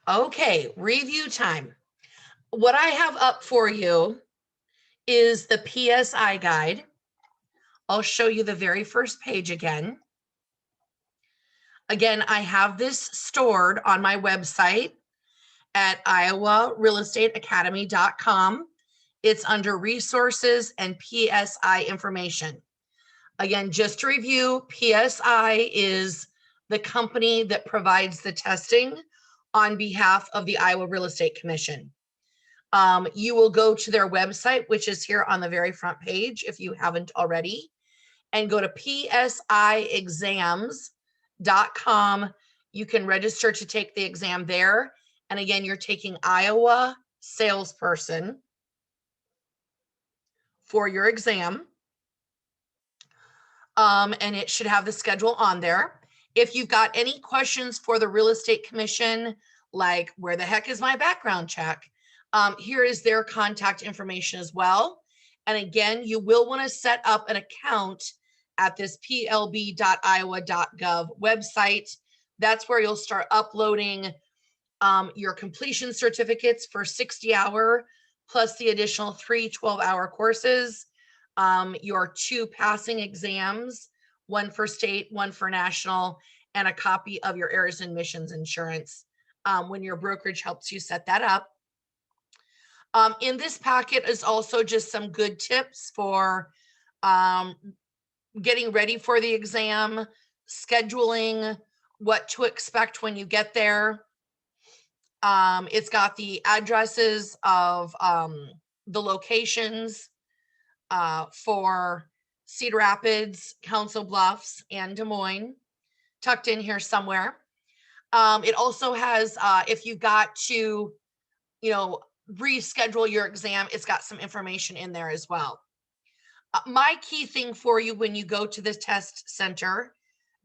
Okay, review time. What I have up for you is the PSI guide. I'll show you the very first page again. Again, I have this stored on my website at iowarealestateacademy.com. It's under resources and PSI information. Again, just to review, PSI is the company that provides the testing on behalf of the Iowa Real Estate Commission. You will go to their website, which is here on the very front page if you haven't already, and go to psiexams.com. You can register to take the exam there. And again, you're taking Iowa salesperson for your exam. And it should have the schedule on there. If you've got any questions for the Real Estate Commission, like where the heck is my background check? Here is their contact information as well. And again, you will want to set up an account at this plb.iowa.gov website. That's where you'll start uploading your completion certificates for 60-hour plus the additional 3 12-hour courses, your 2 passing exams, one for state, one for national, and a copy of your errors and omissions insurance when your brokerage helps you set that up. In this packet is also just some good tips for getting ready for the exam, scheduling, what to expect when you get there. It's got the addresses of the locations for Cedar Rapids, Council Bluffs, and Des Moines, tucked in here somewhere. It also has, if you got to, reschedule your exam, it's got some information in there as well. My key thing for you when you go to the test center,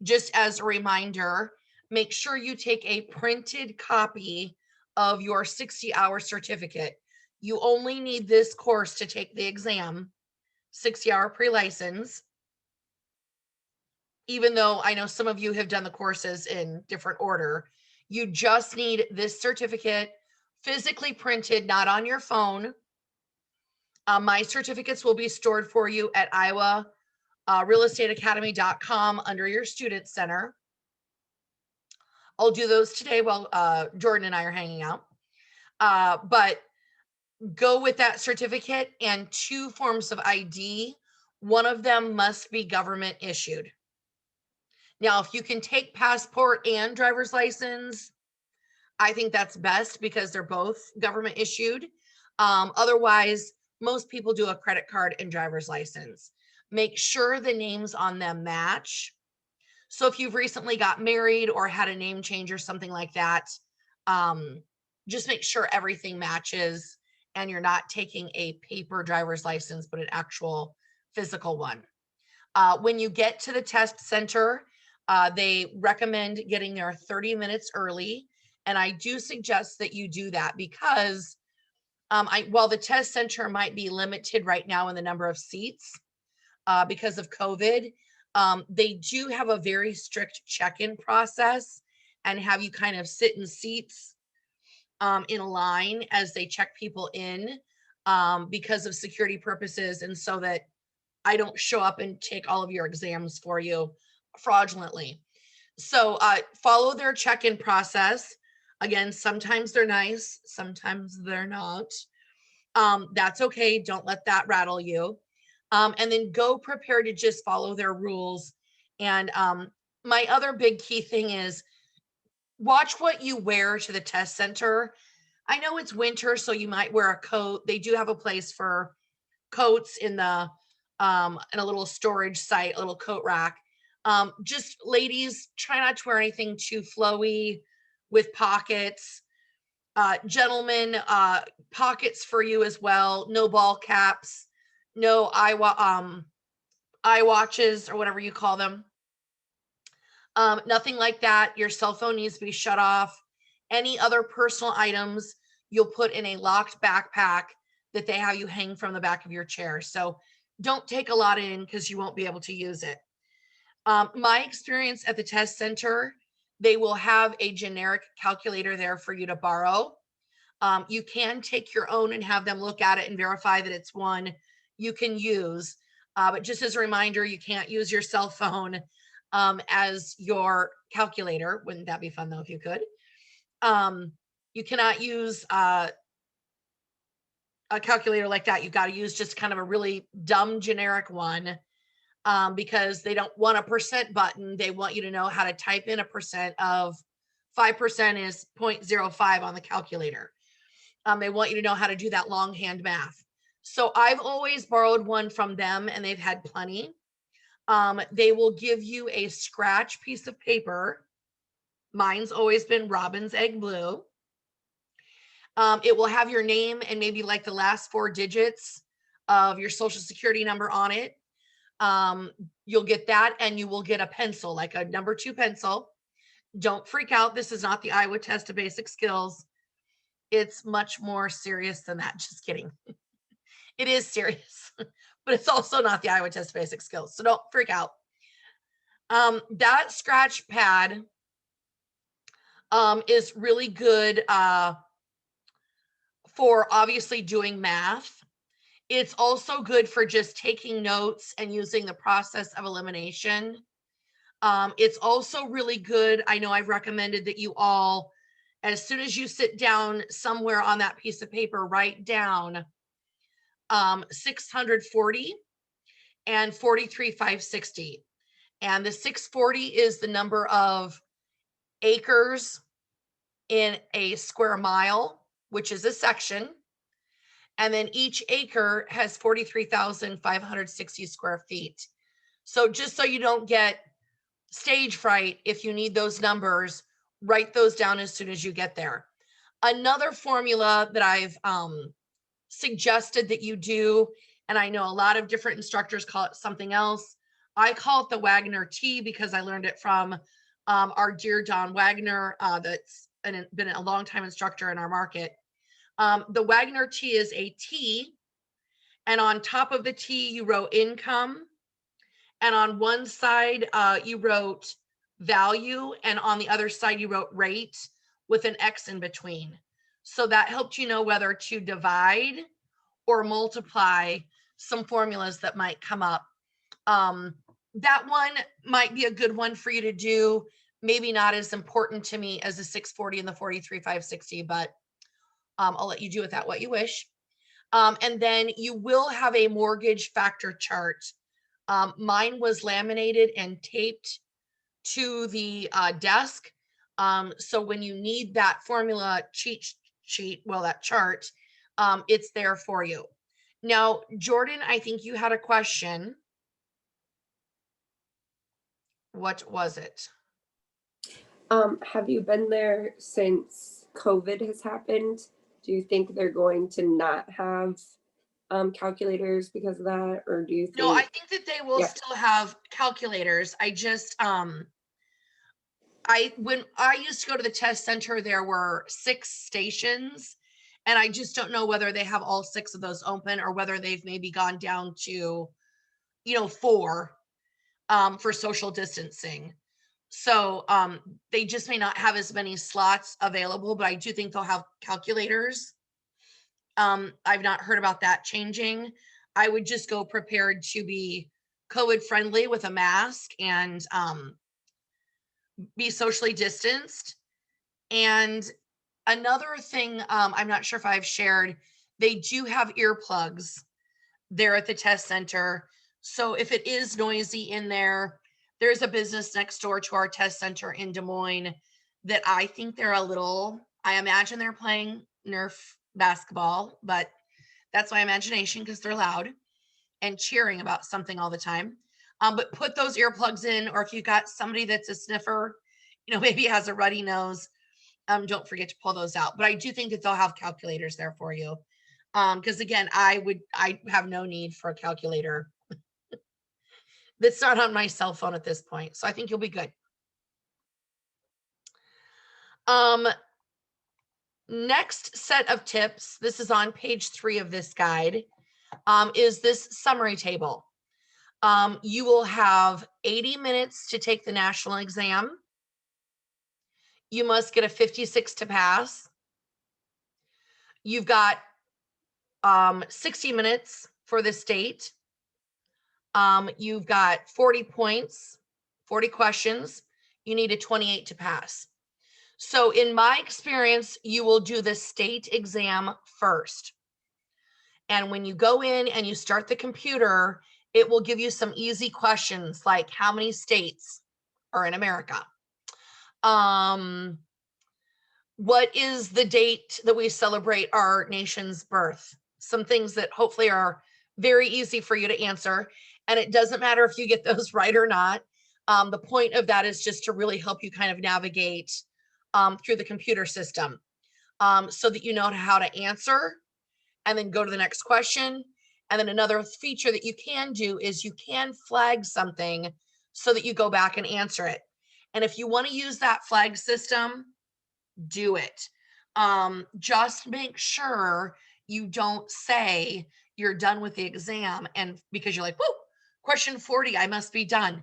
just as a reminder, make sure you take a printed copy of your 60-hour certificate. You only need this course to take the exam, 60-hour pre-license, even though I know some of you have done the courses in different order. You just need this certificate physically printed, not on your phone. My certificates will be stored for you at Iowa realestateacademy.com under your student center. I'll do those today while Jordan and I are hanging out. But go with that certificate and 2 forms of ID. One of them must be government issued. Now, if you can take passport and driver's license, I think that's best because they're both government issued. Otherwise, most people do a credit card and driver's license. Make sure the names on them match. So if you've recently got married or had a name change or something like that, just make sure everything matches and you're not taking a paper driver's license, but an actual physical one. When you get to the test center, they recommend getting there 30 minutes early. And I do suggest that you do that because while the test center might be limited right now in the number of seats because of COVID, they do have a very strict check-in process and have you kind of sit in seats in a line as they check people in because of security purposes and so that I don't show up and take all of your exams for you fraudulently. So follow their check-in process. Again, sometimes they're nice, sometimes they're not. That's okay. Don't let that rattle you. And then go prepared to just follow their rules. And my other big key thing is watch what you wear to the test center. I know it's winter, so you might wear a coat. They do have a place for coats in a little storage site, a little coat rack. Just ladies, try not to wear anything too flowy with pockets. Gentlemen, pockets for you as well. No ball caps, no eye watches or whatever you call them. Nothing like that. Your cell phone needs to be shut off. Any other personal items you'll put in a locked backpack that they have you hang from the back of your chair. So don't take a lot in because you won't be able to use it. My experience at the test center, They will have a generic calculator there for you to borrow. You can take your own and have them look at it and verify that it's one you can use. But just as a reminder, you can't use your cell phone as your calculator. Wouldn't that be fun though if you could? You cannot use a calculator like that. You got to use just kind of a really dumb generic one, because they don't want a percent button. They want you to know how to type in a percent of 5% is 0.05 on the calculator. They want you to know how to do that longhand math. So I've always borrowed one from them and they've had plenty. They will give you a scratch piece of paper. Mine's always been Robin's Egg Blue. It will have your name and maybe like the last 4 digits of your social security number on it. You'll get that, and you will get a pencil, like a number 2 pencil. Don't freak out. This is not the Iowa Test of Basic Skills. It's much more serious than that. Just kidding. It is serious, but it's also not the Iowa Test of Basic Skills. So don't freak out. That scratch pad is really good for obviously doing math. It's also good for just taking notes and using the process of elimination. It's also really good. I know I've recommended that you all, as soon as you sit down somewhere on that piece of paper, write down 640 and 43,560. And the 640 is the number of acres in a square mile, which is a section. And then each acre has 43,560 square feet. So just so you don't get stage fright, if you need those numbers, write those down as soon as you get there. Another formula that I've suggested that you do, and I know a lot of different instructors call it something else. I call it the Wagner T because I learned it from our dear Don Wagner, that's been a long time instructor in our market. The Wagner T is a T, and on top of the T, you wrote income. And on one side, you wrote value, and on the other side, you wrote rate with an X in between. So that helped you know whether to divide or multiply some formulas that might come up. That one might be a good one for you to do. Maybe not as important to me as the 640 and the 43,560, but I'll let you do with that what you wish. And then you will have a mortgage factor chart. Mine was laminated and taped to the desk. So when you need that formula cheat sheet, well, that chart, it's there for you. Now, Jordan, I think you had a question. What was it? Have you been there since COVID has happened? Do you think they're going to not have calculators because of that, or do you think? No, I think that they will still have calculators. When I used to go to the test center, there were 6 stations, and I just don't know whether they have all 6 of those open or whether they've maybe gone down to, 4 for social distancing. So they just may not have as many slots available, but I do think they'll have calculators. I've not heard about that changing. I would just go prepared to be COVID friendly with a mask and be socially distanced. And another thing, I'm not sure if I've shared, they do have earplugs there at the test center. So if it is noisy in there, there's a business next door to our test center in Des Moines that I think I imagine they're playing Nerf basketball, but that's my imagination because they're loud and cheering about something all the time. But put those earplugs in, or if you've got somebody that's a sniffer, maybe has a ruddy nose, don't forget to pull those out. But I do think that they'll have calculators there for you. Because again, I have no need for a calculator that's not on my cell phone at this point. So I think you'll be good. Next set of tips, this is on page 3 of this guide, is this summary table. You will have 80 minutes to take the national exam. You must get a 56 to pass. You've got 60 minutes for the state. You've got 40 points, 40 questions. You need a 28 to pass. So in my experience, you will do the state exam first. And when you go in and you start the computer, it will give you some easy questions like how many states are in America? Um, what is the date that we celebrate our nation's birth? Some things that hopefully are very easy for you to answer. And it doesn't matter if you get those right or not. The point of that is just to really help you kind of navigate through the computer system so that you know how to answer and then go to the next question. And then another feature that you can do is you can flag something so that you go back and answer it. And if you want to use that flag system, do it. Just make sure you don't say you're done with the exam and because you're like, whoa, question 40, I must be done.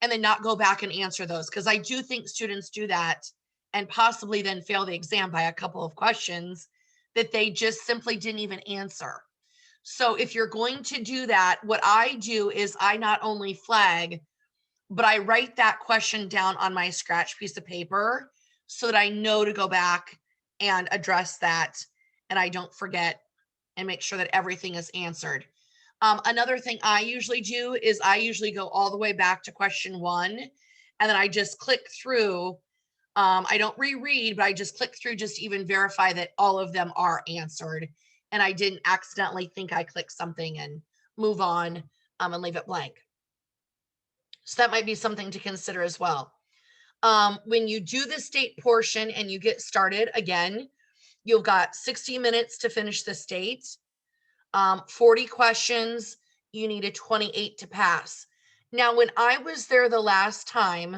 And then not go back and answer those. Because I do think students do that and possibly then fail the exam by a couple of questions that they just simply didn't even answer. So if you're going to do that, what I do is I not only flag, but I write that question down on my scratch piece of paper so that I know to go back and address that and I don't forget and make sure that everything is answered. Another thing I usually do is I usually go all the way back to question 1 and then I just click through. I don't reread, but I just click through just to even verify that all of them are answered and I didn't accidentally think I clicked something and move on and leave it blank. So that might be something to consider as well. When you do the state portion and you get started, again, you've got 60 minutes to finish the state, 40 questions, you need a 28 to pass. Now, when I was there the last time,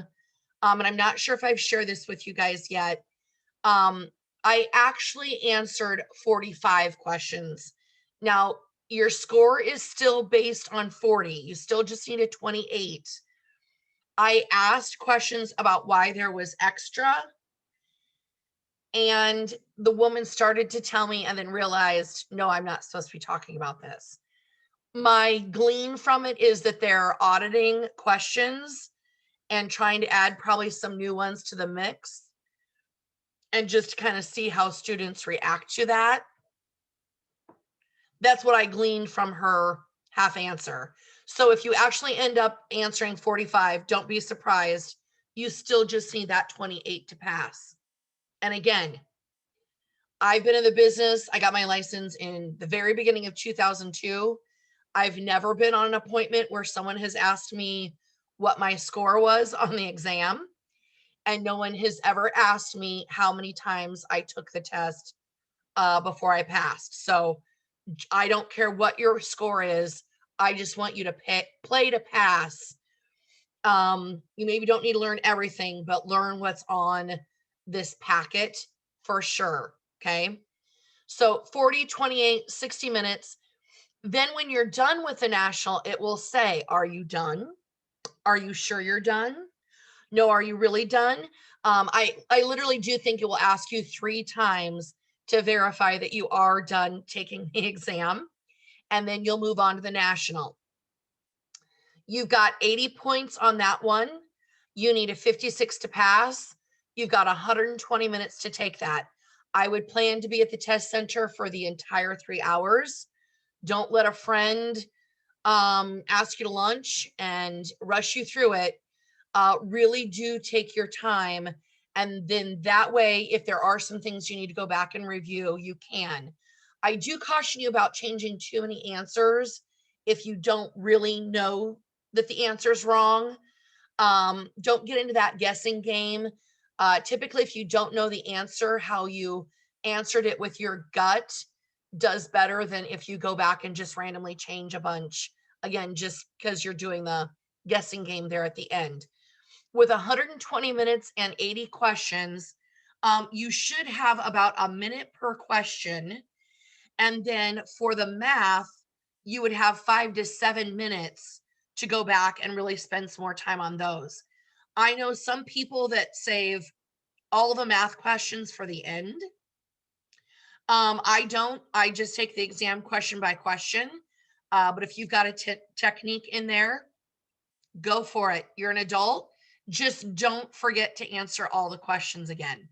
and I'm not sure if I've shared this with you guys yet, I actually answered 45 questions. Now, your score is still based on 40. You still just need a 28. I asked questions about why there was extra, and the woman started to tell me and then realized, no, I'm not supposed to be talking about this. My glean from it is that they're auditing questions and trying to add probably some new ones to the mix and just kind of see how students react to that. That's what I gleaned from her half answer. So if you actually end up answering 45, don't be surprised. You still just need that 28 to pass. And again, I've been in the business. I got my license in the very beginning of 2002. I've never been on an appointment where someone has asked me what my score was on the exam. And no one has ever asked me how many times I took the test before I passed. So I don't care what your score is. I just want you to play to pass. You maybe don't need to learn everything, but learn what's on this packet for sure. Okay. So 40, 28, 60 minutes. Then when you're done with the national, it will say, are you done? Are you sure you're done? No, are you really done? I literally do think it will ask you 3 times to verify that you are done taking the exam. And then you'll move on to the national. You've got 80 points on that one. You need a 56 to pass. You've got 120 minutes to take that. I would plan to be at the test center for the entire 3 hours. Don't let a friend ask you to lunch and rush you through it. Really do take your time. And then that way, if there are some things you need to go back and review, you can. I do caution you about changing too many answers if you don't really know that the answer is wrong. Don't get into that guessing game. Typically, if you don't know the answer, how you answered it with your gut does better than if you go back and just randomly change a bunch. Again, just because you're doing the guessing game there at the end. With 120 minutes and 80 questions, you should have about a minute per question. And then for the math, you would have 5 to 7 minutes to go back and really spend some more time on those. I know some people that save all the math questions for the end. I just take the exam question by question. But if you've got a technique in there, go for it. You're an adult. Just don't forget to answer all the questions again.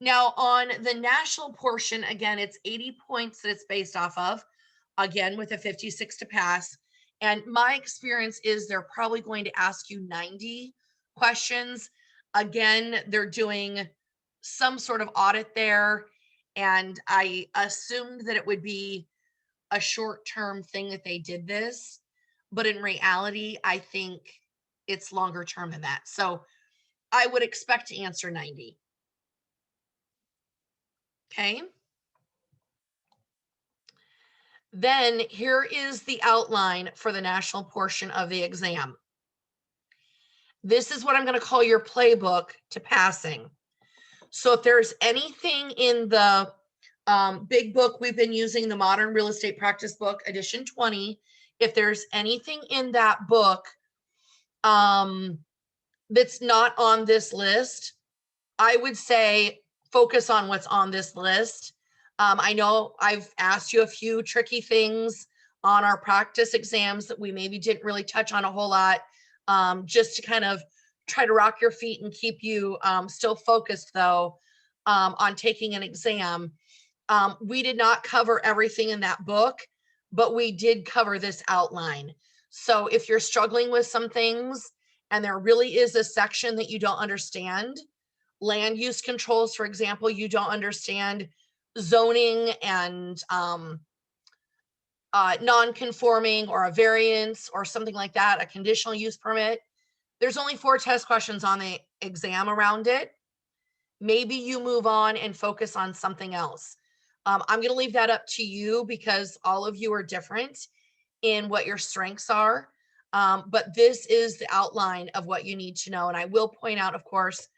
Now, on the national portion, again, it's 80 points that it's based off of, again, with a 56 to pass. And my experience is they're probably going to ask you 90 questions. Again, they're doing some sort of audit there. And I assumed that it would be a short-term thing that they did this. But in reality, I think it's longer term than that. So I would expect to answer 90. Okay. Then here is the outline for the national portion of the exam. This is what I'm going to call your playbook to passing. So if there's anything in the big book we've been using, the Modern Real Estate Practice Book, edition 20, if there's anything in that book that's not on this list, I would say focus on what's on this list. I know I've asked you a few tricky things on our practice exams that we maybe didn't really touch on a whole lot, just to kind of try to rock your feet and keep you still focused, though, on taking an exam. We did not cover everything in that book, but we did cover this outline. So if you're struggling with some things and there really is a section that you don't understand, land use controls, for example, you don't understand zoning and non-conforming or a variance or something like that, a conditional use permit, there's only 4 test questions on the exam around it. Maybe you move on and focus on something else. I'm going to leave that up to you because all of you are different in what your strengths are. But this is the outline of what you need to know. And I will point out, of course,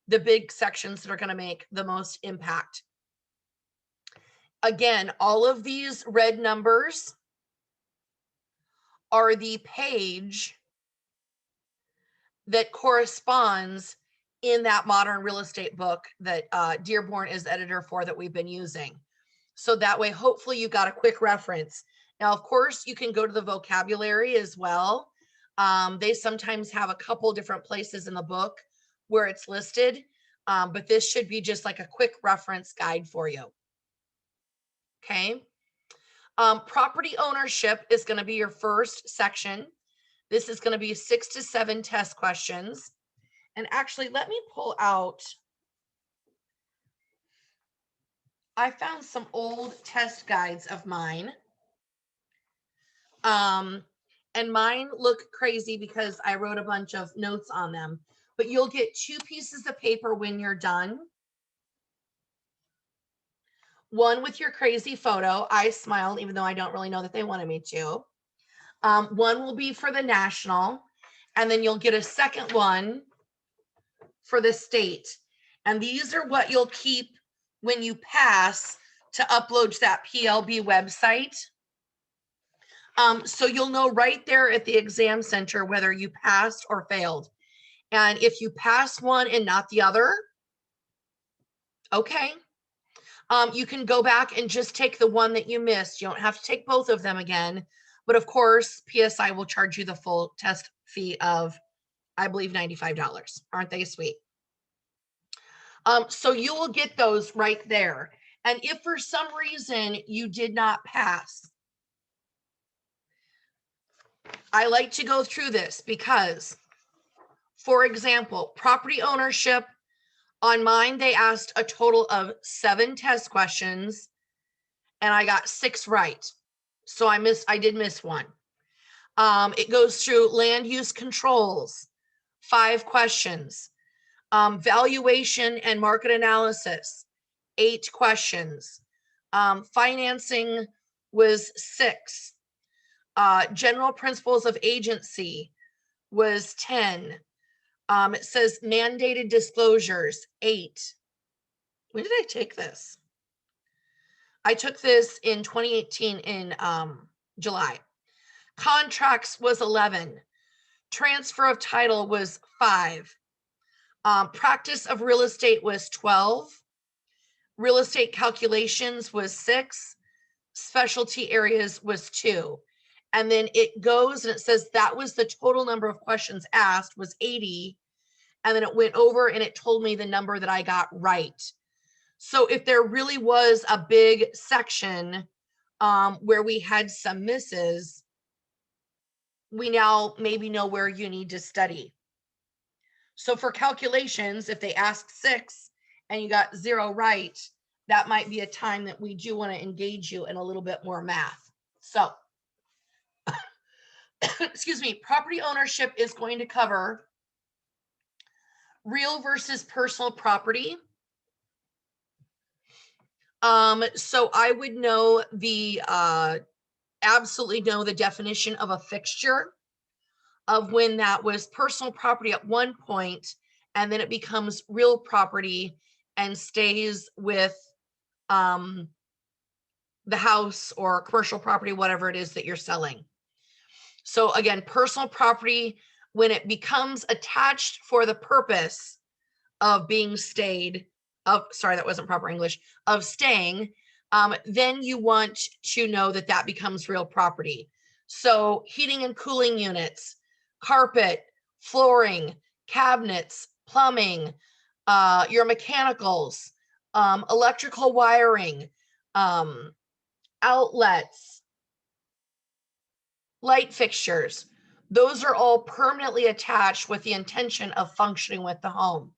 the big sections that are going to make the most impact. Again, all of these red numbers are the page that corresponds in that Modern Real Estate book that Dearborn is editor for that we've been using. So that way, hopefully you got a quick reference. Now, of course, you can go to the vocabulary as well. They sometimes have a couple different places in the book where it's listed, but this should be just like a quick reference guide for you. Okay. Property ownership is going to be your first section. This is going to be 6 to 7 test questions. And actually, let me pull out. I found some old test guides of mine. And mine look crazy because I wrote a bunch of notes on them. But you'll get 2 pieces of paper when you're done. One with your crazy photo. I smiled, even though I don't really know that they wanted me to. One will be for the national, and then you'll get a second one for the state. And these are what you'll keep when you pass to upload to that PLB website. So you'll know right there at the exam center whether you passed or failed. And if you pass one and not the other, okay. You can go back and just take the one that you missed. You don't have to take both of them again. But of course, PSI will charge you the full test fee of, I believe, $95. Aren't they sweet? So you will get those right there. And if for some reason you did not pass, I like to go through this because, for example, property ownership, on mine, they asked a total of 7 test questions and I got 6 right. So I did miss one. It goes through land use controls, 5 questions. Valuation and market analysis, 8 questions. Financing was 6. General principles of agency was 10. It says mandated disclosures, 8. When did I take this? I took this in 2018 in July. Contracts was 11. Transfer of title was 5. Practice of real estate was 12. Real estate calculations was 6. Specialty areas was 2. And then it goes and it says that was the total number of questions asked was 80. And then it went over and it told me the number that I got right. So if there really was a big section where we had some misses, we now maybe know where you need to study. So for calculations, if they ask 6 and you got 0 right, that might be a time that we do want to engage you in a little bit more math. So, excuse me, property ownership is going to cover real versus personal property. So I would know absolutely know the definition of a fixture, of when that was personal property at one point, and then it becomes real property and stays with the house or commercial property, whatever it is that you're selling. So again, personal property, when it becomes attached for the purpose of being stayed, sorry, that wasn't proper English, of staying, then you want to know that that becomes real property. So heating and cooling units, carpet, flooring, cabinets, plumbing, your mechanicals, electrical wiring, outlets, light fixtures, those are all permanently attached with the intention of functioning with the home.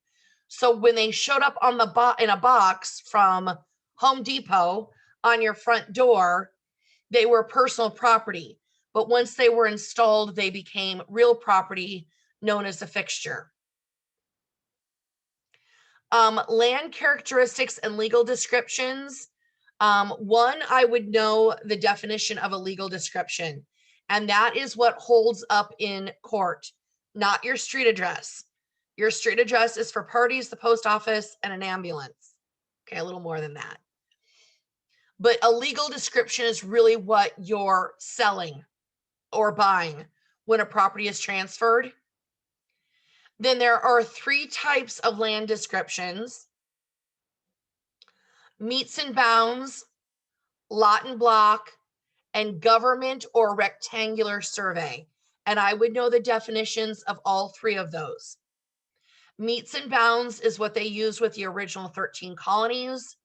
So when they showed up on the in a box from Home Depot on your front door, they were personal property. But once they were installed, they became real property known as a fixture. Land characteristics and legal descriptions. One, I would know the definition of a legal description, and that is what holds up in court, not your street address. Your street address is for parties, the post office, and an ambulance. Okay, a little more than that. But a legal description is really what you're selling or buying when a property is transferred. Then there are 3 types of land descriptions: meets and bounds, lot and block, and government or rectangular survey. And I would know the definitions of all 3 of those. Meets and bounds is what they use with the original 13 colonies.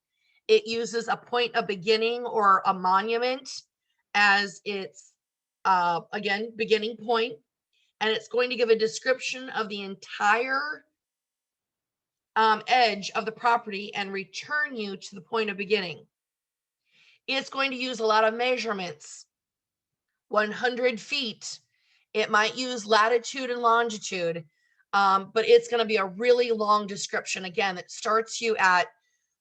It uses a point of beginning or a monument as its, again, beginning point. And it's going to give a description of the entire edge of the property and return you to the point of beginning. It's going to use a lot of measurements, 100 feet. It might use latitude and longitude, but it's going to be a really long description, again, that starts you at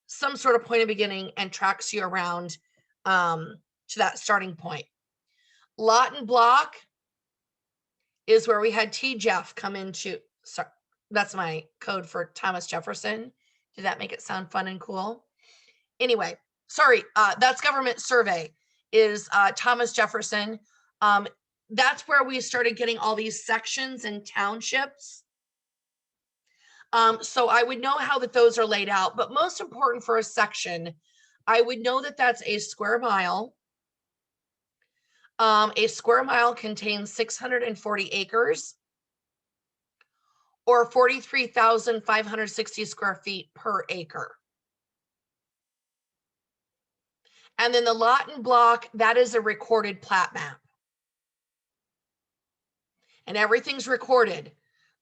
some sort of point of beginning and tracks you around to that starting point. Lot and block is where we had T-Jeff come into, sorry, that's my code for Thomas Jefferson. Did that make it sound fun and cool? Anyway, sorry, that's government survey is Thomas Jefferson. That's where we started getting all these sections and townships. So I would know how that those are laid out, but most important for a section, I would know that that's a square mile. A square mile contains 640 acres or 43,560 square feet per acre. And then the lot and block, that is a recorded plat map. And everything's recorded.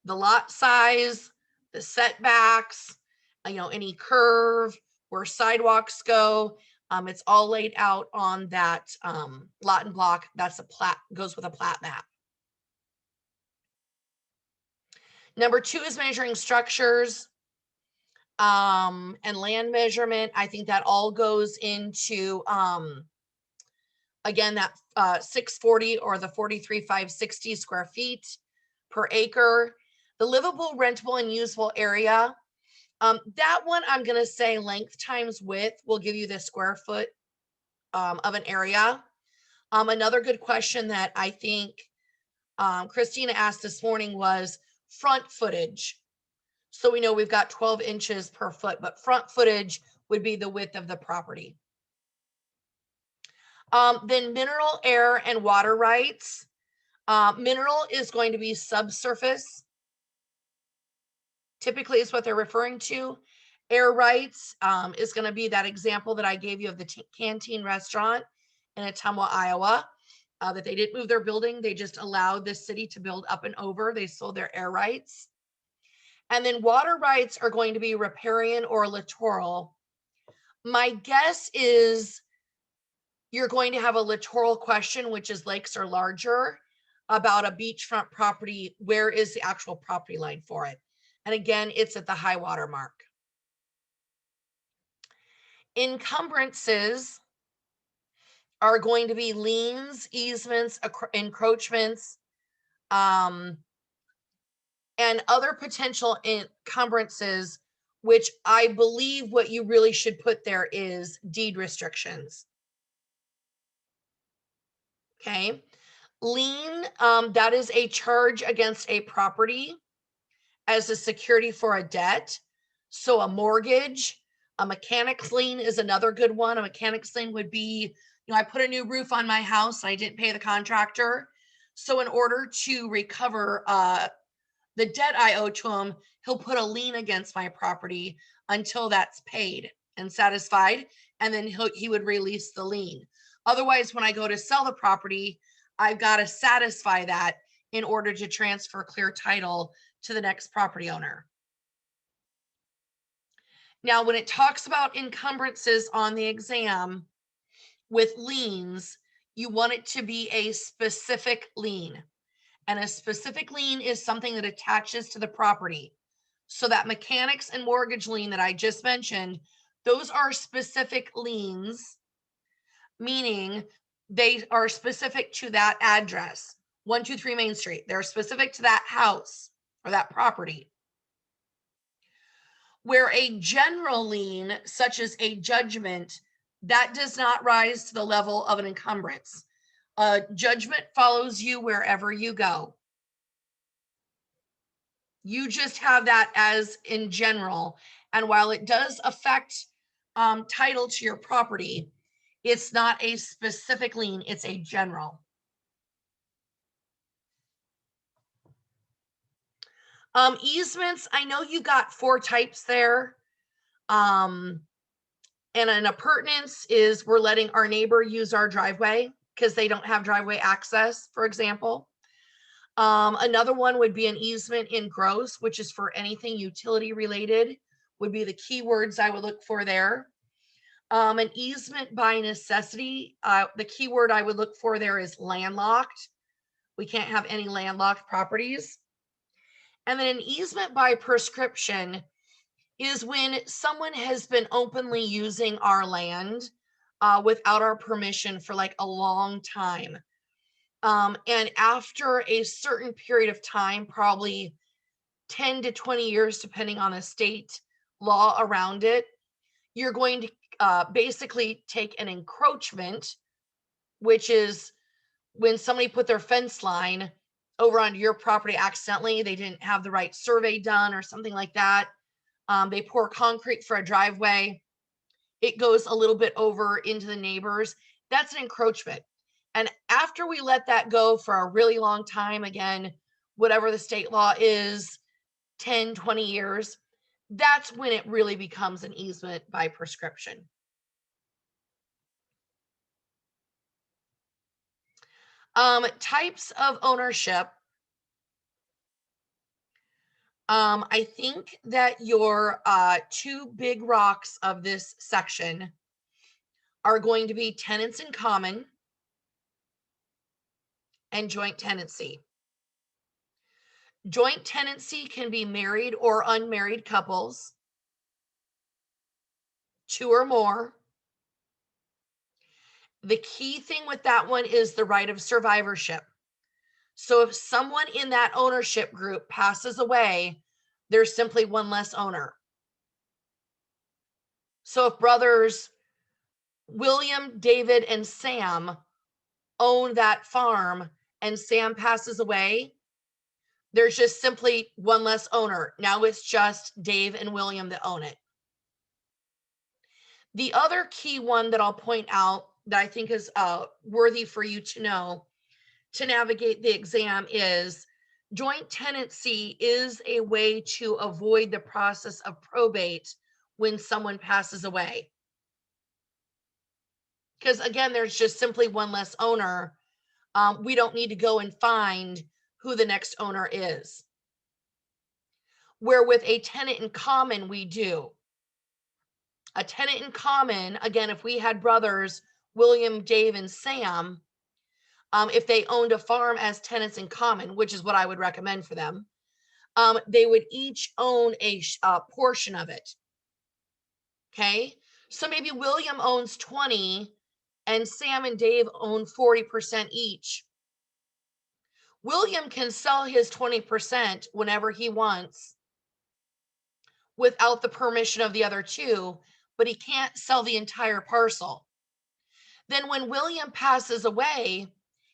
The lot size, the setbacks, any curve, where sidewalks go. It's all laid out on that lot and block. That's a plat, goes with a plat map. Number 2 is measuring structures and land measurement. I think that all goes into, again, that 640 or the 43,560 square feet per acre. The livable, rentable, and usable area. That one, I'm going to say length times width will give you the square foot of an area. Another good question that I think Christina asked this morning was front footage. So we know we've got 12 inches per foot, but front footage would be the width of the property. Then mineral, air, and water rights. Mineral is going to be subsurface. Typically is what they're referring to. Air rights is going to be that example that I gave you of the Canteen restaurant in Ottumwa, Iowa, that they didn't move their building. They just allowed the city to build up and over. They sold their air rights. And then water rights are going to be riparian or littoral. My guess is you're going to have a littoral question, which is lakes are larger, about a beachfront property. Where is the actual property line for it? And again, it's at the high water mark. Encumbrances are going to be liens, easements, encroachments, and other potential encumbrances, which I believe what you really should put there is deed restrictions. Okay. Lien, that is a charge against a property as a security for a debt. So a mortgage, a mechanic's lien is another good one. A mechanic's lien would be, I put a new roof on my house and I didn't pay the contractor. So in order to recover the debt I owe to him, he'll put a lien against my property until that's paid and satisfied, and then he would release the lien. Otherwise, when I go to sell the property, I've got to satisfy that in order to transfer clear title to the next property owner. Now, when it talks about encumbrances on the exam with liens, you want it to be a specific lien. And a specific lien is something that attaches to the property. So that mechanics and mortgage lien that I just mentioned, those are specific liens, meaning they are specific to that address, 123 Main Street. They're specific to that house or that property. Where a general lien, such as a judgment, that does not rise to the level of an encumbrance. Judgment follows you wherever you go. You just have that as in general. And while it does affect title to your property, it's not a specific lien, it's a general. Easements, I know you got 4 types there. And an appurtenance is we're letting our neighbor use our driveway because they don't have driveway access, for example. Another one would be an easement in gross, which is for anything utility related, would be the keywords I would look for there. An easement by necessity, the keyword I would look for there is landlocked. We can't have any landlocked properties. And then an easement by prescription is when someone has been openly using our land without our permission for like a long time. And after a certain period of time, probably 10 to 20 years, depending on the state law around it, you're going to basically take an encroachment, which is when somebody put their fence line over onto your property accidentally, they didn't have the right survey done or something like that. They pour concrete for a driveway. It goes a little bit over into the neighbors. That's an encroachment. And after we let that go for a really long time, again, whatever the state law is, 10, 20 years, that's when it really becomes an easement by prescription. Types of ownership. I think that your 2 big rocks of this section are going to be tenants in common and joint tenancy. Joint tenancy can be married or unmarried couples, 2 or more. The key thing with that one is the right of survivorship. So if someone in that ownership group passes away, there's simply one less owner. So if brothers William, David, and Sam own that farm and Sam passes away, There's just simply one less owner. Now it's just Dave and William that own it. The other key one that I'll point out that I think is worthy for you to know to navigate the exam is joint tenancy is a way to avoid the process of probate when someone passes away. Because again, there's just simply one less owner. We don't need to go and find who the next owner is. Where with a tenant in common, we do. A tenant in common, again, if we had brothers, William, Dave, and Sam, if they owned a farm as tenants in common, which is what I would recommend for them, they would each own a portion of it. Okay. So maybe William owns 20 and Sam and Dave own 40% each. William can sell his 20% whenever he wants without the permission of the other two, but he can't sell the entire parcel. Then when William passes away,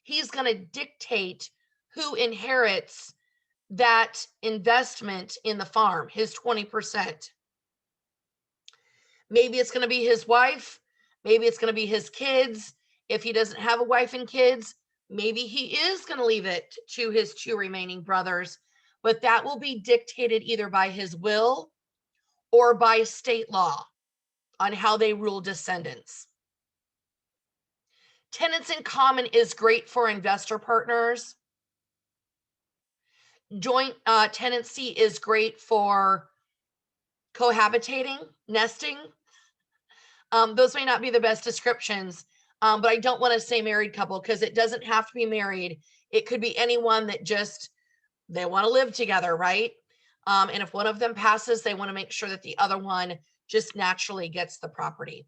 he's going to dictate who inherits that investment in the farm, his 20%. Maybe it's going to be his wife. Maybe it's going to be his kids. If he doesn't have a wife and kids, maybe he is going to leave it to his two remaining brothers, but that will be dictated either by his will or by state law on how they rule descendants. Tenants in common is great for investor partners. Joint tenancy is great for cohabitating, nesting. Those may not be the best descriptions, but I don't want to say married couple because it doesn't have to be married. It could be anyone that just, they want to live together, right? And if one of them passes, they want to make sure that the other one just naturally gets the property.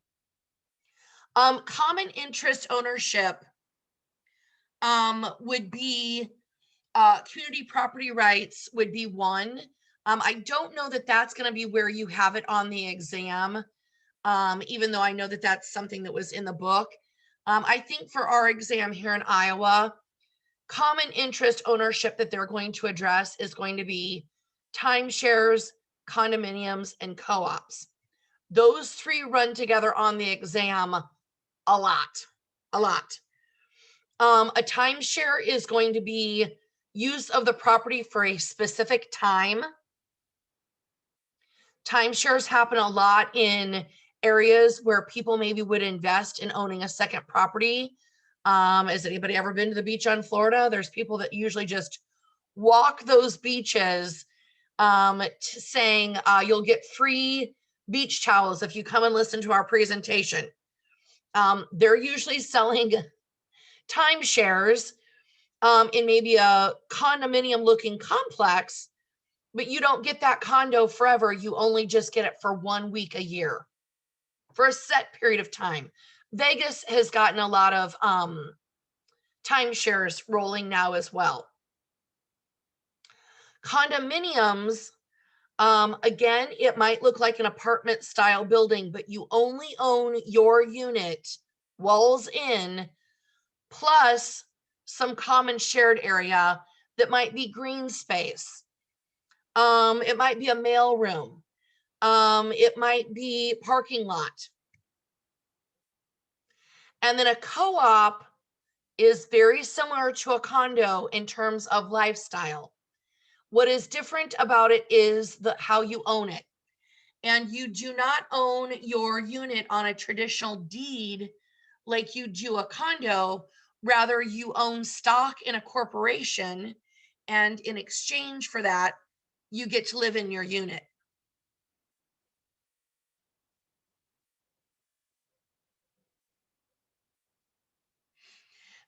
Common interest ownership would be community property rights would be one. I don't know that that's going to be where you have it on the exam, even though I know that that's something that was in the book. I think for our exam here in Iowa, common interest ownership that they're going to address is going to be timeshares, condominiums, and co-ops. Those three run together on the exam a lot. A timeshare is going to be use of the property for a specific time. Timeshares happen a lot in areas where people maybe would invest in owning a second property. Has anybody ever been to the beach on Florida? There's people that usually just walk those beaches saying you'll get free beach towels if you come and listen to our presentation. They're usually selling timeshares in maybe a condominium looking complex, but you don't get that condo forever. You only just get it for 1 week a year for a set period of time. Vegas has gotten a lot of timeshares rolling now as well. Condominiums, again, it might look like an apartment style building, but you only own your unit, walls in, plus some common shared area that might be green space. It might be a mail room. It might be parking lot. And then a co-op is very similar to a condo in terms of lifestyle. What is different about it is how you own it. And you do not own your unit on a traditional deed like you do a condo. Rather, you own stock in a corporation, and in exchange for that, you get to live in your unit.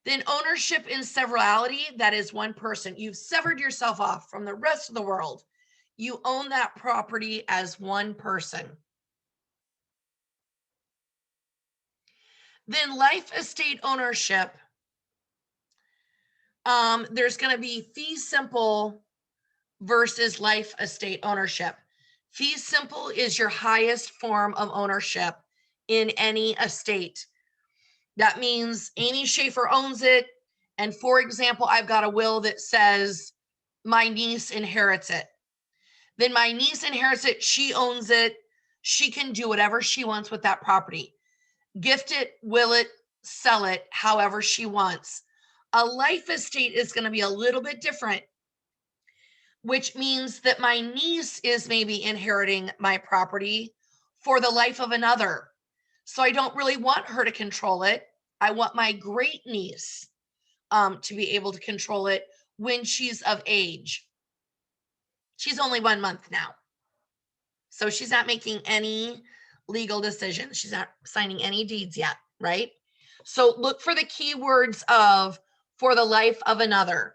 Then ownership in severalty, that is one person. You've severed yourself off from the rest of the world. You own that property as one person. Then life estate ownership. There's going to be fee simple versus life estate ownership. Fee simple is your highest form of ownership in any estate. That means Amy Schaefer owns it. And for example, I've got a will that says my niece inherits it. Then my niece inherits it. She owns it. She can do whatever she wants with that property. Gift it, will it, sell it, however she wants. A life estate is going to be a little bit different, which means that my niece is maybe inheriting my property for the life of another. So I don't really want her to control it. I want my great niece to be able to control it when she's of age. She's only 1 month now. So she's not making any legal decisions. She's not signing any deeds yet, right? So look for the keywords of for the life of another.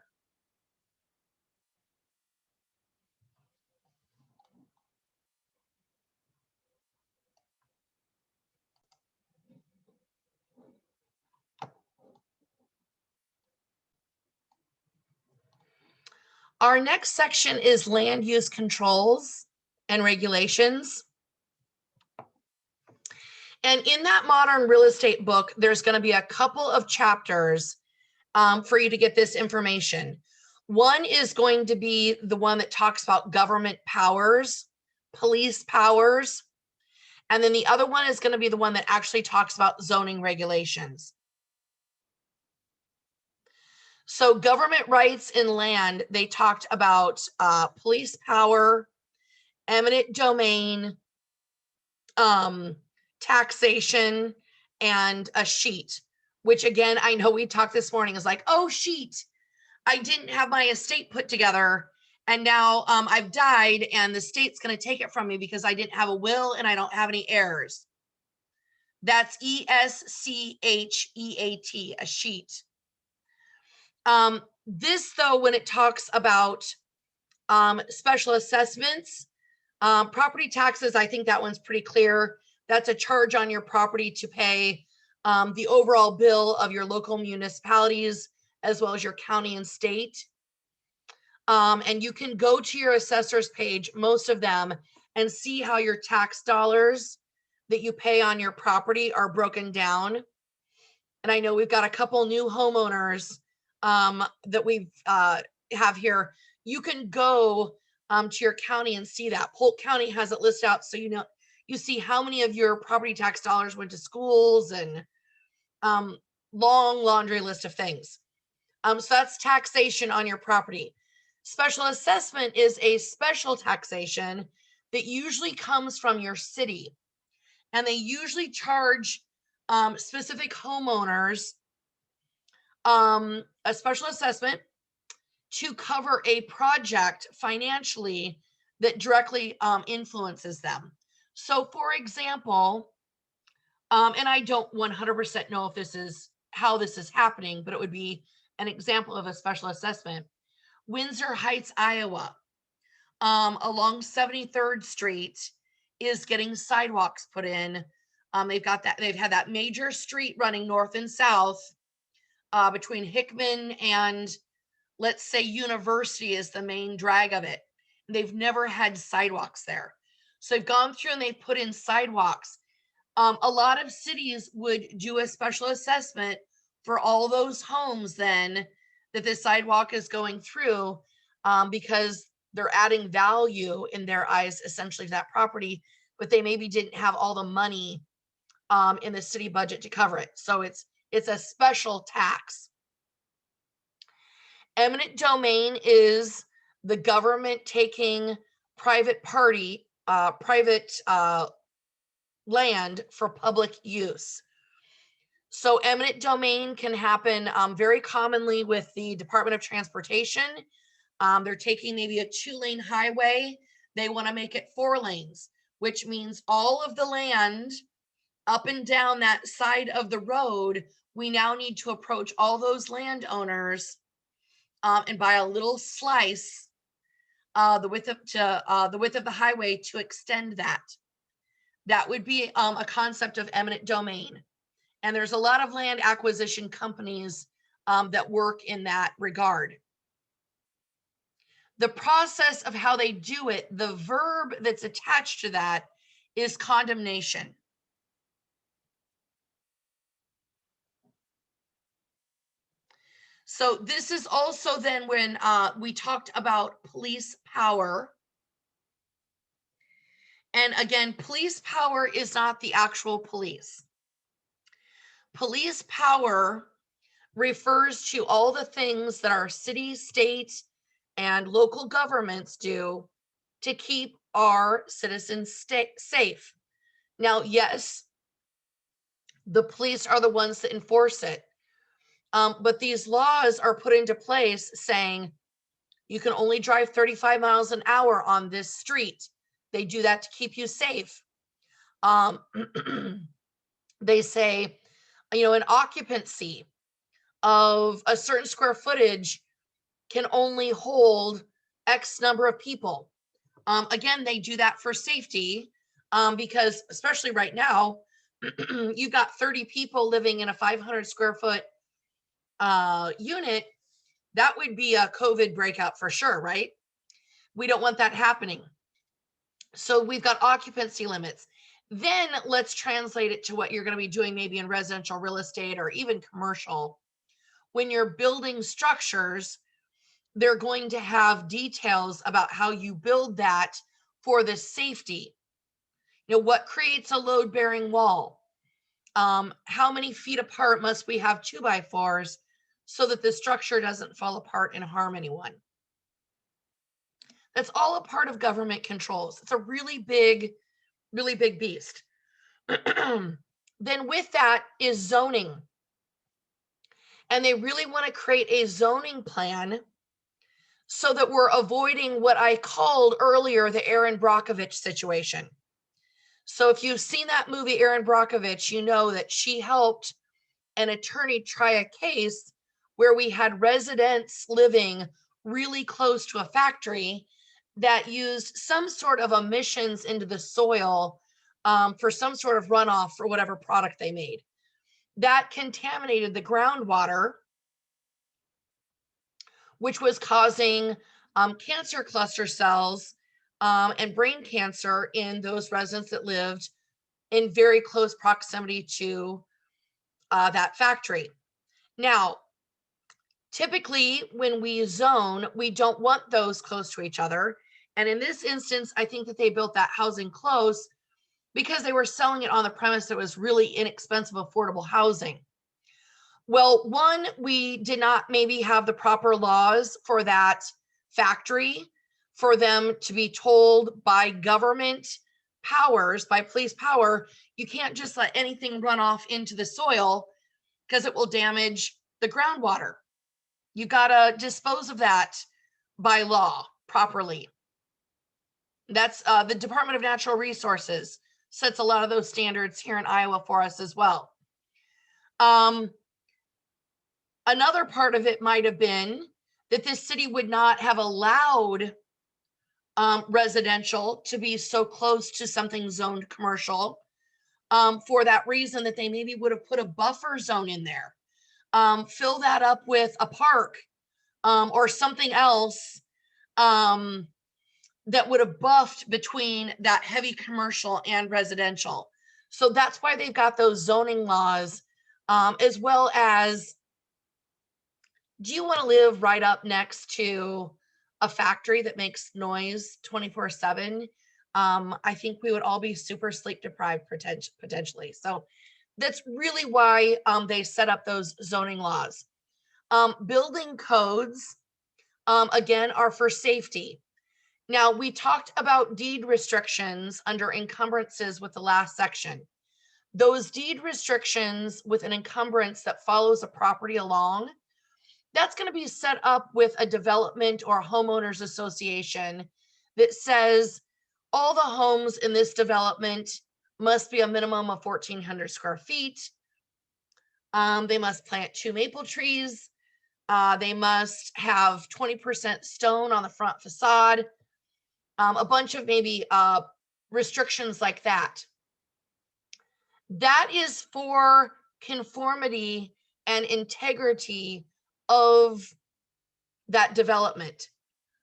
Our next section is land use controls and regulations. And in that modern real estate book, there's going to be a couple of chapters for you to get this information. One is going to be the one that talks about government powers, police powers. And then the other one is going to be the one that actually talks about zoning regulations. So government rights in land, they talked about police power, eminent domain, taxation, and a sheet, which again, I know we talked this morning is like, oh, sheet. I didn't have my estate put together. And now I've died and the state's going to take it from me because I didn't have a will and I don't have any heirs. That's ESCHEAT, a sheet. This, though, when it talks about special assessments, property taxes, I think that one's pretty clear. That's a charge on your property to pay the overall bill of your local municipalities, as well as your county and state. And you can go to your assessor's page, most of them, and see how your tax dollars that you pay on your property are broken down. And I know we've got a couple new homeowners that we have here. You can go to your county and see that. Polk County has it listed out, so you see how many of your property tax dollars went to schools and long laundry list of things. So that's taxation on your property. Special assessment is a special taxation that usually comes from your city, and they usually charge specific homeowners a special assessment to cover a project financially that directly influences them. So for example, and I don't 100% know if this is how this is happening, but it would be an example of a special assessment. Windsor Heights, Iowa, along 73rd Street is getting sidewalks put in. They've had that major street running north and south between Hickman and, let's say, University is the main drag of it. They've never had sidewalks there. So they've gone through and they've put in sidewalks. A lot of cities would do a special assessment for all those homes then that the sidewalk is going through because they're adding value in their eyes essentially to that property, but they maybe didn't have all the money in the city budget to cover it. So it's a special tax. Eminent domain is the government taking private land for public use. So eminent domain can happen very commonly with the Department of Transportation. They're taking maybe a 2-lane highway. They want to make it 4 lanes, which means all of the land up and down that side of the road, we now need to approach all those landowners and buy a little slice, the width of the highway to extend that. That would be a concept of eminent domain. And there's a lot of land acquisition companies that work in that regard. The process of how they do it, the verb that's attached to that is condemnation. So this is also then when we talked about police power. And again, police power is not the actual police. Police power refers to all the things that our city, state, and local governments do to keep our citizens safe. Now, yes, the police are the ones that enforce it. But these laws are put into place saying you can only drive 35 miles an hour on this street. They do that to keep you safe. Um, they say, an occupancy of a certain square footage can only hold X number of people. Again, they do that for safety because, especially right now, you've got 30 people living in a 500 square foot unit. That would be a COVID breakout for sure, right? We don't want that happening. So we've got occupancy limits. Then let's translate it to what you're going to be doing maybe in residential real estate or even commercial. When you're building structures, they're going to have details about how you build that for the safety. What creates a load bearing wall? How many feet apart must we have 2x4s so that the structure doesn't fall apart and harm anyone? That's all a part of government controls. It's a really big beast. Then with that is zoning. And they really want to create a zoning plan so that we're avoiding what I called earlier the Erin Brockovich situation. So if you've seen that movie, Erin Brockovich, you know that she helped an attorney try a case where we had residents living really close to a factory that used some sort of emissions into the soil for some sort of runoff for whatever product they made. That contaminated the groundwater, which was causing cancer cluster cells and brain cancer in those residents that lived in very close proximity to that factory. Now, typically when we zone, we don't want those close to each other. And in this instance, I think that they built that housing close because they were selling it on the premise that it was really inexpensive, affordable housing. Well, one, we did not maybe have the proper laws for that factory for them to be told by government powers, by police power, you can't just let anything run off into the soil because it will damage the groundwater. You got to dispose of that by law properly. That's the Department of Natural Resources sets a lot of those standards here in Iowa for us as well. Another part of it might have been that this city would not have allowed residential to be so close to something zoned commercial for that reason that they maybe would have put a buffer zone in there. Fill that up with a park or something else that would have buffed between that heavy commercial and residential. So that's why they've got those zoning laws, as well as, do you want to live right up next to a factory that makes noise 24/7? I think we would all be super sleep deprived potentially. So that's really why they set up those zoning laws. Building codes, again, are for safety. Now, we talked about deed restrictions under encumbrances with the last section. Those deed restrictions with an encumbrance that follows a property along, that's going to be set up with a development or homeowners association that says all the homes in this development must be a minimum of 1,400 square feet. They must plant 2 maple trees. They must have 20% stone on the front facade. A bunch of maybe restrictions like that. That is for conformity and integrity of that development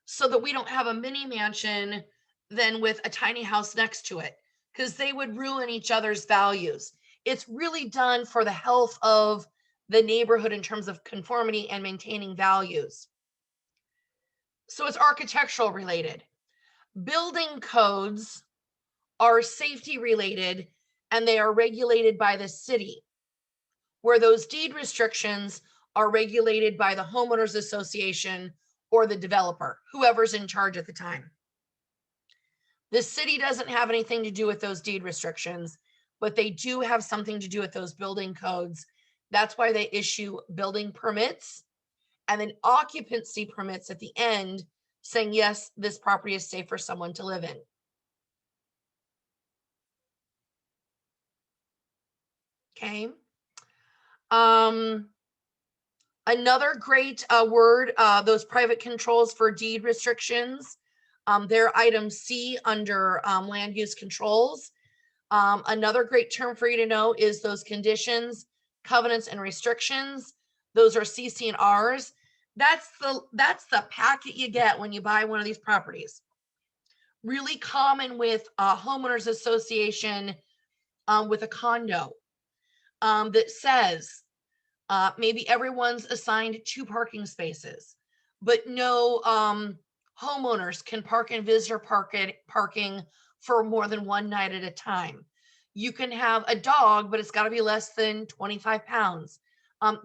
so that we don't have a mini mansion then with a tiny house next to it, because they would ruin each other's values. It's really done for the health of the neighborhood in terms of conformity and maintaining values. So it's architectural related. Building codes are safety related, and they are regulated by the city, where those deed restrictions are regulated by the homeowners association or the developer, whoever's in charge at the time. The city doesn't have anything to do with those deed restrictions, but they do have something to do with those building codes. That's why they issue building permits and then occupancy permits at the end saying, yes, this property is safe for someone to live in. Okay. Another great word, those private controls for deed restrictions. They're item C under land use controls. Another great term for you to know is those conditions, covenants, and restrictions. Those are CC&Rs. That's the packet you get when you buy one of these properties. Really common with a homeowners association with a condo that says maybe everyone's assigned 2 parking spaces, but no homeowners can park in visitor parking for more than one night at a time. You can have a dog, but it's got to be less than 25 pounds.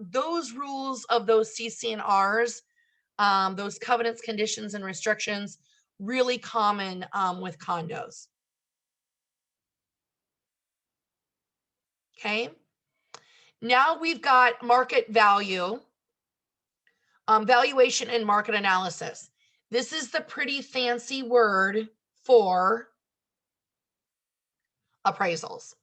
Those rules of those CC&Rs, those covenants, conditions, and restrictions, really common with condos. Okay. Now we've got market value, valuation and market analysis. This is the pretty fancy word for appraisals.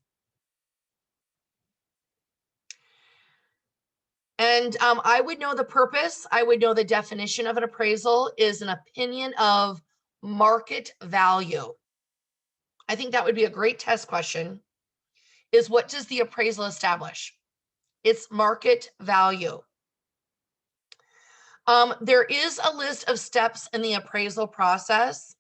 And I would know the purpose. I would know the definition of an appraisal is an opinion of market value. I think that would be a great test question, is what does the appraisal establish? It's market value. There is a list of steps in the appraisal process.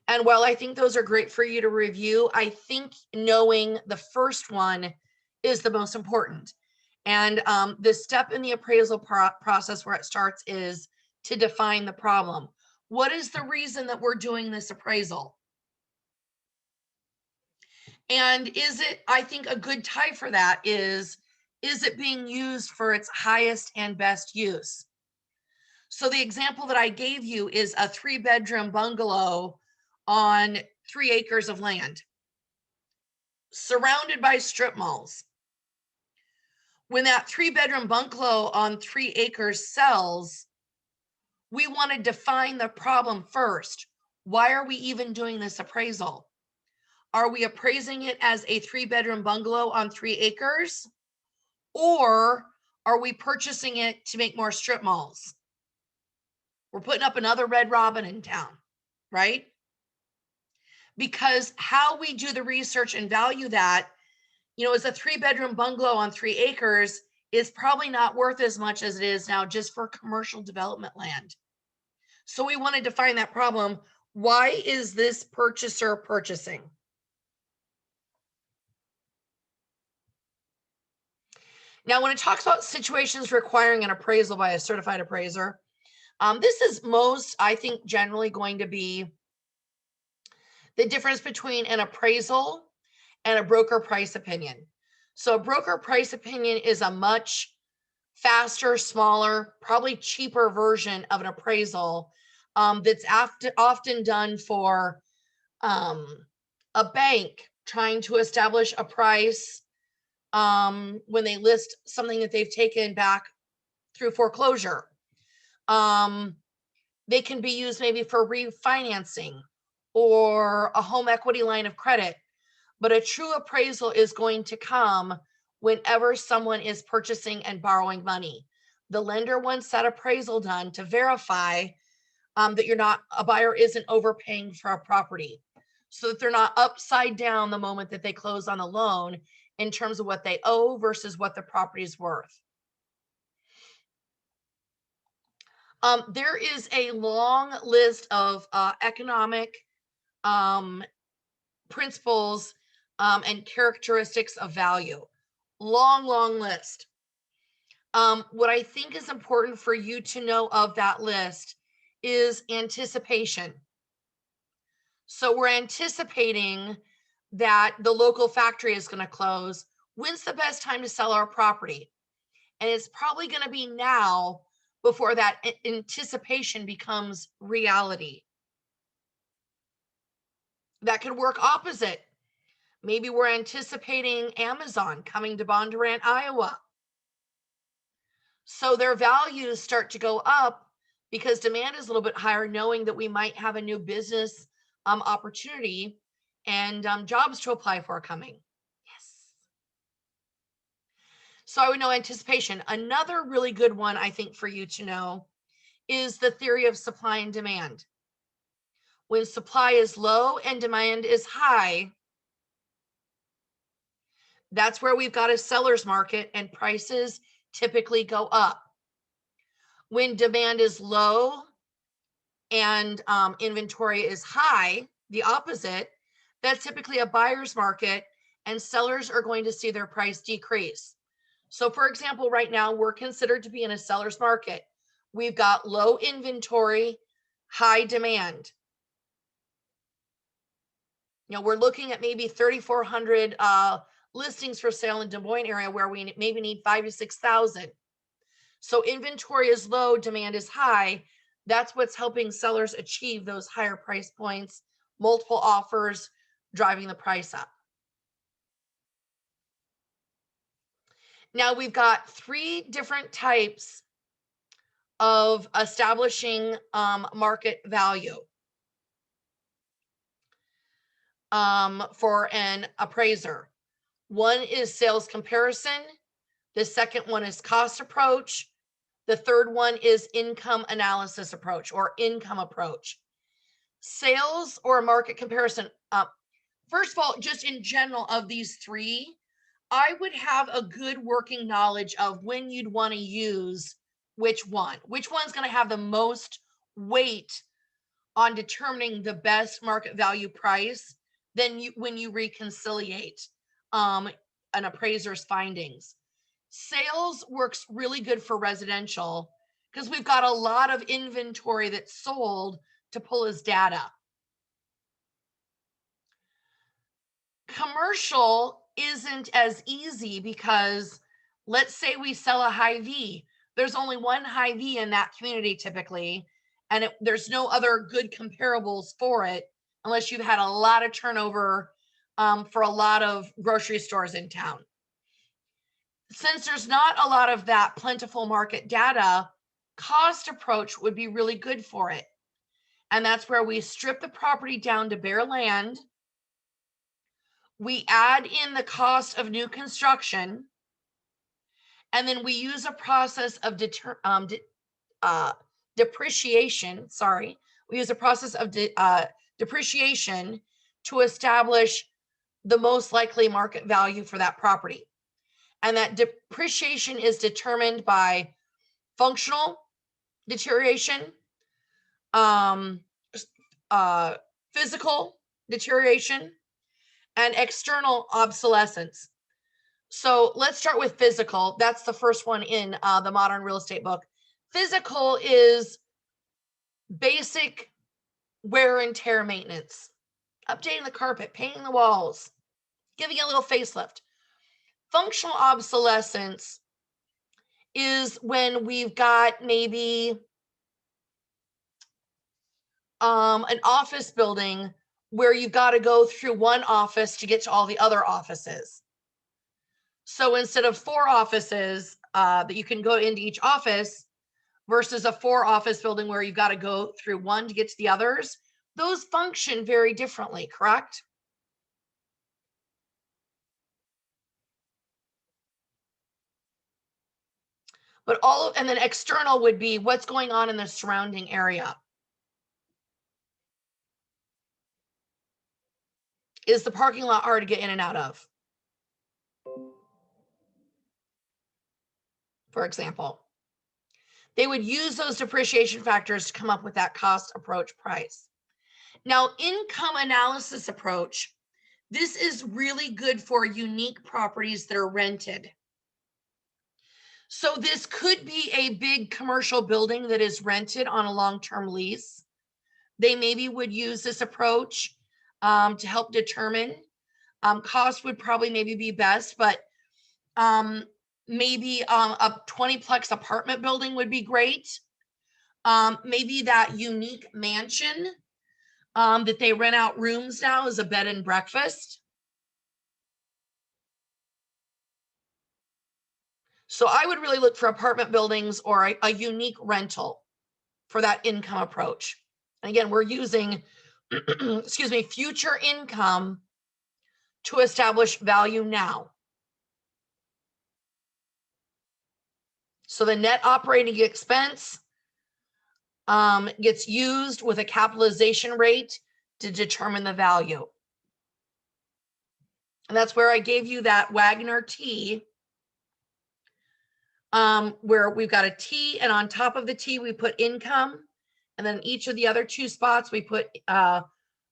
And while I think those are great for you to review, I think knowing the first one is the most important. And the step in the appraisal process where it starts is to define the problem. What is the reason that we're doing this appraisal? And is it, I think a good type for that is it being used for its highest and best use? So the example that I gave you is a 3-bedroom bungalow on 3 acres of land, surrounded by strip malls. When that 3-bedroom bungalow on 3 acres sells, we want to define the problem first. Why are we even doing this appraisal? Are we appraising it as a 3-bedroom bungalow on 3 acres? Or are we purchasing it to make more strip malls? We're putting up another Red Robin in town, right? Because how we do the research and value that, is a 3-bedroom bungalow on 3 acres is probably not worth as much as it is now just for commercial development land. So we want to define that problem. Why is this purchaser purchasing? Now, when it talks about situations requiring an appraisal by a certified appraiser, this is most, I think, generally going to be the difference between an appraisal and a broker price opinion. So a broker price opinion is a much faster, smaller, probably cheaper version of an appraisal that's often done for a bank trying to establish a price when they list something that they've taken back through foreclosure. They can be used maybe for refinancing or a home equity line of credit. But a true appraisal is going to come whenever someone is purchasing and borrowing money. The lender wants that appraisal done to verify that a buyer isn't overpaying for a property, so that they're not upside down the moment that they close on a loan in terms of what they owe versus what the property is worth. There is a long list of economic principles and characteristics of value. long, long list. What I think is important for you to know of that list is anticipation. So we're anticipating that the local factory is going to close. When's the best time to sell our property? And it's probably going to be now before that anticipation becomes reality. That could work opposite. Maybe we're anticipating Amazon coming to Bondurant, Iowa. So their values start to go up because demand is a little bit higher, knowing that we might have a new business opportunity and jobs to apply for coming. Yes. So I would know anticipation. Another really good one, I think, for you to know is the theory of supply and demand. When supply is low and demand is high, that's where we've got a seller's market and prices typically go up. When demand is low and inventory is high, the opposite, that's typically a buyer's market and sellers are going to see their price decrease. So for example, right now we're considered to be in a seller's market. We've got low inventory, high demand. We're looking at maybe 3,400 listings for sale in Des Moines area where we maybe need 5,000 to 6,000. So inventory is low, demand is high. That's what's helping sellers achieve those higher price points, multiple offers, driving the price up. Now we've got 3 different types of establishing market value for an appraiser. One is sales comparison. The second one is cost approach. The third one is income analysis approach or income approach. Sales or market comparison. First of all, just in general of these 3, I would have a good working knowledge of when you'd want to use which one. Which one's going to have the most weight on determining the best market value price when you reconciliate an appraiser's findings. Sales works really good for residential because we've got a lot of inventory that's sold to pull as data. Commercial isn't as easy because let's say we sell a Hy-Vee. There's only one Hy-Vee in that community typically, and there's no other good comparables for it unless you've had a lot of turnover for a lot of grocery stores in town. Since there's not a lot of that plentiful market data, cost approach would be really good for it. And that's where we strip the property down to bare land. We add in the cost of new construction. And then we use a process of depreciation. We use a process of depreciation to establish the most likely market value for that property. And that depreciation is determined by functional deterioration, physical deterioration, and external obsolescence. So let's start with physical. That's the first one in the Modern Real Estate book. Physical is basic wear and tear maintenance, updating the carpet, painting the walls, giving it a little facelift. Functional obsolescence is when we've got maybe an office building where you've got to go through one office to get to all the other offices. So instead of 4 offices that you can go into each office versus a 4 office building where you've got to go through one to get to the others, those function very differently, correct? But and then external would be what's going on in the surrounding area. Is the parking lot hard to get in and out of? For example, they would use those depreciation factors to come up with that cost approach price. Now, income analysis approach, This is really good for unique properties that are rented. So this could be a big commercial building that is rented on a long-term lease. They maybe would use this approach to help determine. Cost would probably maybe be best, but maybe a 20-plex apartment building would be great. Maybe that unique mansion that they rent out rooms now as a bed and breakfast. So I would really look for apartment buildings or a unique rental for that income approach. And again, we're using, excuse me, future income to establish value now. So the net operating expense gets used with a capitalization rate to determine the value. And that's where I gave you that Wagner T, where we've got a T, and on top of the T, we put income. And then each of the other two spots, we put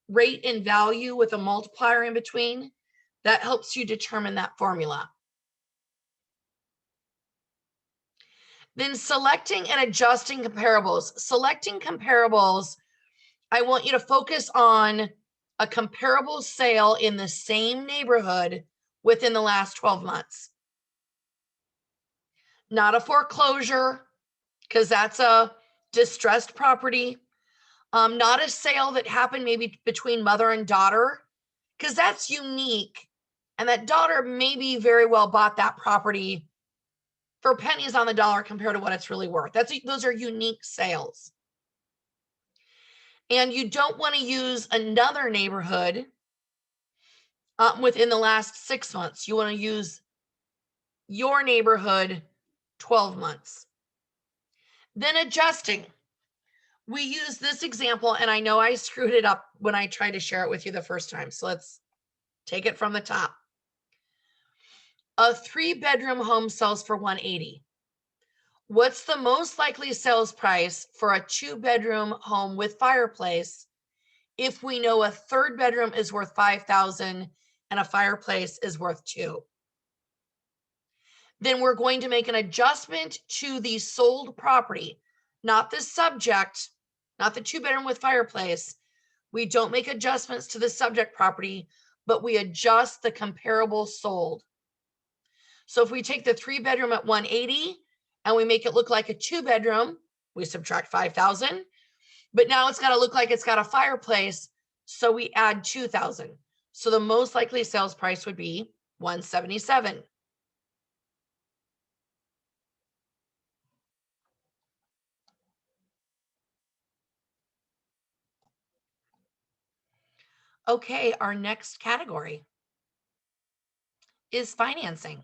rate and value with a multiplier in between. That helps you determine that formula. Then selecting and adjusting comparables. Selecting comparables, I want you to focus on a comparable sale in the same neighborhood within the last 12 months. Not a foreclosure, because that's a distressed property. Not a sale that happened maybe between mother and daughter, because that's unique. And that daughter maybe very well bought that property for pennies on the dollar compared to what it's really worth. Those are unique sales. And you don't want to use another neighborhood within the last 6 months. You want to use your neighborhood 12 months. Then adjusting. We use this example, and I know I screwed it up when I tried to share it with you the first time. So let's take it from the top. A 3-bedroom home sells for $180,000. What's the most likely sales price for a 2-bedroom home with fireplace if we know a 3rd bedroom is worth $5,000 and a fireplace is worth $2,000? Then we're going to make an adjustment to the sold property, not the subject, not the 2-bedroom with fireplace. We don't make adjustments to the subject property, but we adjust the comparable sold. So if we take the 3-bedroom at $180,000 and we make it look like a 2-bedroom, we subtract $5,000, but now it's got to look like it's got a fireplace, so we add $2,000. So the most likely sales price would be $177,000. Okay, our next category is financing.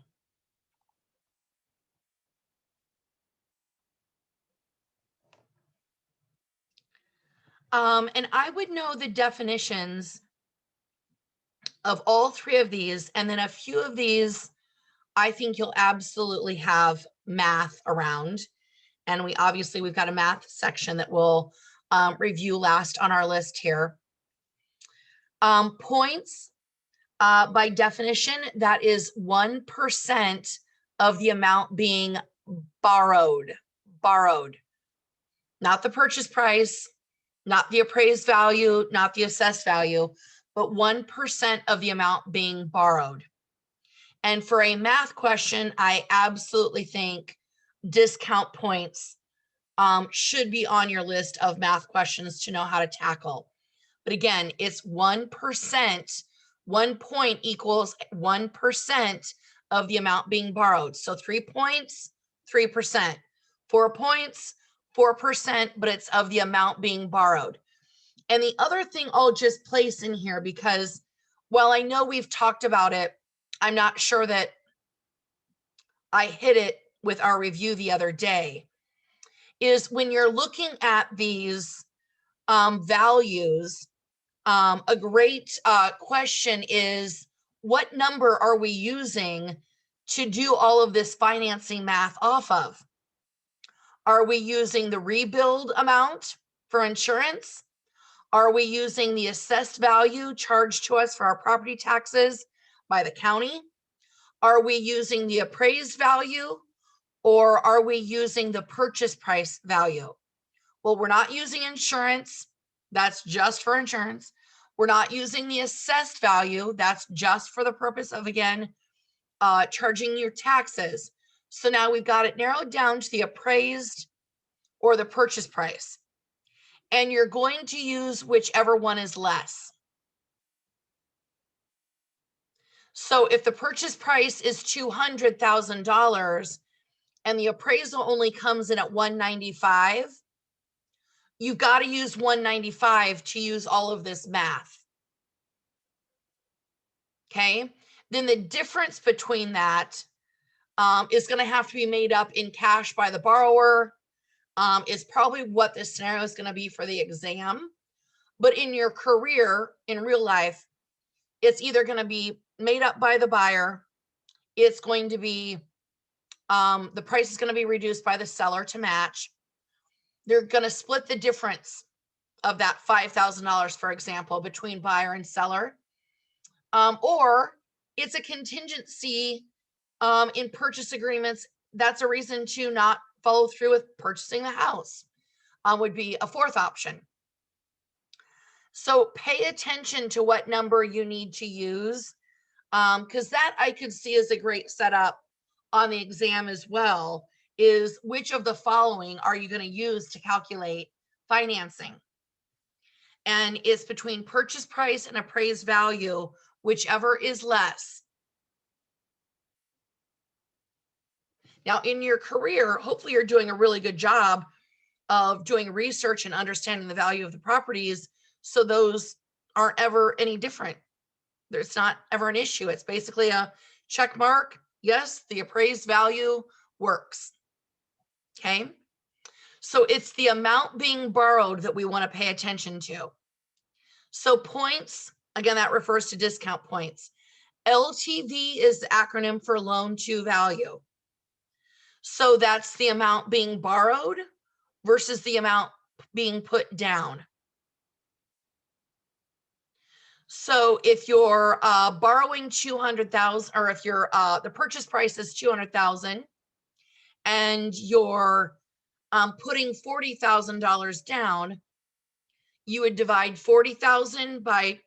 And I would know the definitions of all 3 of these, and then a few of these I think you'll absolutely have math around. And we've got a math section that we'll review last on our list here. Points, by definition, that is 1% of the amount being borrowed. Not the purchase price, not the appraised value, not the assessed value, but 1% of the amount being borrowed. And for a math question, I absolutely think discount points should be on your list of math questions to know how to tackle. But again, it's 1%. 1 point equals 1% of the amount being borrowed. So 3 points, 3%. 4 points, 4%, but it's of the amount being borrowed. And the other thing I'll just place in here, because while I know we've talked about it, I'm not sure that I hit it with our review the other day, is when you're looking at these values, a great question is, what number are we using to do all of this financing math off of? Are we using the rebuild amount for insurance? Are we using the assessed value charged to us for our property taxes by the county? Are we using the appraised value, or are we using the purchase price value? Well, we're not using insurance. That's just for insurance. We're not using the assessed value. That's just for the purpose of, again, charging your taxes. So now we've got it narrowed down to the appraised or the purchase price. And you're going to use whichever one is less. So if the purchase price is $200,000 and the appraisal only comes in at 195, you've got to use 195 to use all of this math. Okay, then the difference between that is going to have to be made up in cash by the borrower. Is probably what this scenario is going to be for the exam. But in your career, in real life, it's either going to be made up by the buyer. It's going to be, the price is going to be reduced by the seller to match. They're going to split the difference of that $5,000, for example, between buyer and seller. Or it's a contingency in purchase agreements. That's a reason to not follow through with purchasing the house, would be a fourth option. So pay attention to what number you need to use, because that I could see as a great setup on the exam as well, is which of the following are you going to use to calculate financing? And it's between purchase price and appraised value, whichever is less. Now, in your career, hopefully you're doing a really good job of doing research and understanding the value of the properties, so those aren't ever any different. There's not ever an issue. It's basically a check mark. Yes, the appraised value works. Okay. So it's the amount being borrowed that we want to pay attention to. So points, again, that refers to discount points. LTV is the acronym for loan to value. So that's the amount being borrowed versus the amount being put down. So if you're borrowing 200,000, or if you're the purchase price is 200,000 and you're putting $40,000 down, you would divide 40,000 by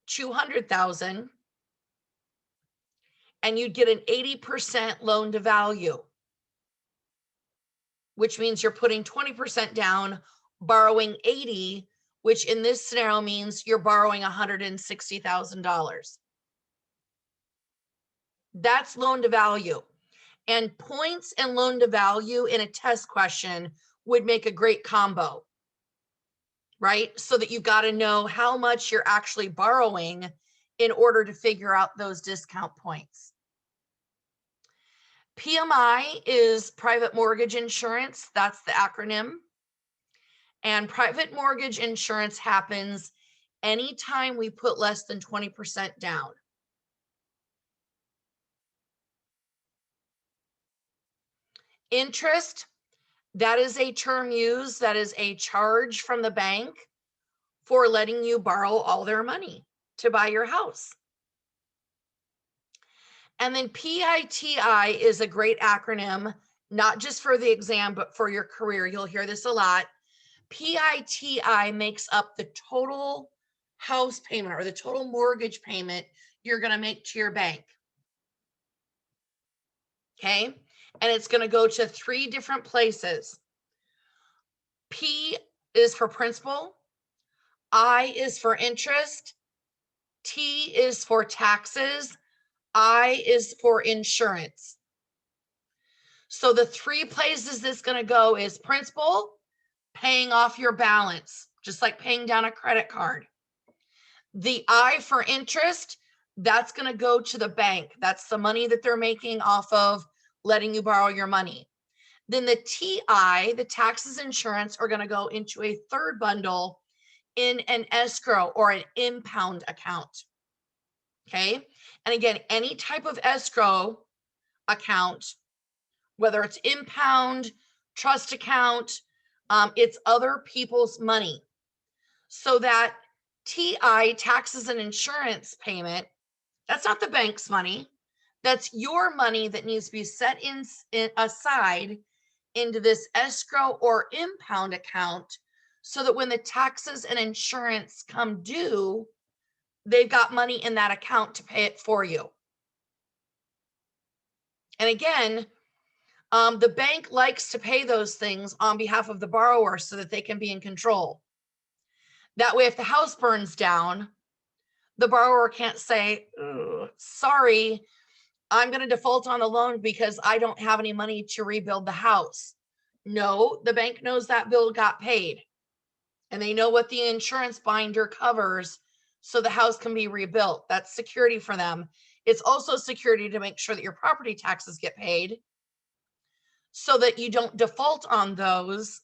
200,000 and you'd get an 80% loan to value, which means you're putting 20% down, borrowing 80, which in this scenario means you're borrowing $160,000. That's loan to value. And points and loan to value in a test question would make a great combo, right? So that you've got to know how much you're actually borrowing in order to figure out those discount points. PMI is private mortgage insurance. That's the acronym. And private mortgage insurance happens anytime we put less than 20% down. Interest, that is a term used, that is a charge from the bank for letting you borrow all their money to buy your house. And then PITI is a great acronym, not just for the exam, but for your career. You'll hear this a lot. PITI makes up the total house payment or the total mortgage payment you're going to make to your bank. Okay. And it's going to go to 3 different places. P is for principal. I is for interest. T is for taxes. I is for insurance. So the 3 places this is going to go is principal, paying off your balance, just like paying down a credit card. The I for interest, that's going to go to the bank. That's the money that they're making off of letting you borrow your money. Then the TI, the taxes, insurance, are going to go into a third bundle in an escrow or an impound account. Okay. And again, any type of escrow account, whether it's impound, trust account, it's other people's money. So that TI, taxes and insurance payment, that's not the bank's money. That's your money that needs to be set in aside into this escrow or impound account so that when the taxes and insurance come due, they've got money in that account to pay it for you. And again, the bank likes to pay those things on behalf of the borrower so that they can be in control. That way, if the house burns down, the borrower can't say, sorry, I'm going to default on the loan because I don't have any money to rebuild the house. No, the bank knows that bill got paid and they know what the insurance binder covers so the house can be rebuilt. That's security for them. It's also security to make sure that your property taxes get paid so that you don't default on those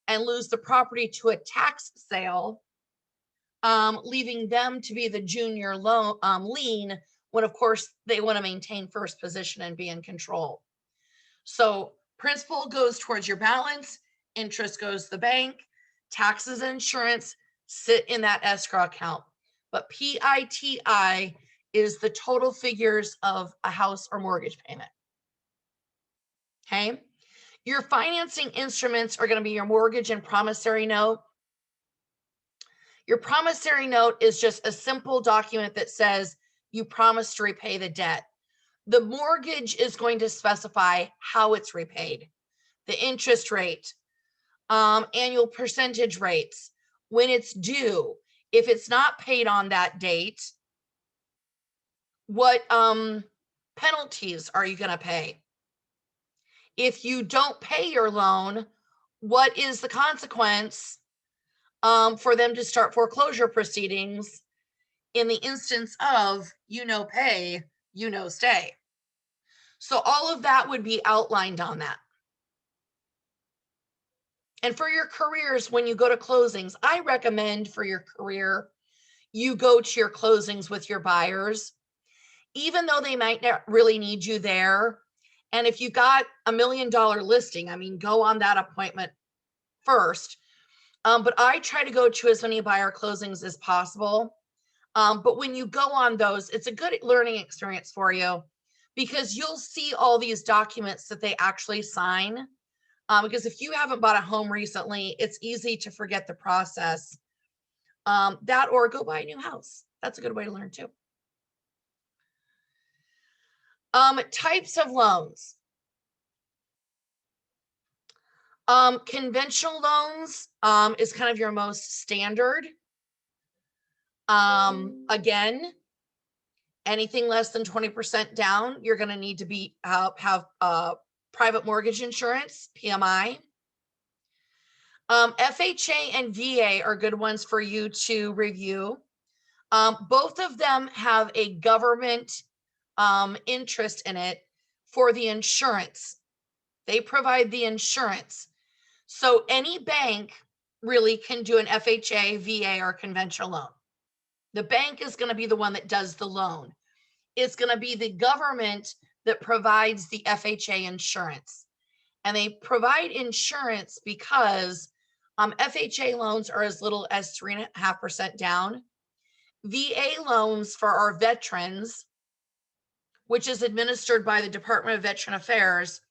and lose the property to a tax sale, leaving them to be the junior loan lien when of course they want to maintain first position and be in control. So principal goes towards your balance, interest goes to the bank, taxes and insurance sit in that escrow account. But PITI is the total figures of a house or mortgage payment. Okay. Your financing instruments are going to be your mortgage and promissory note. Your promissory note is just a simple document that says you promise to repay the debt. The mortgage is going to specify how it's repaid, the interest rate, annual percentage rates, when it's due. If it's not paid on that date, what penalties are you going to pay? If you don't pay your loan, what is the consequence for them to start foreclosure proceedings in the instance of pay, stay? So all of that would be outlined on that. And for your careers, when you go to closings, I recommend for your career, you go to your closings with your buyers, even though they might not really need you there. And if you got $1 million listing, I mean, go on that appointment first. But I try to go to as many buyer closings as possible. But when you go on those, it's a good learning experience for you because you'll see all these documents that they actually sign. Because if you haven't bought a home recently, it's easy to forget the process. That or go buy a new house. That's a good way to learn too. Types of loans. Conventional loans is kind of your most standard. Again, anything less than 20% down, you're going to need to have private mortgage insurance, PMI. FHA and VA are good ones for you to review. Both of them have a government interest in it for the insurance. They provide the insurance. So any bank really can do an FHA, VA, or conventional loan. The bank is going to be the one that does the loan. It's going to be the government that provides the FHA insurance. And they provide insurance because FHA loans are as little as 3.5% down. VA loans for our veterans, which is administered by the Department of Veteran Affairs,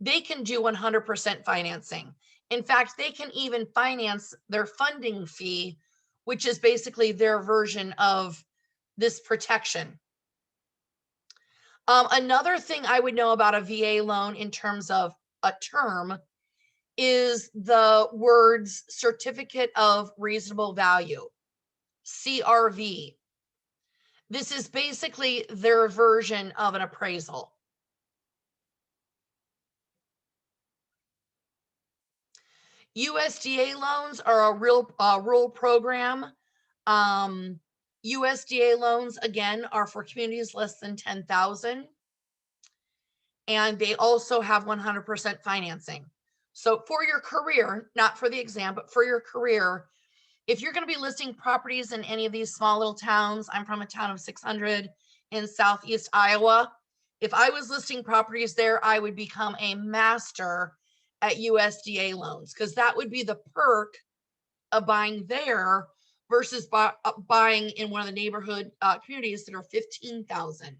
they can do 100% financing. In fact, they can even finance their funding fee, which is basically their version of this protection. Another thing I would know about a VA loan in terms of a term is the words Certificate of Reasonable Value, CRV. This is basically their version of an appraisal. USDA loans are a rural program. USDA loans, again, are for communities less than 10,000. And they also have 100% financing. So for your career, not for the exam, but for your career, if you're going to be listing properties in any of these small little towns, I'm from a town of 600 in Southeast Iowa. If I was listing properties there, I would become a master at USDA loans because that would be the perk of buying there versus buying in one of the neighborhood communities that are 15,000.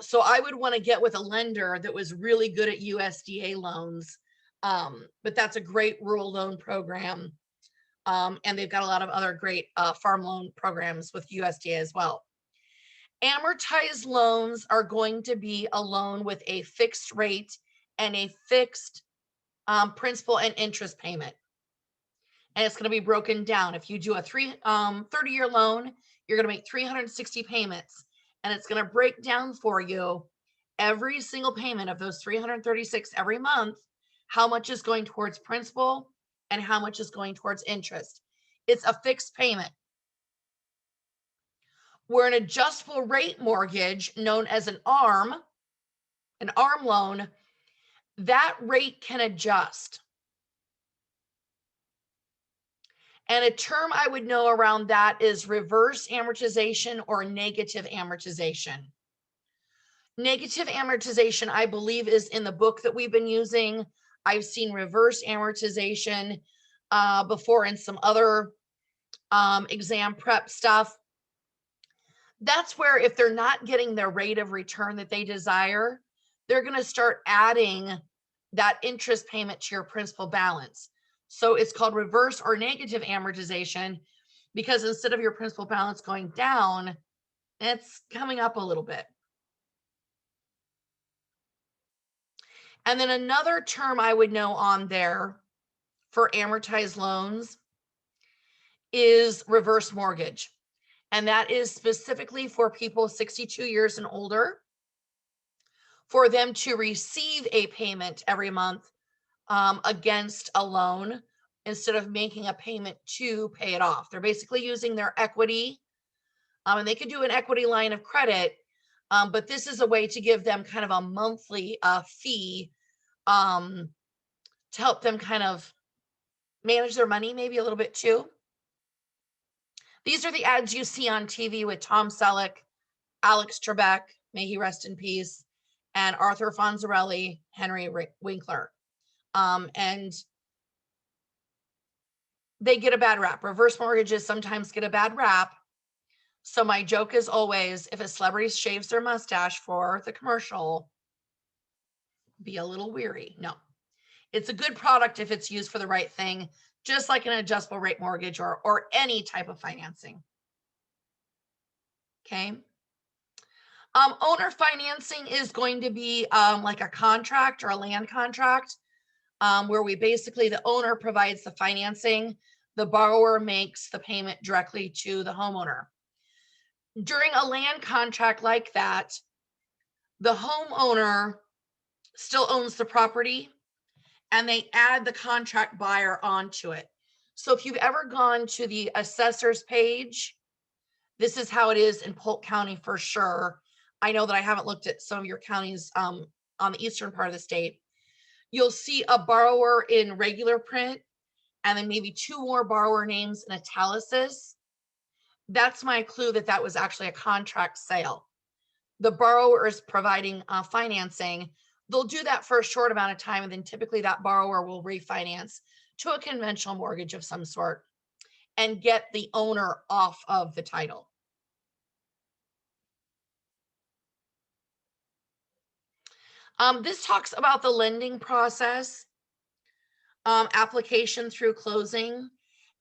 So I would want to get with a lender that was really good at USDA loans. But that's a great rural loan program. And they've got a lot of other great farm loan programs with USDA as well. Amortized loans are going to be a loan with a fixed rate and a fixed principal and interest payment. And it's going to be broken down. If you do a 30-year loan, you're going to make 360 payments. And it's going to break down for you every single payment of those 336 every month, how much is going towards principal and how much is going towards interest. It's a fixed payment. Where an adjustable rate mortgage, known as an ARM loan, that rate can adjust. And a term I would know around that is reverse amortization or negative amortization. Negative amortization, I believe, is in the book that we've been using. I've seen reverse amortization before in some other exam prep stuff. That's where if they're not getting their rate of return that they desire, they're going to start adding that interest payment to your principal balance. So it's called reverse or negative amortization because instead of your principal balance going down, it's coming up a little bit. And then another term I would know on there for amortized loans is reverse mortgage. And that is specifically for people 62 years and older, for them to receive a payment every month against a loan instead of making a payment to pay it off. They're basically using their equity, and they could do an equity line of credit, but this is a way to give them kind of a monthly fee to help them kind of manage their money maybe a little bit too. These are the ads you see on TV with Tom Selleck, Alex Trebek, may he rest in peace, and Arthur Fonzarelli, Henry Winkler. And they get a bad rap. Reverse mortgages sometimes get a bad rap. So my joke is always, if a celebrity shaves their mustache for the commercial, be a little weary. No, it's a good product if it's used for the right thing, just like an adjustable rate mortgage or any type of financing. Okay. Owner financing is going to be like a contract or a land contract where we basically, the owner provides the financing, the borrower makes the payment directly to the homeowner. During a land contract like that, the homeowner still owns the property and they add the contract buyer onto it. So if you've ever gone to the assessor's page, this is how it is in Polk County for sure. I know that I haven't looked at some of your counties on the eastern part of the state. You'll see a borrower in regular print and then maybe two more borrower names in italics. That's my clue that that was actually a contract sale. The borrower is providing financing. They'll do that for a short amount of time, and then typically that borrower will refinance to a conventional mortgage of some sort and get the owner off of the title. This talks about the lending process, application through closing.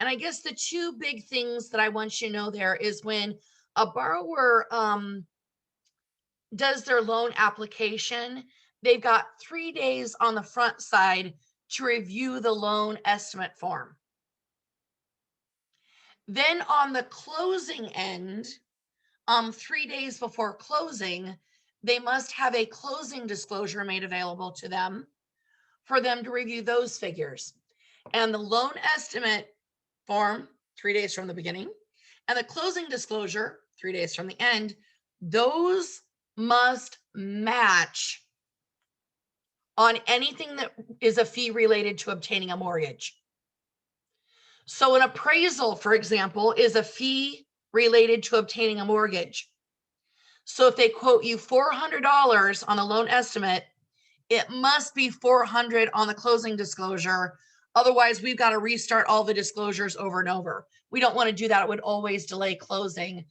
And I guess the two big things that I want you to know there is when a borrower does their loan application, they've got 3 days on the front side to review the loan estimate form. Then on the closing end, 3 days before closing, they must have a closing disclosure made available to them for them to review those figures. And the loan estimate form, 3 days from the beginning, and the closing disclosure, 3 days from the end, those must match on anything that is a fee related to obtaining a mortgage. So an appraisal, for example, is a fee related to obtaining a mortgage. So if they quote you $400 on a loan estimate, it must be $400 on the closing disclosure. Otherwise, we've got to restart all the disclosures over and over. We don't want to do that. It would always delay closing.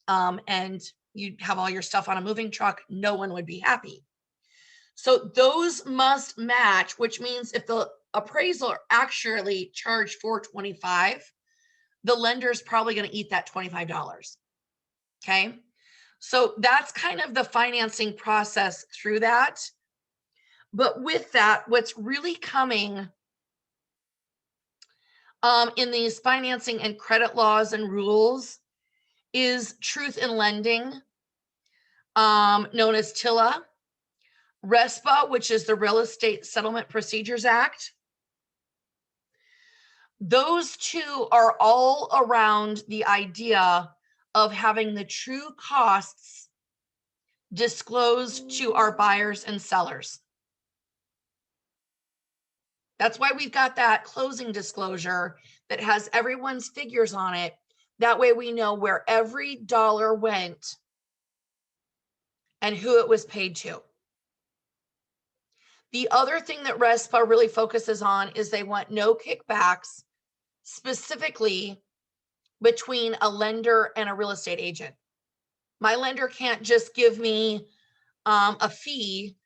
And you'd have all your stuff on a moving truck. No one would be happy. So those must match, which means if the appraisal actually charged $425, the lender is probably going to eat that $25. Okay. So that's kind of the financing process through that. But with that, what's really coming in these financing and credit laws and rules is truth in lending, known as TILA, RESPA, which is the Real Estate Settlement Procedures Act. Those two are all around the idea of having the true costs disclosed to our buyers and sellers. That's why we've got that closing disclosure that has everyone's figures on it. That way we know where every dollar went and who it was paid to. The other thing that RESPA really focuses on is they want no kickbacks, specifically between a lender and a real estate agent. My lender can't just give me a fee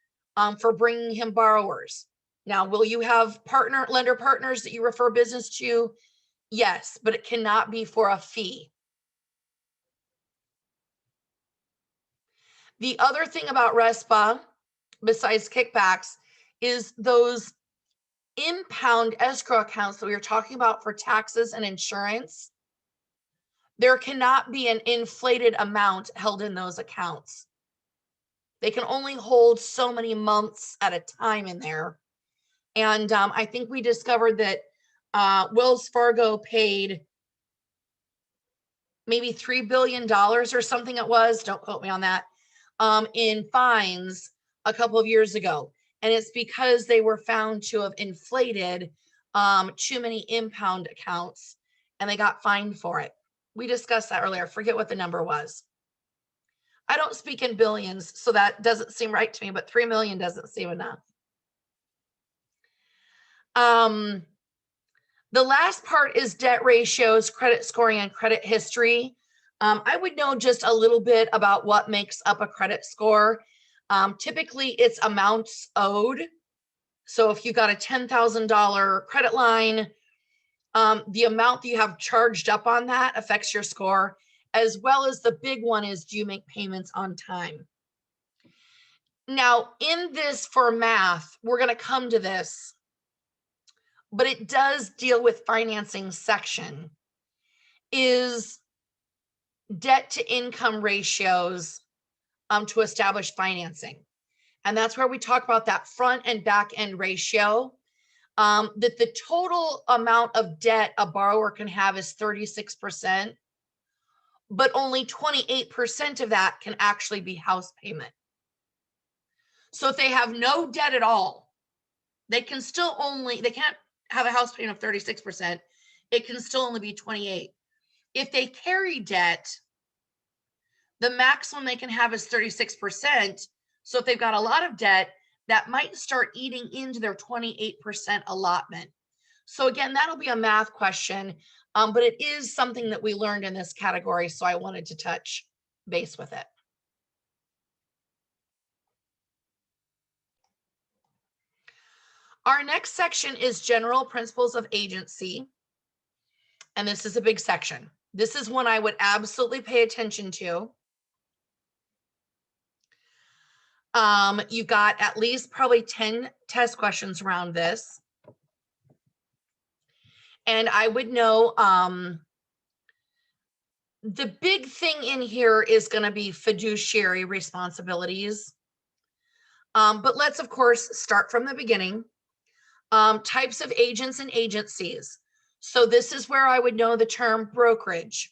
for bringing him borrowers. Now, will you have lender partners that you refer business to? Yes, but it cannot be for a fee. The other thing about RESPA, besides kickbacks, is those impound escrow accounts that we were talking about for taxes and insurance. There cannot be an inflated amount held in those accounts. They can only hold so many months at a time in there. And I think we discovered that Wells Fargo paid maybe $3 billion or something it was, don't quote me on that, in fines a couple of years ago. And it's because they were found to have inflated too many impound accounts and they got fined for it. We discussed that earlier. I forget what the number was. I don't speak in billions, so that doesn't seem right to me, but 3 million doesn't seem enough. The last part is debt ratios, credit scoring, and credit history. I would know just a little bit about what makes up a credit score. Typically, it's amounts owed. So if you got a $10,000 credit line, the amount that you have charged up on that affects your score, as well as the big one is, do you make payments on time? Now, in this for math, we're going to come to this, but it does deal with financing section, is debt to income ratios to establish financing. And that's where we talk about that front and back end ratio, that the total amount of debt a borrower can have is 36%, but only 28% of that can actually be house payment. So if they have no debt at all, they can't have a house payment of 36%. It can still only be 28. If they carry debt, the maximum they can have is 36%. So if they've got a lot of debt, that might start eating into their 28% allotment. So again, that'll be a math question, but it is something that we learned in this category. So I wanted to touch base with it. Our next section is general principles of agency. And this is a big section. This is one I would absolutely pay attention to. You got at least probably 10 test questions around this. And I would know the big thing in here is going to be fiduciary responsibilities. But let's, of course, start from the beginning. Types of agents and agencies. So this is where I would know the term brokerage.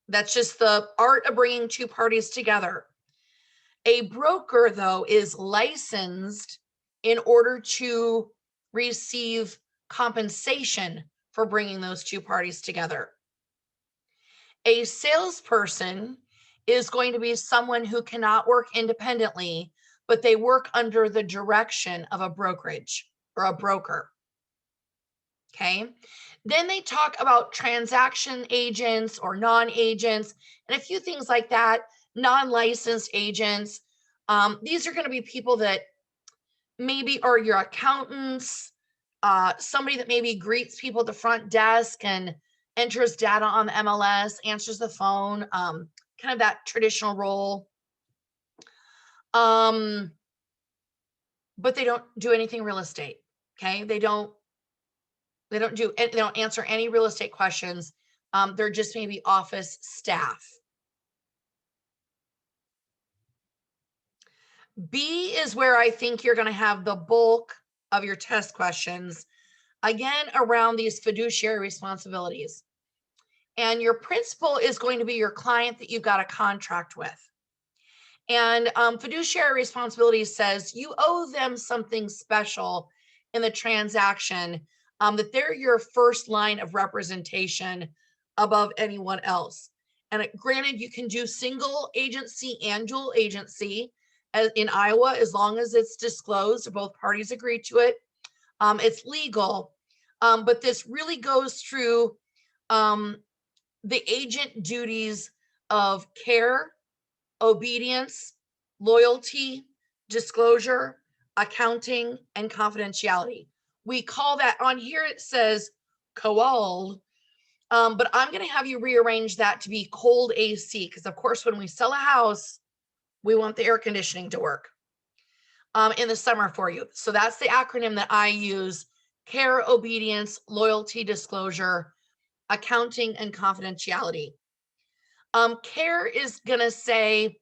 That's just the art of bringing two parties together. A broker, though, is licensed in order to receive compensation for bringing those two parties together. A salesperson is going to be someone who cannot work independently, but they work under the direction of a brokerage or a broker. Okay. Then they talk about transaction agents or non-agents and a few things like that, non-licensed agents. These are going to be people that maybe are your accountants, somebody that maybe greets people at the front desk and enters data on the MLS, answers the phone, kind of that traditional role. Um, but they don't do anything real estate. Okay. They don't answer any real estate questions. They're just maybe office staff. B is where I think you're going to have the bulk of your test questions, again, around these fiduciary responsibilities. And your principal is going to be your client that you've got a contract with. And fiduciary responsibility says you owe them something special in the transaction, that they're your first line of representation above anyone else. And granted, you can do single agency and dual agency in Iowa as long as it's disclosed, both parties agree to it. It's legal. But this really goes through the agent duties of care, obedience, loyalty, disclosure, accounting, and confidentiality. We call that on here, it says cold, but I'm going to have you rearrange that to be cold AC because, of course, when we sell a house, we want the air conditioning to work in the summer for you. So that's the acronym that I use: care, obedience, loyalty, disclosure, accounting, and confidentiality. Care is going to say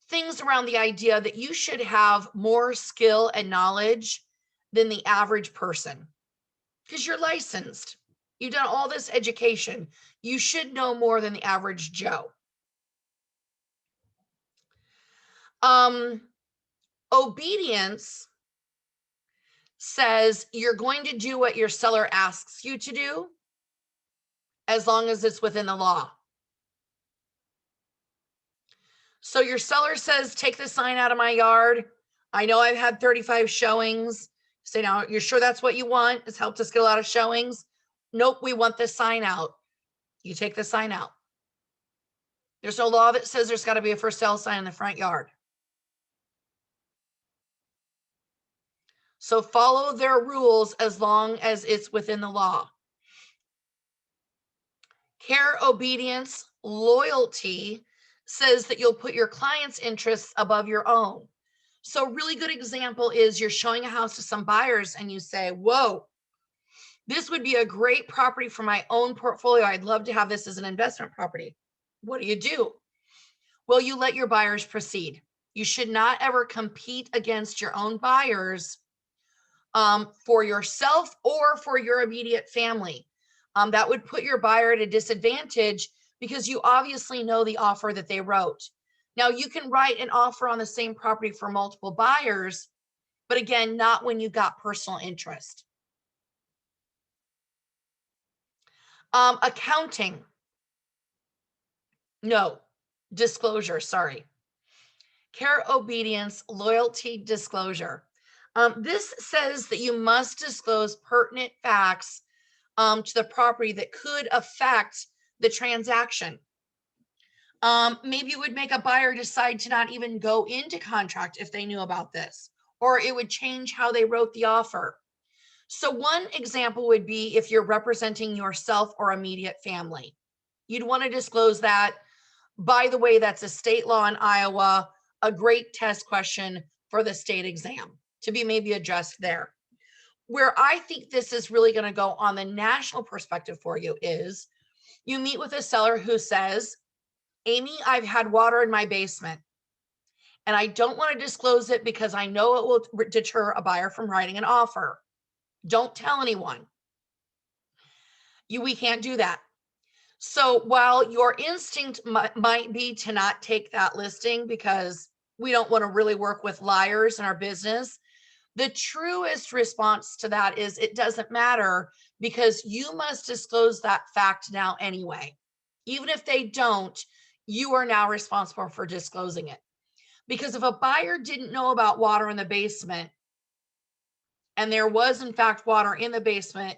things around the idea that you should have more skill and knowledge than the average person because you're licensed. You've done all this education. You should know more than the average Joe. Obedience says you're going to do what your seller asks you to do as long as it's within the law. So your seller says, take the sign out of my yard. I know I've had 35 showings. Say, now, you're sure that's what you want? It's helped us get a lot of showings. Nope, we want this sign out. You take the sign out. There's no law that says there's got to be a for sale sign in the front yard. So follow their rules as long as it's within the law. Care, obedience, loyalty says that you'll put your client's interests above your own. So a really good example is you're showing a house to some buyers and you say, whoa, this would be a great property for my own portfolio. I'd love to have this as an investment property. What do? Well, you let your buyers proceed. You should not ever compete against your own buyers for yourself or for your immediate family. That would put your buyer at a disadvantage because you obviously know the offer that they wrote. Now, you can write an offer on the same property for multiple buyers, but again, not when you've got personal interest. Accounting. No, disclosure, sorry. Care, obedience, loyalty, disclosure. This says that you must disclose pertinent facts to the property that could affect the transaction. Maybe it would make a buyer decide to not even go into contract if they knew about this, or it would change how they wrote the offer. So one example would be if you're representing yourself or immediate family. You'd want to disclose that. By the way, that's a state law in Iowa, a great test question for the state exam to be maybe addressed there. Where I think this is really going to go on the national perspective for you is you meet with a seller who says, Amy, I've had water in my basement and I don't want to disclose it because I know it will deter a buyer from writing an offer. Don't tell anyone. We can't do that. So while your instinct might be to not take that listing because we don't want to really work with liars in our business, the truest response to that is it doesn't matter because you must disclose that fact now anyway. Even if they don't, you are now responsible for disclosing it. Because if a buyer didn't know about water in the basement and there was in fact water in the basement,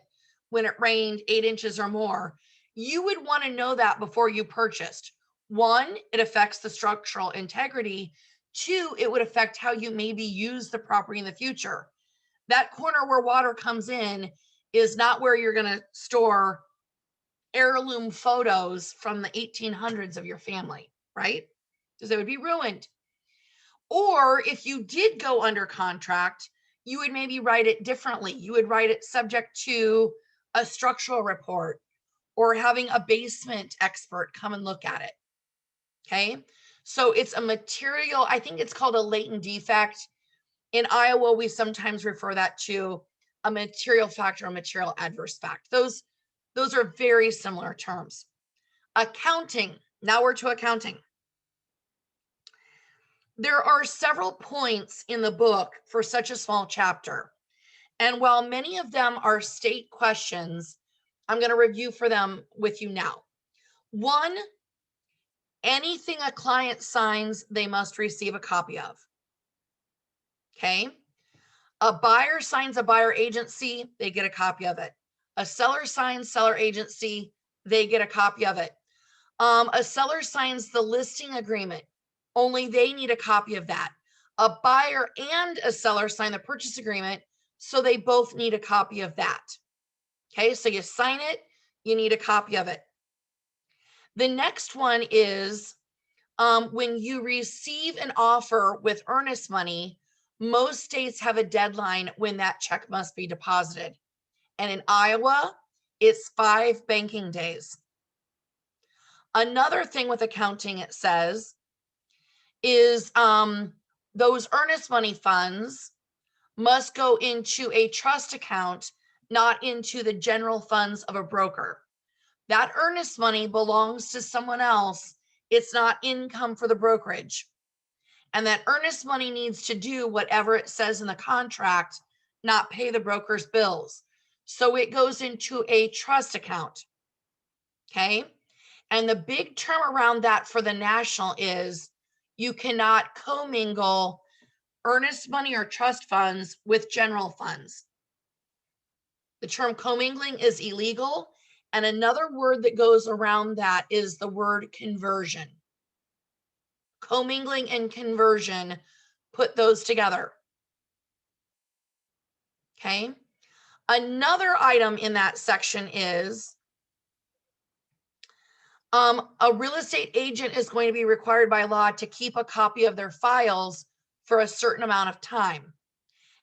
when it rained 8 inches or more, you would want to know that before you purchased. One, it affects the structural integrity. Two, it would affect how you maybe use the property in the future. That corner where water comes in is not where you're going to store heirloom photos from the 1800s of your family, right? Because they would be ruined. Or if you did go under contract, you would maybe write it differently. You would write it subject to a structural report or having a basement expert come and look at it. Okay. So it's a material, I think it's called a latent defect. In Iowa, we sometimes refer that to a material fact or a material adverse fact. Those are very similar terms. Accounting. Now we're to accounting. There are several points in the book for such a small chapter. And while many of them are state questions, I'm going to review for them with you now. One, anything a client signs, they must receive a copy of. Okay. A buyer signs a buyer agency, they get a copy of it. A seller signs seller agency, they get a copy of it. A seller signs the listing agreement, only they need a copy of that. A buyer and a seller sign the purchase agreement, so they both need a copy of that. Okay, so you sign it, you need a copy of it. The next one is when you receive an offer with earnest money, most states have a deadline when that check must be deposited. And in Iowa, it's 5 banking days. Another thing with accounting, it says, is those earnest money funds must go into a trust account, not into the general funds of a broker. That earnest money belongs to someone else. It's not income for the brokerage. And that earnest money needs to do whatever it says in the contract, not pay the broker's bills. So it goes into a trust account. Okay. And the big term around that for the national is you cannot commingle earnest money or trust funds with general funds. The term commingling is illegal. And another word that goes around that is the word conversion. Commingling and conversion, put those together. Okay. Another item in that section is a real estate agent is going to be required by law to keep a copy of their files for a certain amount of time.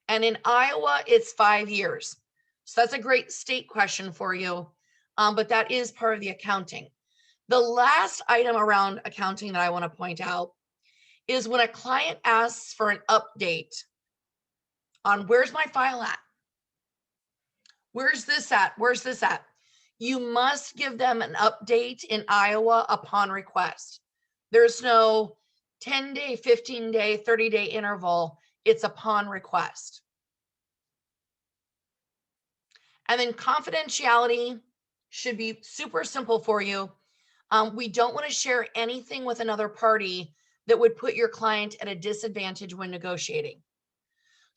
And in Iowa, it's 5 years. So that's a great state question for you, but that is part of the accounting. The last item around accounting that I want to point out is when a client asks for an update on where's my file at? Where's this at? Where's this at? You must give them an update in Iowa upon request. There's no 10-day, 15-day, 30-day interval. It's upon request. And then confidentiality should be super simple for you. We don't want to share anything with another party that would put your client at a disadvantage when negotiating.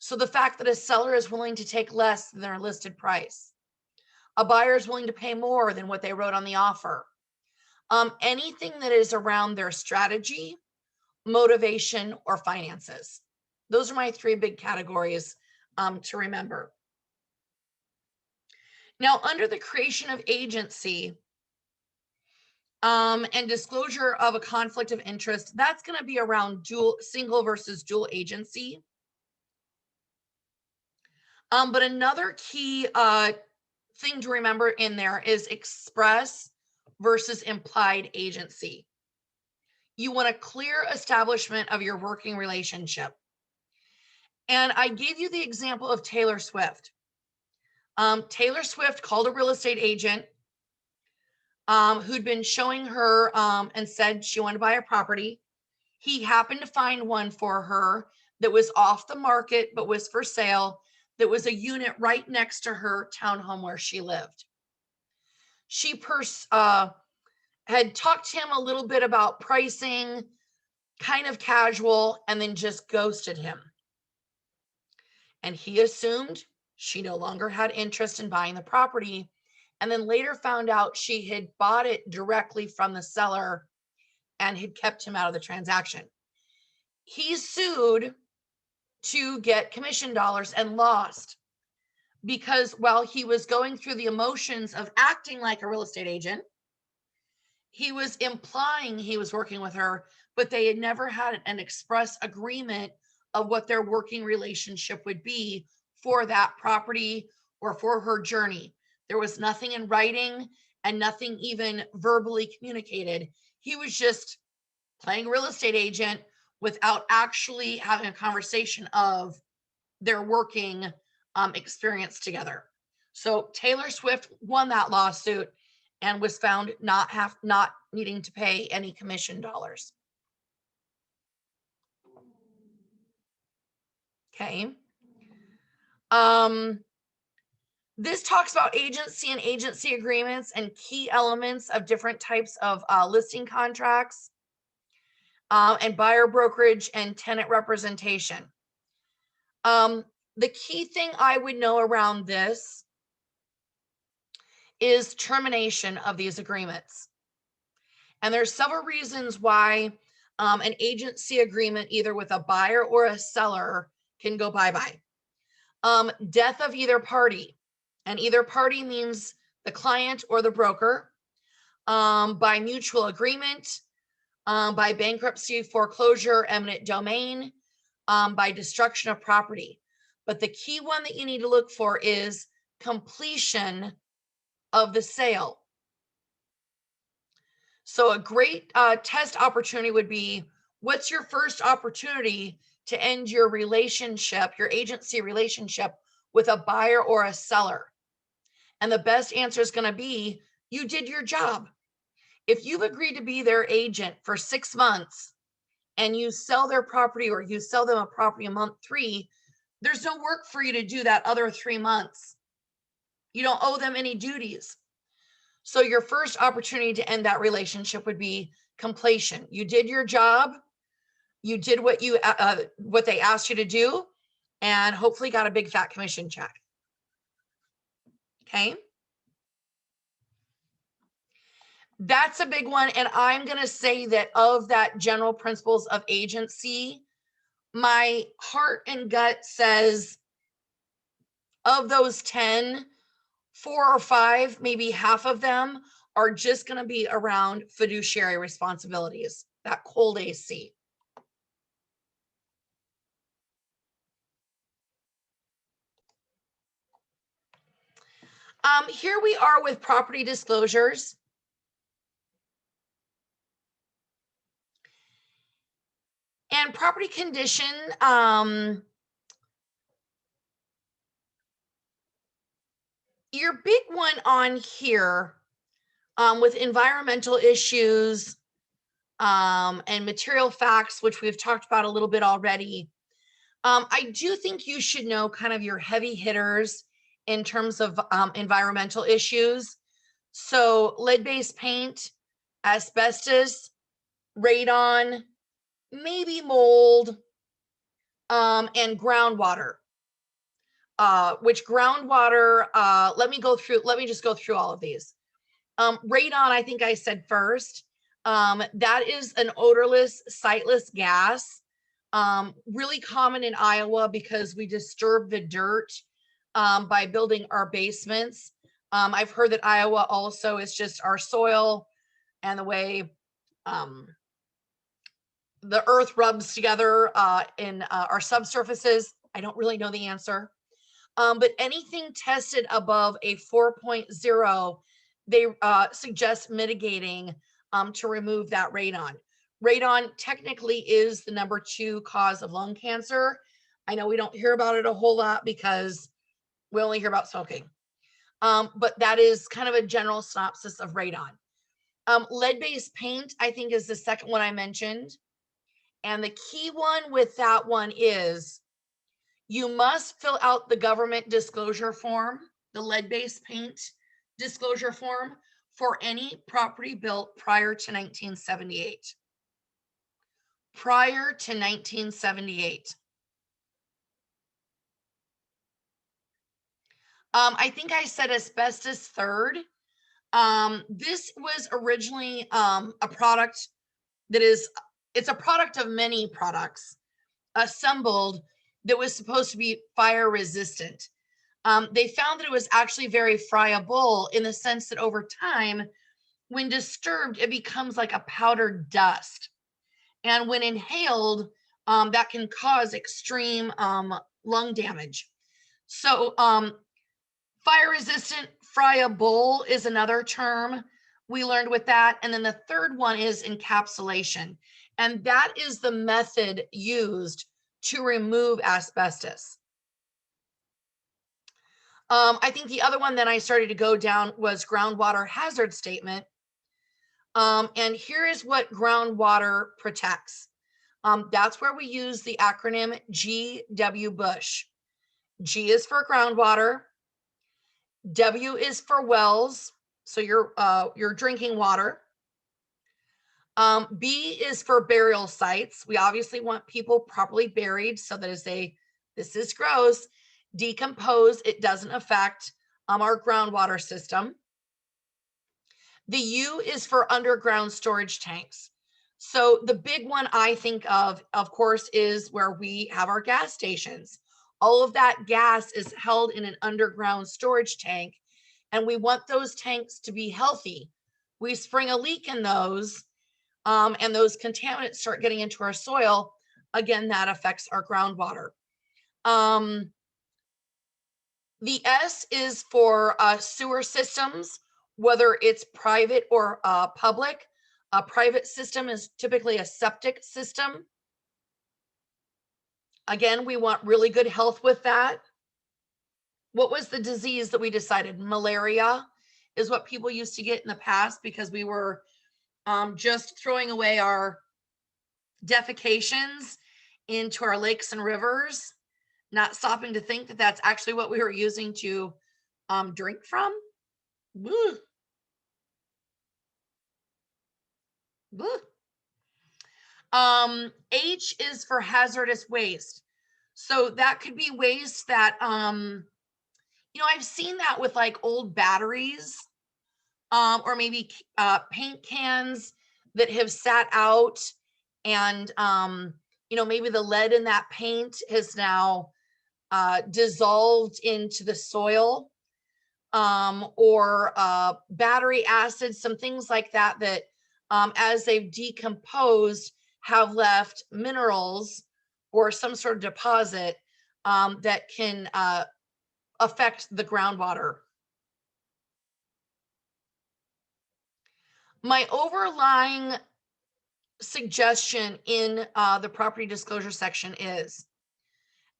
So the fact that a seller is willing to take less than their listed price, a buyer is willing to pay more than what they wrote on the offer, anything that is around their strategy, motivation, or finances. Those are my 3 big categories to remember. Now, under the creation of agency and disclosure of a conflict of interest, that's going to be around single versus dual agency. But another key thing to remember in there is express versus implied agency. You want a clear establishment of your working relationship. And I gave you the example of Taylor Swift. Taylor Swift called a real estate agent who'd been showing her and said she wanted to buy a property. He happened to find one for her that was off the market, but was for sale. That was a unit right next to her townhome where she lived. She had talked to him a little bit about pricing, kind of casual, and then just ghosted him. And he assumed she no longer had interest in buying the property and then later found out she had bought it directly from the seller and had kept him out of the transaction. He sued to get commission dollars and lost, because while he was going through the emotions of acting like a real estate agent, he was implying he was working with her, but they had never had an express agreement of what their working relationship would be for that property or for her journey. There was nothing in writing and nothing even verbally communicated. He was just playing real estate agent without actually having a conversation of their working experience together. So Taylor Swift won that lawsuit and was found not needing to pay any commission dollars. Okay. This talks about agency and agency agreements and key elements of different types of listing contracts, and buyer brokerage and tenant representation. The key thing I would know around this is termination of these agreements. And there's several reasons why an agency agreement, either with a buyer or a seller, can go bye-bye. Death of either party, and either party means the client or the broker, by mutual agreement, by bankruptcy, foreclosure, eminent domain, by destruction of property. But the key one that you need to look for is completion of the sale. So a great test opportunity would be, what's your first opportunity to end your relationship, your agency relationship with a buyer or a seller? And the best answer is going to be, you did your job. If you've agreed to be their agent for 6 months and you sell their property, or you sell them a property in month 3, there's no work for you to do that other 3 months. You don't owe them any duties. So your first opportunity to end that relationship would be completion. You did your job. You did what they asked you to do, and hopefully got a big fat commission check. Okay. That's a big one. And I'm going to say that of that general principles of agency, my heart and gut says of those 10, 4 or 5, maybe half of them are just going to be around fiduciary responsibilities, that cold AC. Here we are with property disclosures. And property condition, your big one on here, with environmental issues, and material facts, which we've talked about a little bit already. I do think you should know kind of your heavy hitters in terms of environmental issues. So lead-based paint, asbestos, radon, maybe mold, and groundwater. Which groundwater, let me just go through all of these. Radon, I think I said first. That is an odorless, sightless gas. Really common in Iowa because we disturb the dirt by building our basements. I've heard that Iowa also is just our soil and the way the earth rubs together in our subsurfaces. I don't really know the answer. But anything tested above a 4.0, they suggest mitigating to remove that radon. Radon technically is the number 2 cause of lung cancer. I know we don't hear about it a whole lot because we only hear about smoking. But that is kind of a general synopsis of radon. Lead-based paint, I think, is the second one I mentioned. And the key one with that one is you must fill out the government disclosure form, the lead-based paint disclosure form, for any property built prior to 1978. Prior to 1978. I think I said asbestos third. This was originally a product that is, it's a product of many products assembled that was supposed to be fire resistant. They found that it was actually very friable in the sense that over time, when disturbed, it becomes like a powdered dust. And when inhaled, that can cause extreme lung damage. So, fire resistant, friable is another term we learned with that. And then the third one is encapsulation. And that is the method used to remove asbestos. I think the other one that I started to go down was groundwater hazard statement. And here is what groundwater protects. That's where we use the acronym GW Bush. G is for groundwater. W is for wells, so your drinking water. B is for burial sites. We obviously want people properly buried so that as they, this is gross, decompose, it doesn't affect our groundwater system. The U is for underground storage tanks. So the big one I think of course, is where we have our gas stations. All of that gas is held in an underground storage tank, and we want those tanks to be healthy. We spring a leak in those, and those contaminants start getting into our soil. Again, that affects our groundwater. The S is for sewer systems, whether it's private or public. A private system is typically a septic system. Again, we want really good health with that. What was the disease that we decided? Malaria is what people used to get in the past because we were just throwing away our defecations into our lakes and rivers, not stopping to think that that's actually what we were using to drink from. Woo. Woo. H is for hazardous waste. So that could be waste that, I've seen that with like old batteries, or maybe paint cans that have sat out, and maybe the lead in that paint has now dissolved into the soil, or battery acid, some things like that, that as they've decomposed have left minerals or some sort of deposit that can affect the groundwater. My overlying suggestion in the property disclosure section is,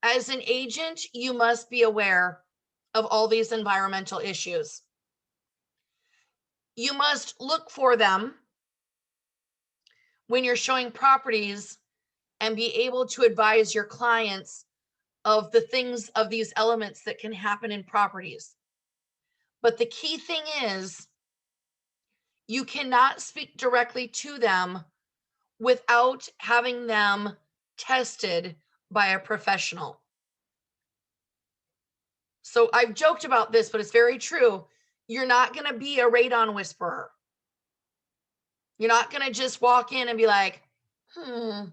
as an agent, you must be aware of all these environmental issues. You must look for them when you're showing properties and be able to advise your clients of the things, of these elements that can happen in properties. But the key thing is, you cannot speak directly to them without having them tested by a professional. So I've joked about this, but it's very true. You're not going to be a radon whisperer. You're not going to just walk in and be like, my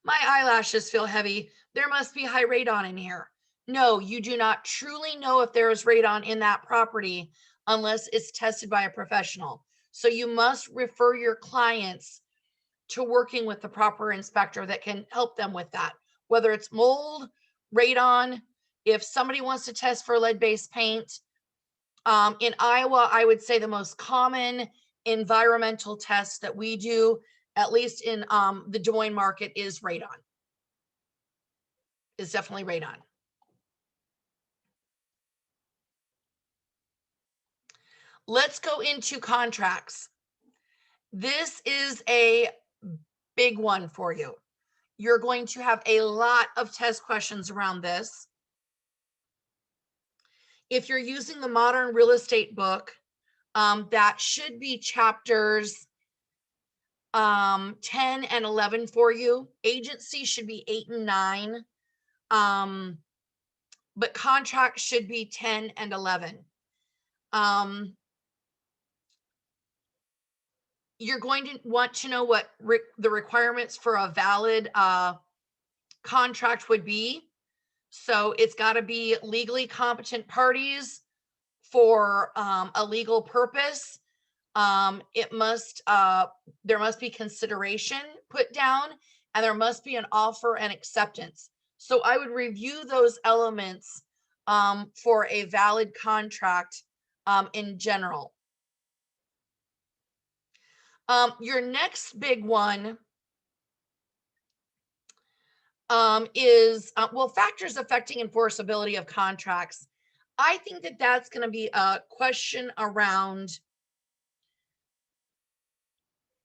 eyelashes feel heavy. There must be high radon in here. No, you do not truly know if there is radon in that property unless it's tested by a professional. So you must refer your clients to working with the proper inspector that can help them with that, whether it's mold, radon. If somebody wants to test for lead-based paint, in Iowa, I would say the most common environmental test that we do, at least in the Des Moines market, is radon. Is definitely radon. Let's go into contracts. This is a big one for you. You're going to have a lot of test questions around this. If you're using the Modern Real Estate book, that should be chapters 10 and 11 for you. Agency should be 8 and 9. but contracts should be 10 and 11. You're going to want to know what the requirements for a valid contract would be. So it's got to be legally competent parties for a legal purpose. It must there must be consideration put down, and there must be an offer and acceptance. So I would review those elements for a valid contract in general. Your next big one is well, factors affecting enforceability of contracts. I think that that's going to be a question around,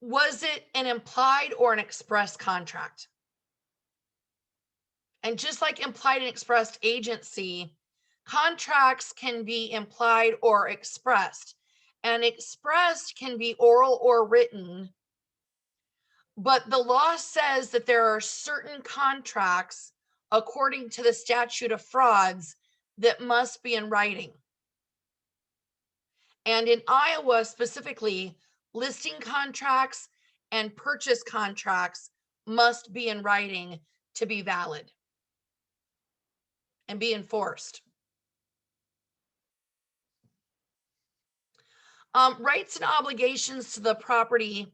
was it an implied or an express contract? And just like implied and expressed agency, contracts can be implied or expressed. And expressed can be oral or written. But the law says that there are certain contracts, according to the statute of frauds, that must be in writing. And in Iowa specifically, listing contracts and purchase contracts must be in writing to be valid and be enforced. Rights and obligations to the property.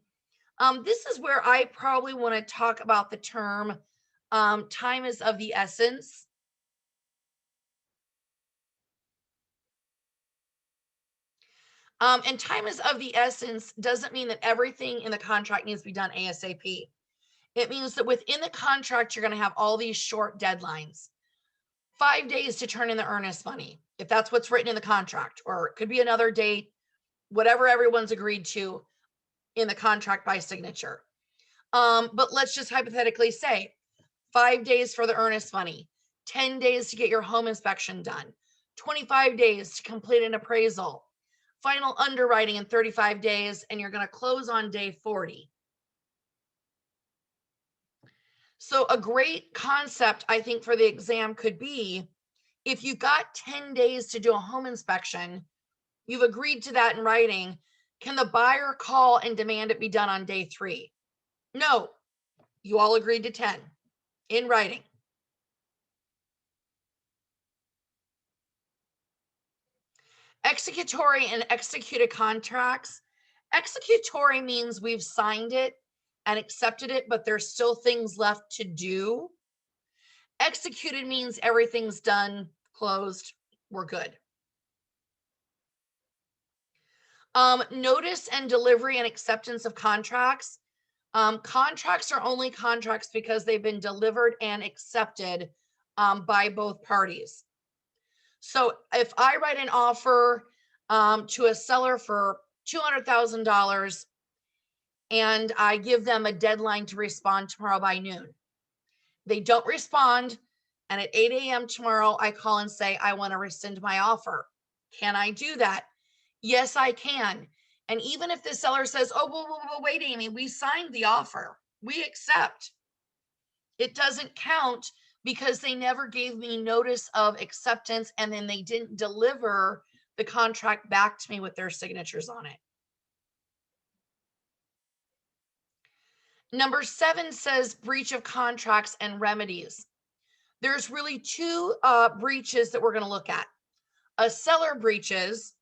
This is where I probably want to talk about the term time is of the essence. And time is of the essence doesn't mean that everything in the contract needs to be done ASAP. It means that within the contract, you're going to have all these short deadlines. 5 days to turn in the earnest money, if that's what's written in the contract, or it could be another date, whatever everyone's agreed to in the contract by signature. But let's just hypothetically say 5 days for the earnest money, 10 days to get your home inspection done, 25 days to complete an appraisal, final underwriting in 35 days, and you're going to close on day 40. So a great concept, I think, for the exam could be, if you got 10 days to do a home inspection, you've agreed to that in writing, can the buyer call and demand it be done on day 3? No, you all agreed to 10 in writing. Executory and executed contracts. Executory means we've signed it and accepted it, but there's still things left to do. Executed means everything's done, closed, we're good. Notice and delivery and acceptance of contracts. Contracts are only contracts because they've been delivered and accepted by both parties. So if I write an offer to a seller for $200,000 and I give them a deadline to respond tomorrow by noon, they don't respond, and at 8 a.m. tomorrow, I call and say, I want to rescind my offer. Can I do that? Yes, I can. And even if the seller says, oh, well, wait, Amy, we signed the offer, we accept, it doesn't count because they never gave me notice of acceptance, and then they didn't deliver the contract back to me with their signatures on it. Number 7 says breach of contracts and remedies. There's really 2 breaches that we're going to look at. A seller breaches.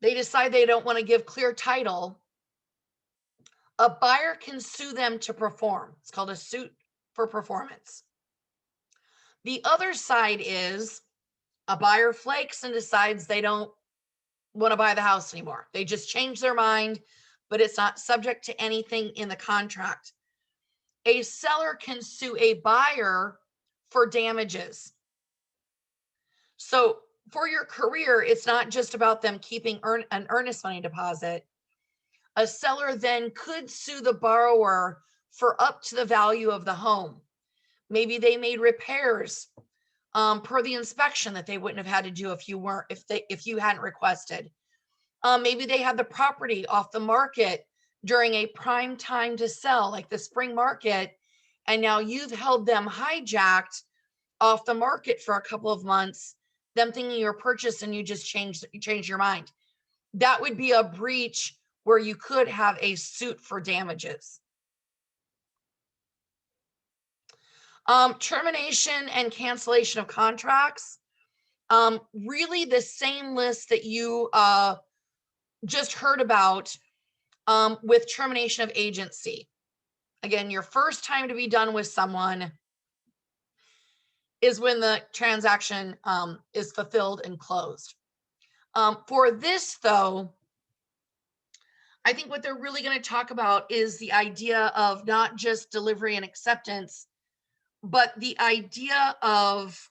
They decide they don't want to give clear title. A buyer can sue them to perform. It's called a suit for performance. The other side is a buyer flakes and decides they don't want to buy the house anymore. They just change their mind, but it's not subject to anything in the contract. A seller can sue a buyer for damages. So for your career, it's not just about them keeping an earnest money deposit. A seller then could sue the borrower for up to the value of the home. Maybe they made repairs per the inspection that they wouldn't have had to do if you hadn't requested. Maybe they had the property off the market during a prime time to sell, like the spring market, and now you've held them hijacked off the market for a couple of months, them thinking you're purchased and you just change your mind. That would be a breach where you could have a suit for damages. Termination and cancellation of contracts. Really the same list that you just heard about with termination of agency. Again, your first time to be done with someone is when the transaction is fulfilled and closed. For this, though, I think what they're really going to talk about is the idea of not just delivery and acceptance, but the idea of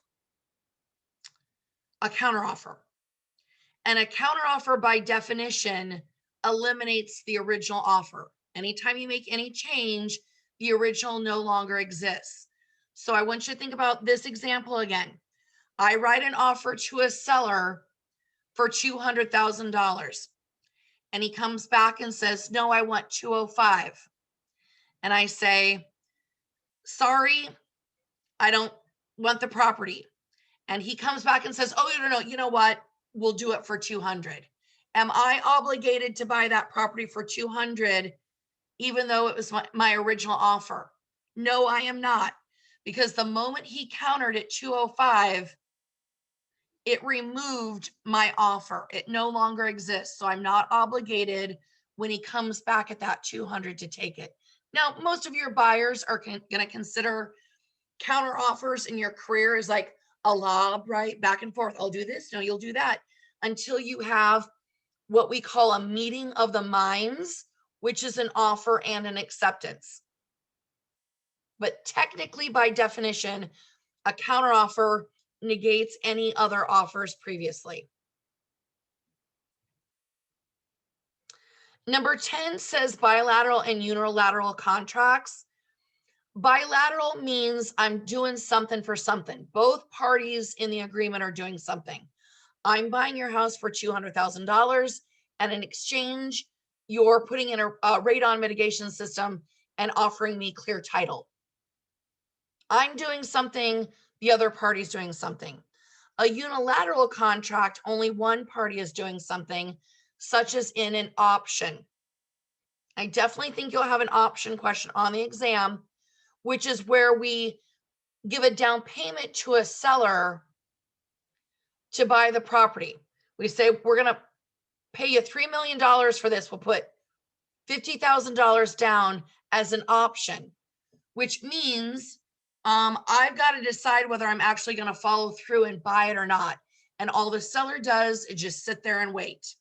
a counteroffer. And a counteroffer, by definition, eliminates the original offer. Anytime you make any change, the original no longer exists. So I want you to think about this example again. I write an offer to a seller for $200,000. And he comes back and says, no, I want 205. And I say, sorry, I don't want the property. And he comes back and says, oh, no, you know what? We'll do it for 200. Am I obligated to buy that property for 200, even though it was my original offer? No, I am not. Because the moment he countered at 205, it removed my offer. It no longer exists. So I'm not obligated when he comes back at that 200 to take it. Now, most of your buyers are going to consider counter offers in your career as like a lob, right? Back and forth. I'll do this. No, you'll do that, until you have what we call a meeting of the minds, which is an offer and an acceptance. But technically, by definition, a counteroffer negates any other offers previously. Number 10 says bilateral and unilateral contracts. Bilateral means I'm doing something for something. Both parties in the agreement are doing something. I'm buying your house for $200,000, and in exchange, you're putting in a radon mitigation system and offering me clear title. I'm doing something, the other party's doing something. A unilateral contract, only one party is doing something, such as in an option. I definitely think you'll have an option question on the exam, which is where we give a down payment to a seller to buy the property. We say, we're going to pay you $3 million for this. We'll put $50,000 down as an option, which means I've got to decide whether I'm actually going to follow through and buy it or not. And all the seller does is just sit there and wait.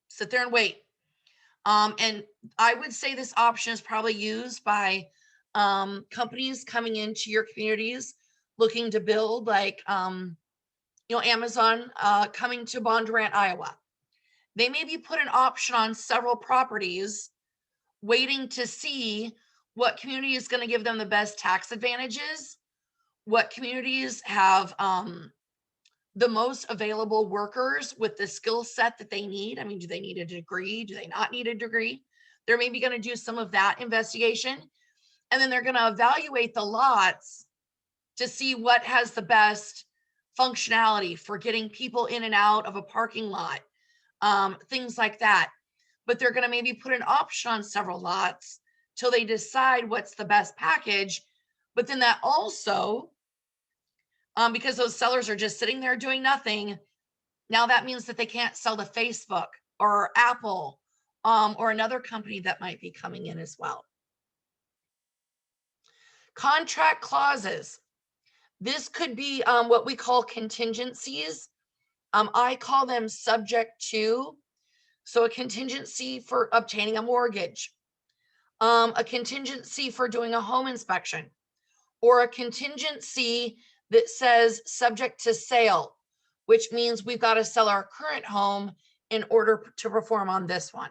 Sit there and wait. And I would say this option is probably used by companies coming into your communities looking to build, like Amazon coming to Bondurant, Iowa. They maybe put an option on several properties, waiting to see what community is going to give them the best tax advantages, what communities have the most available workers with the skill set that they need. I mean, do they need a degree? Do they not need a degree? They're maybe going to do some of that investigation. And then they're going to evaluate the lots to see what has the best functionality for getting people in and out of a parking lot, things like that. But they're going to maybe put an option on several lots till they decide what's the best package. But then that also, because those sellers are just sitting there doing nothing, now that means that they can't sell to Facebook or Apple or another company that might be coming in as well. Contract clauses. This could be what we call contingencies. I call them subject to. So a contingency for obtaining a mortgage, a contingency for doing a home inspection, or a contingency that says subject to sale, which means we've got to sell our current home in order to perform on this one.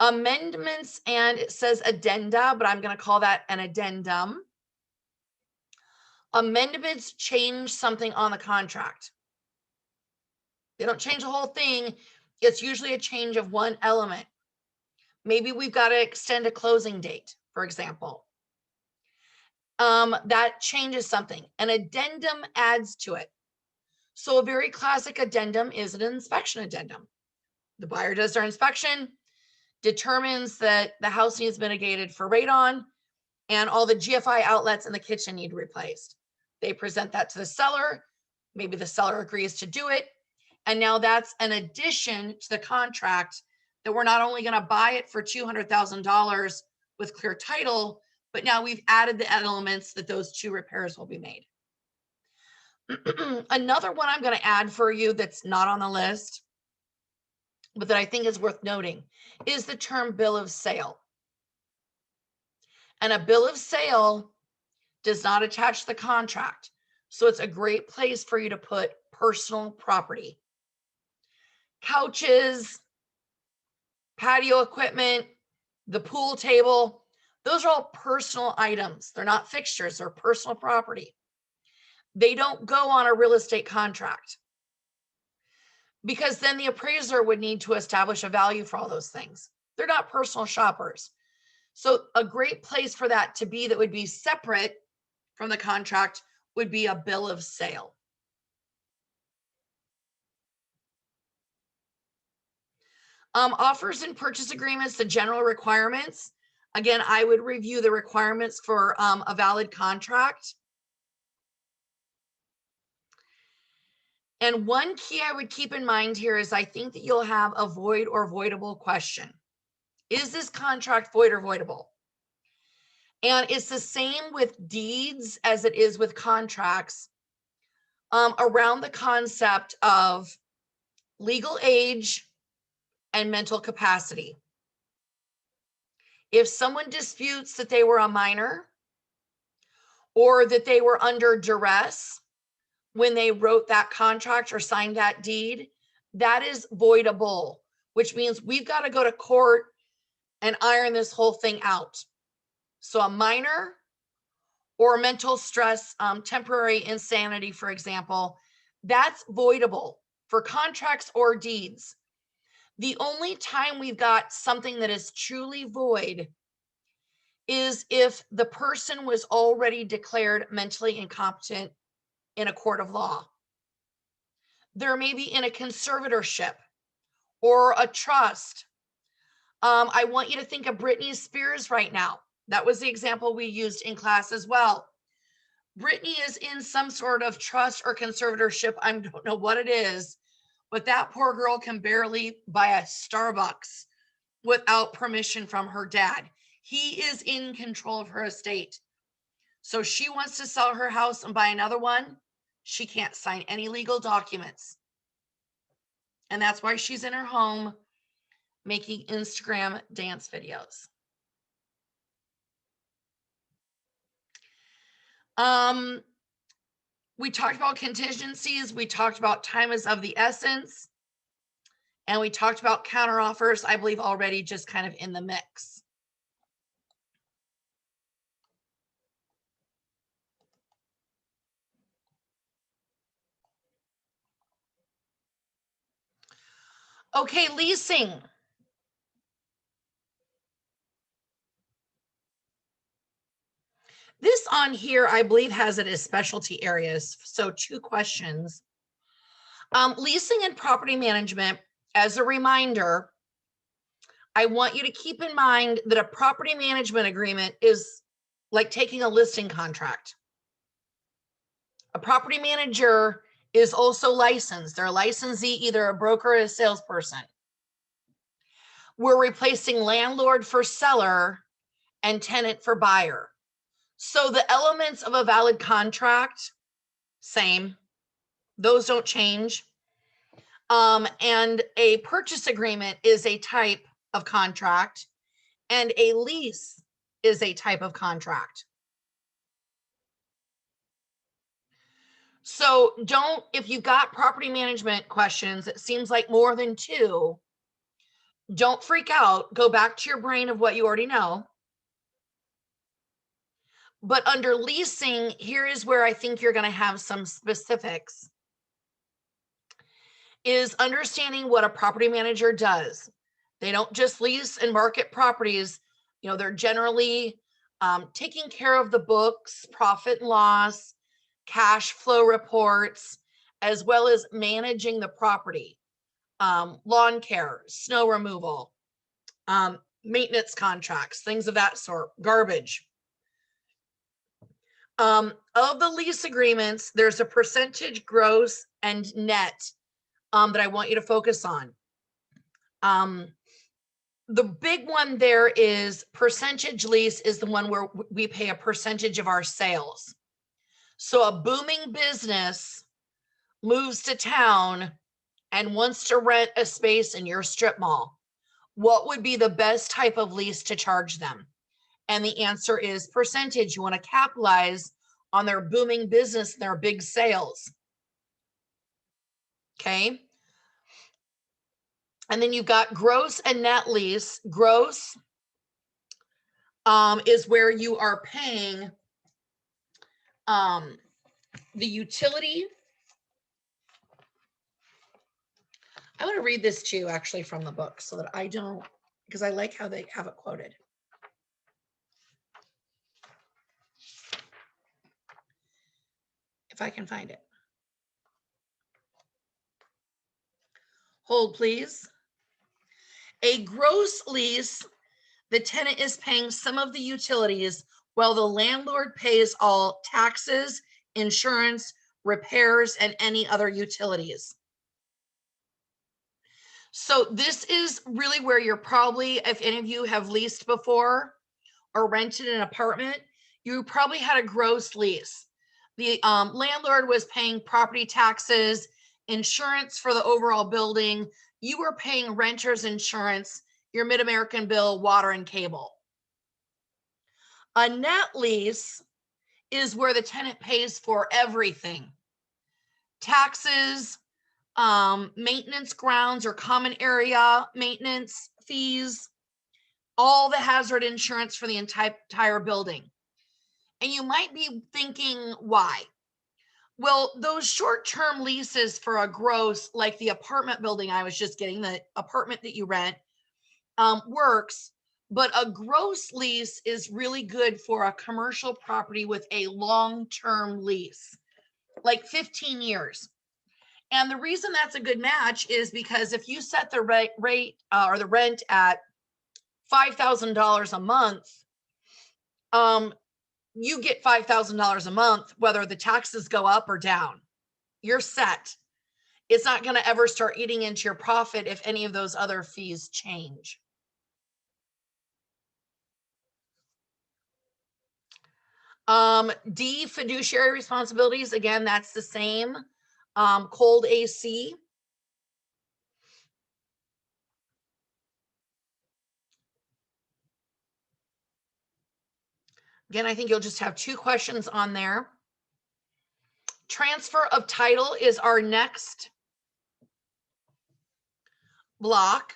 Amendments, and it says addenda, but I'm going to call that an addendum. Amendments change something on the contract. They don't change the whole thing. It's usually a change of one element. Maybe we've got to extend a closing date, for example. that changes something. An addendum adds to it. So a very classic addendum is an inspection addendum. The buyer does their inspection, determines that the house needs mitigated for radon and all the GFI outlets in the kitchen need replaced. They present that to the seller. Maybe the seller agrees to do it. And now that's an addition to the contract that we're not only going to buy it for $200,000 with clear title, but now we've added the elements that those 2 repairs will be made. Another one I'm going to add for you that's not on the list, but that I think is worth noting, is the term bill of sale. And a bill of sale does not attach to the contract. So it's a great place for you to put personal property. Couches, patio equipment, the pool table, those are all personal items. They're not fixtures, they're personal property. They don't go on a real estate contract because then the appraiser would need to establish a value for all those things. They're not personal shoppers. So a great place for that to be that would be separate from the contract would be a bill of sale. Offers and purchase agreements, the general requirements. Again, I would review the requirements for a valid contract. And one key I would keep in mind here is I think that you'll have a void or voidable question. Is this contract void or voidable? And it's the same with deeds as it is with contracts, around the concept of legal age and mental capacity. If someone disputes that they were a minor or that they were under duress when they wrote that contract or signed that deed, that is voidable, which means we've got to go to court and iron this whole thing out. So a minor or mental stress, temporary insanity, for example, that's voidable for contracts or deeds. The only time we've got something that is truly void is if the person was already declared mentally incompetent in a court of law. They're maybe in a conservatorship or a trust. I want you to think of Britney Spears right now. That was the example we used in class as well. Britney is in some sort of trust or conservatorship. I don't know what it is, but that poor girl can barely buy a Starbucks without permission from her dad. He is in control of her estate. So she wants to sell her house and buy another one. She can't sign any legal documents. And that's why she's in her home making Instagram dance videos. We talked about contingencies. We talked about time is of the essence. And we talked about counteroffers, I believe, already just kind of in the mix. Okay, leasing. This on here, I believe, has it as specialty areas. So 2 questions. Leasing and property management, as a reminder, I want you to keep in mind that a property management agreement is like taking a listing contract. A property manager is also licensed. They're a licensee, either a broker or a salesperson. We're replacing landlord for seller and tenant for buyer. So the elements of a valid contract, same. Those don't change. And a purchase agreement is a type of contract, and a lease is a type of contract. So don't, if you've got property management questions, it seems like more than 2, don't freak out. Go back to your brain of what you already know. But under leasing, here is where I think you're going to have some specifics, is understanding what a property manager does. They don't just lease and market properties. You know, they're generally taking care of the books, profit and loss, cash flow reports, as well as managing the property, lawn care, snow removal, maintenance contracts, things of that sort, garbage. Of the lease agreements, there's a percentage gross and net that I want you to focus on. The big one there is percentage lease is the one where we pay a percentage of our sales. So a booming business moves to town and wants to rent a space in your strip mall. What would be the best type of lease to charge them? And the answer is percentage. You want to capitalize on their booming business, their big sales. Okay. And then you've got gross and net lease. Gross is where you are paying the utility. I want to read this to you actually from the book so that I don't, because I like how they have it quoted. If I can find it. Hold, please. A gross lease, the tenant is paying some of the utilities while the landlord pays all taxes, insurance, repairs, and any other utilities. So this is really where you're probably, if any of you have leased before or rented an apartment, you probably had a gross lease. The landlord was paying property taxes, insurance for the overall building. You were paying renter's insurance, your Mid-American bill, water and cable. A net lease is where the tenant pays for everything. Taxes, maintenance grounds or common area maintenance fees, all the hazard insurance for the entire building. And you might be thinking, why? Well, those short-term leases for a gross, like the apartment building I was just getting, the apartment that you rent, works, but a gross lease is really good for a commercial property with a long-term lease, like 15 years. And the reason that's a good match is because if you set the rate or the rent at $5,000 a month, you get $5,000 a month, whether the taxes go up or down. You're set. It's not going to ever start eating into your profit if any of those other fees change. D, fiduciary responsibilities. Again, that's the same. Cold AC. Again, I think you'll just have 2 questions on there. Transfer of title is our next block.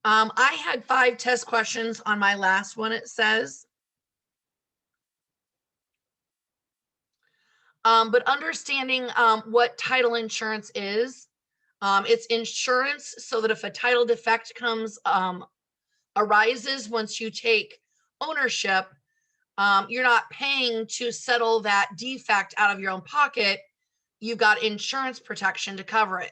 I had 5 test questions on my last one, it says. But understanding what title insurance is, it's insurance so that if a title defect arises once you take ownership, you're not paying to settle that defect out of your own pocket. You've got insurance protection to cover it.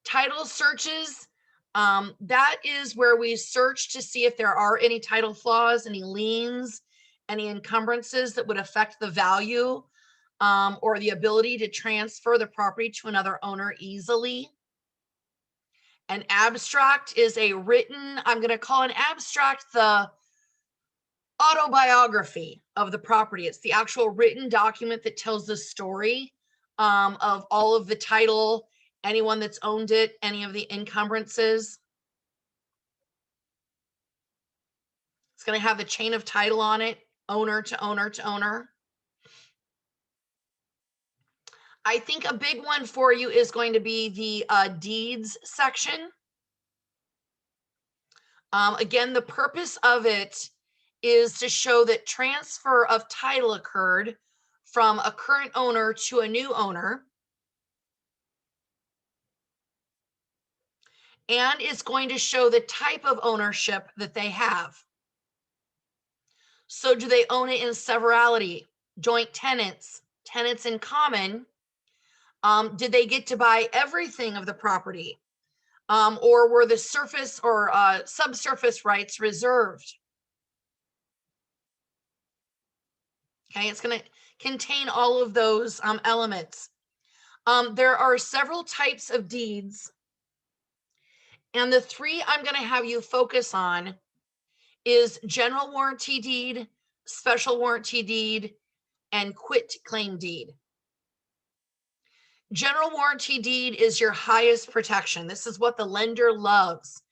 Title searches, that is where we search to see if there are any title flaws, any liens, any encumbrances that would affect the value or the ability to transfer the property to another owner easily. An abstract is a written, I'm going to call an abstract the autobiography of the property. It's the actual written document that tells the story of all of the title, anyone that's owned it, any of the encumbrances. It's going to have the chain of title on it, owner to owner to owner. I think a big one for you is going to be the deeds section. Again, the purpose of it is to show that transfer of title occurred from a current owner to a new owner. and it's going to show the type of ownership that they have. So do they own it in severalty, joint tenants, tenants in common? Did they get to buy everything of the property? Or were the surface or subsurface rights reserved? Okay, it's going to contain all of those elements. There are several types of deeds, and the three I'm going to have you focus on is general warranty deed, special warranty deed, and quit claim deed. General warranty deed is your highest protection. This is what the lender loves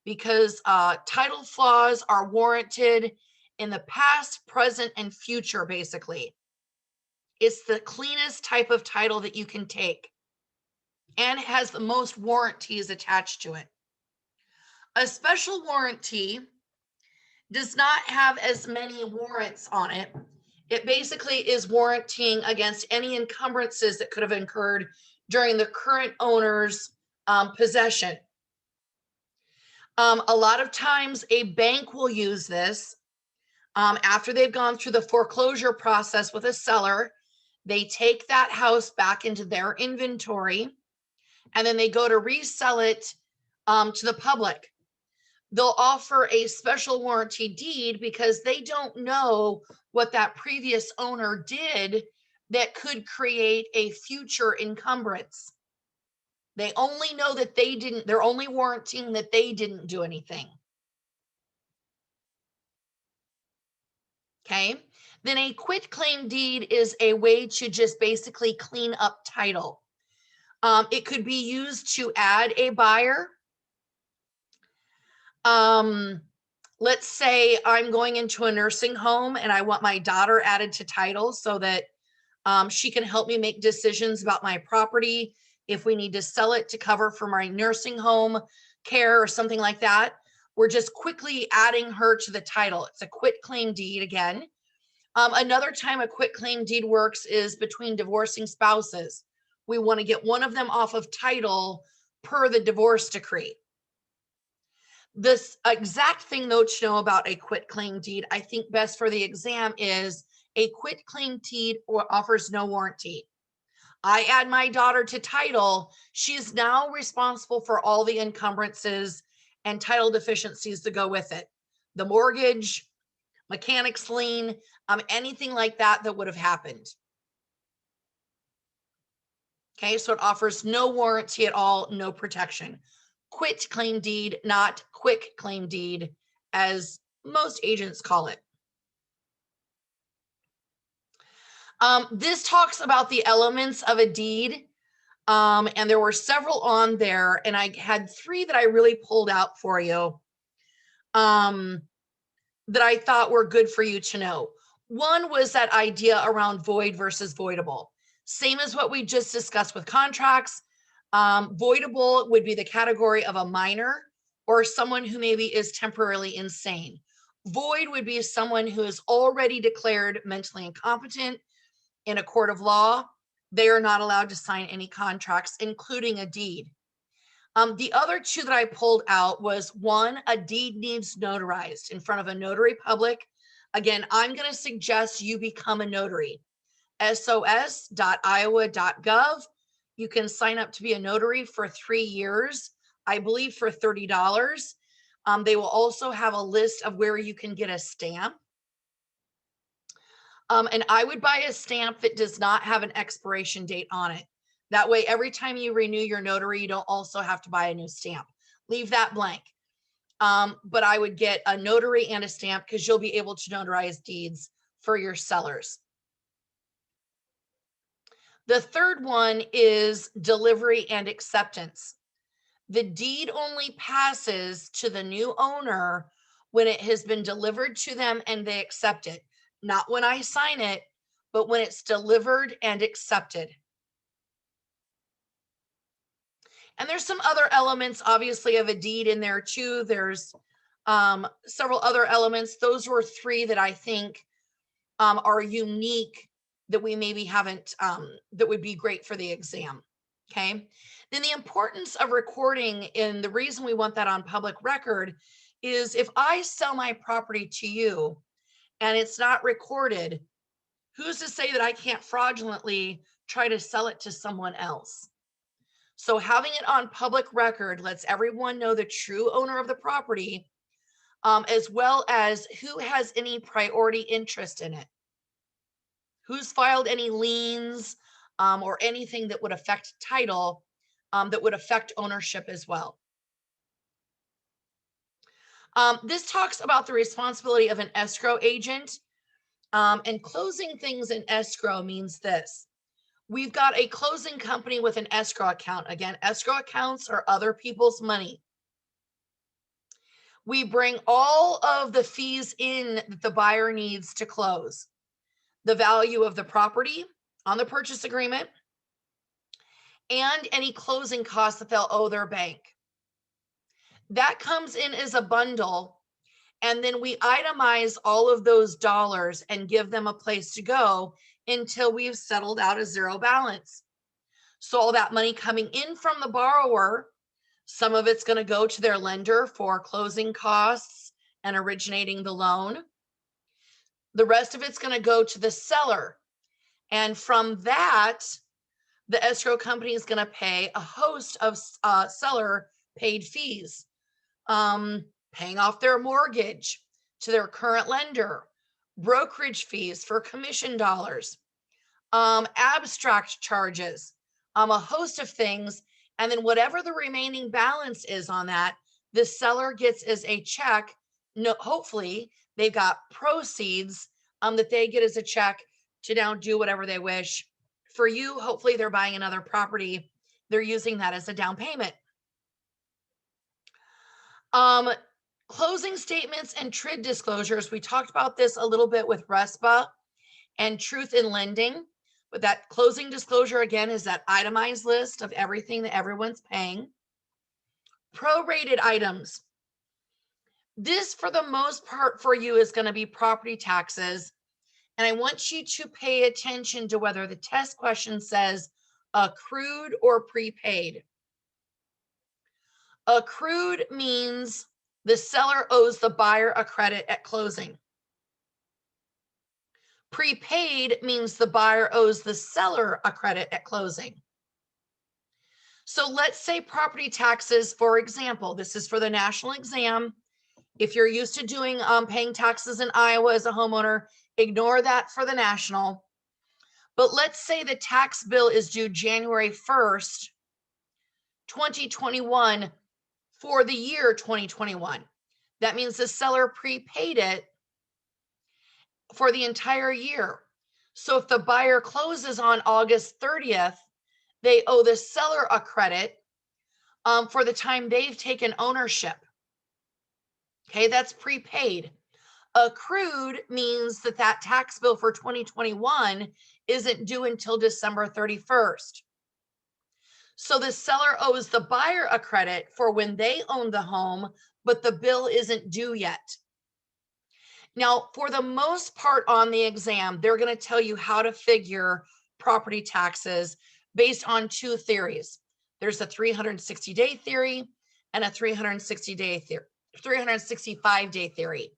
because title flaws are warranted in the past, present, and future, basically. It's the cleanest type of title that you can take and has the most warranties attached to it. A special warranty does not have as many warrants on it. It basically is warranting against any encumbrances that could have incurred during the current owner's possession. A lot of times a bank will use this after they've gone through the foreclosure process with a seller. They take that house back into their inventory and then they go to resell it to the public. They'll offer a special warranty deed because they don't know what that previous owner did that could create a future encumbrance. They only know that they're only warranting that they didn't do anything. Okay. Then a quit claim deed is a way to just basically clean up title. It could be used to add a buyer. Let's say I'm going into a nursing home and I want my daughter added to title so that she can help me make decisions about my property. If we need to sell it to cover for my nursing home care or something like that, we're just quickly adding her to the title. It's a quit claim deed again. Another time a quit claim deed works is between divorcing spouses. We want to get one of them off of title per the divorce decree. This exact thing though to know about a quit claim deed, I think best for the exam is a quit claim deed offers no warranty. I add my daughter to title. She's now responsible for all the encumbrances and title deficiencies that go with it. The mortgage, mechanics lien, anything like that that would have happened. Okay, so it offers no warranty at all, no protection. Quit claim deed, not quick claim deed, as most agents call it. This talks about the elements of a deed, and there were several on there, and I had three that I really pulled out for you that I thought were good for you to know. One was that idea around void versus voidable. Same as what we just discussed with contracts. Voidable would be the category of a minor or someone who maybe is temporarily insane. Void would be someone who is already declared mentally incompetent in a court of law. They are not allowed to sign any contracts, including a deed. The other two that I pulled out was one, a deed needs notarized in front of a notary public. Again, I'm going to suggest you become a notary. sos.iowa.gov. You can sign up to be a notary for 3 years, I believe for $30. They will also have a list of where you can get a stamp. And I would buy a stamp that does not have an expiration date on it. That way, every time you renew your notary, you don't also have to buy a new stamp. Leave that blank. But I would get a notary and a stamp because you'll be able to notarize deeds for your sellers. The third one is delivery and acceptance. The deed only passes to the new owner when it has been delivered to them and they accept it. Not when I sign it, but when it's delivered and accepted. And there's some other elements, obviously, of a deed in there too. There's several other elements. Those were three that I think are unique that we maybe haven't, that would be great for the exam. Okay. Then the importance of recording, and the reason we want that on public record is if I sell my property to you and it's not recorded, who's to say that I can't fraudulently try to sell it to someone else? So having it on public record lets everyone know the true owner of the property, as well as who has any priority interest in it, who's filed any liens, or anything that would affect title, that would affect ownership as well. This talks about the responsibility of an escrow agent, and closing things in escrow means this. We've got a closing company with an escrow account. Again, escrow accounts are other people's money. We bring all of the fees in that the buyer needs to close, the value of the property on the purchase agreement, and any closing costs that they'll owe their bank. That comes in as a bundle, and then we itemize all of those dollars and give them a place to go until we've settled out a zero balance. So all that money coming in from the borrower, some of it's going to go to their lender for closing costs and originating the loan. The rest of it's going to go to the seller. And from that, the escrow company is going to pay a host of seller paid fees, paying off their mortgage to their current lender, brokerage fees for commission dollars, abstract charges, a host of things. And then whatever the remaining balance is on that, the seller gets as a check. No, hopefully they've got proceeds, that they get as a check to now do whatever they wish. For you, hopefully they're buying another property. They're using that as a down payment. Closing statements and TRID disclosures. We talked about this a little bit with RESPA and Truth in Lending, but that closing disclosure again is that itemized list of everything that everyone's paying. Prorated items. This, for the most part, for you is going to be property taxes. And I want you to pay attention to whether the test question says accrued or prepaid. Accrued means the seller owes the buyer a credit at closing. Prepaid means the buyer owes the seller a credit at closing. So let's say property taxes, for example, this is for the national exam. If you're used to doing paying taxes in Iowa as a homeowner, ignore that for the national. But let's say the tax bill is due January 1st, 2021 for the year 2021. That means the seller prepaid it for the entire year. So if the buyer closes on August 30th, they owe the seller a credit, for the time they've taken ownership. Okay, that's prepaid. Accrued means that that tax bill for 2021 isn't due until December 31st. So the seller owes the buyer a credit for when they own the home, but the bill isn't due yet. Now, for the most part on the exam, they're going to tell you how to figure property taxes based on two theories. There's a 360-day theory and a 365-day theory.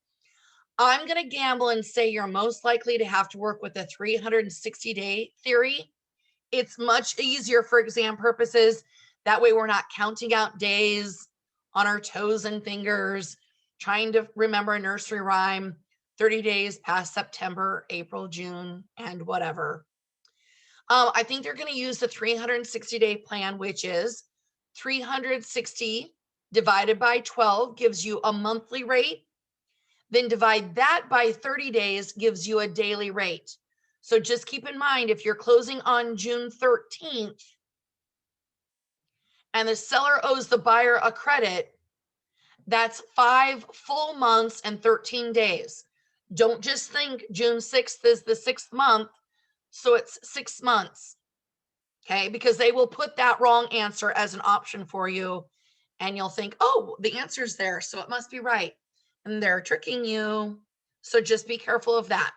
I'm going to gamble and say you're most likely to have to work with the 360-day theory. It's much easier for exam purposes. That way we're not counting out days on our toes and fingers, trying to remember a nursery rhyme, 30 days past September, April, June, and whatever. I think they're going to use the 360-day plan, which is 360 divided by 12 gives you a monthly rate. Then divide that by 30 days gives you a daily rate. So just keep in mind, if you're closing on June 13th and the seller owes the buyer a credit, that's 5 full months and 13 days. Don't just think June 6th is the 6th month, so it's 6 months. Okay, because they will put that wrong answer as an option for you, and you'll think, oh, the answer's there, so it must be right. And they're tricking you. So just be careful of that.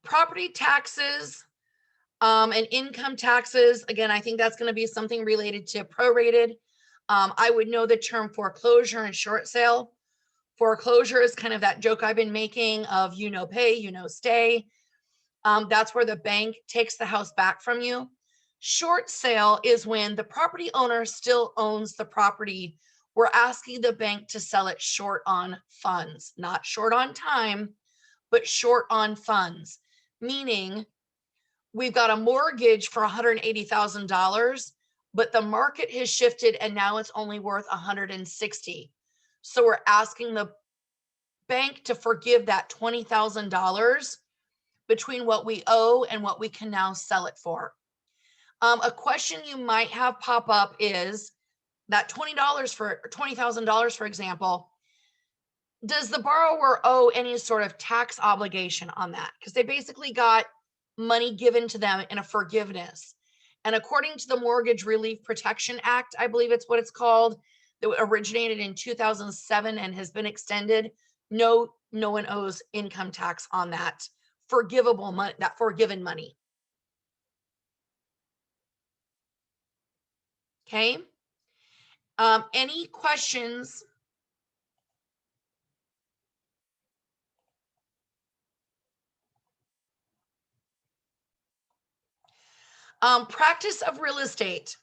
Property taxes and income taxes, again, I think that's going to be something related to prorated. I would know the term foreclosure and short sale. Foreclosure is kind of that joke I've been making of, pay, stay. That's where the bank takes the house back from you. Short sale is when the property owner still owns the property. We're asking the bank to sell it short on funds, not short on time, but short on funds, meaning we've got a mortgage for $180,000, but the market has shifted and now it's only worth $160,000. So we're asking the bank to forgive that $20,000 between what we owe and what we can now sell it for. A question you might have pop up is that $20,000, for example, does the borrower owe any sort of tax obligation on that? Because they basically got money given to them in a forgiveness. And according to the Mortgage Relief Protection Act, I believe it's what it's called, that originated in 2007 and has been extended, no one owes income tax on that forgivable money, that forgiven money. Okay. Any questions? Practice of real estate.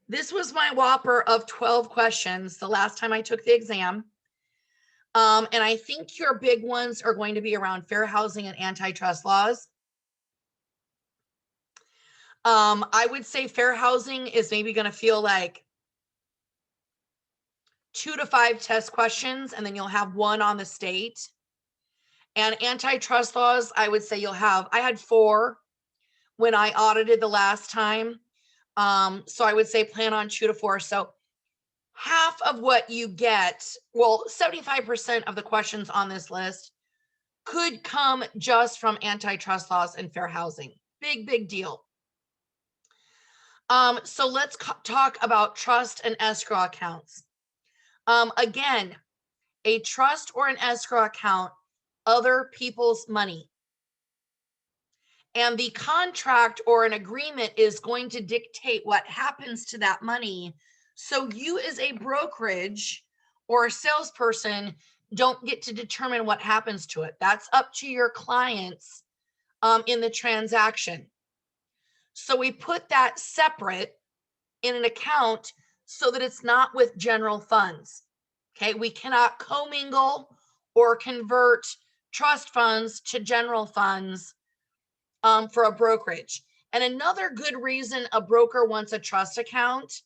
This was my whopper of 12 questions the last time I took the exam. And I think your big ones are going to be around fair housing and antitrust laws. I would say fair housing is maybe going to feel like 2 to 5 test questions, and then you'll have one on the state. And antitrust laws, I would say I had 4 when I audited the last time. So I would say plan on 2 to 4. So half of what you get, 75% of the questions on this list could come just from antitrust laws and fair housing. Big deal. So let's talk about trust and escrow accounts. Again, a trust or an escrow account, other people's money. And the contract or an agreement is going to dictate what happens to that money. So you as a brokerage or a salesperson don't get to determine what happens to it. That's up to your clients in the transaction. So we put that separate in an account so that it's not with general funds. Okay, we cannot commingle or convert trust funds to general funds for a brokerage. And another good reason a broker wants a trust account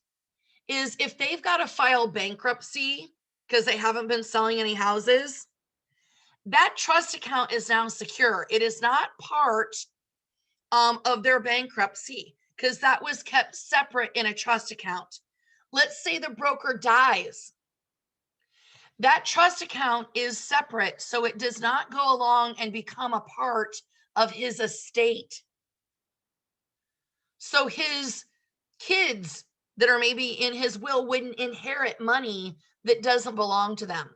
is if they've got to file bankruptcy because they haven't been selling any houses, that trust account is now secure. It is not part of their bankruptcy because that was kept separate in a trust account. Let's say the broker dies. That trust account is separate, so it does not go along and become a part of his estate. So his kids that are maybe in his will wouldn't inherit money that doesn't belong to them.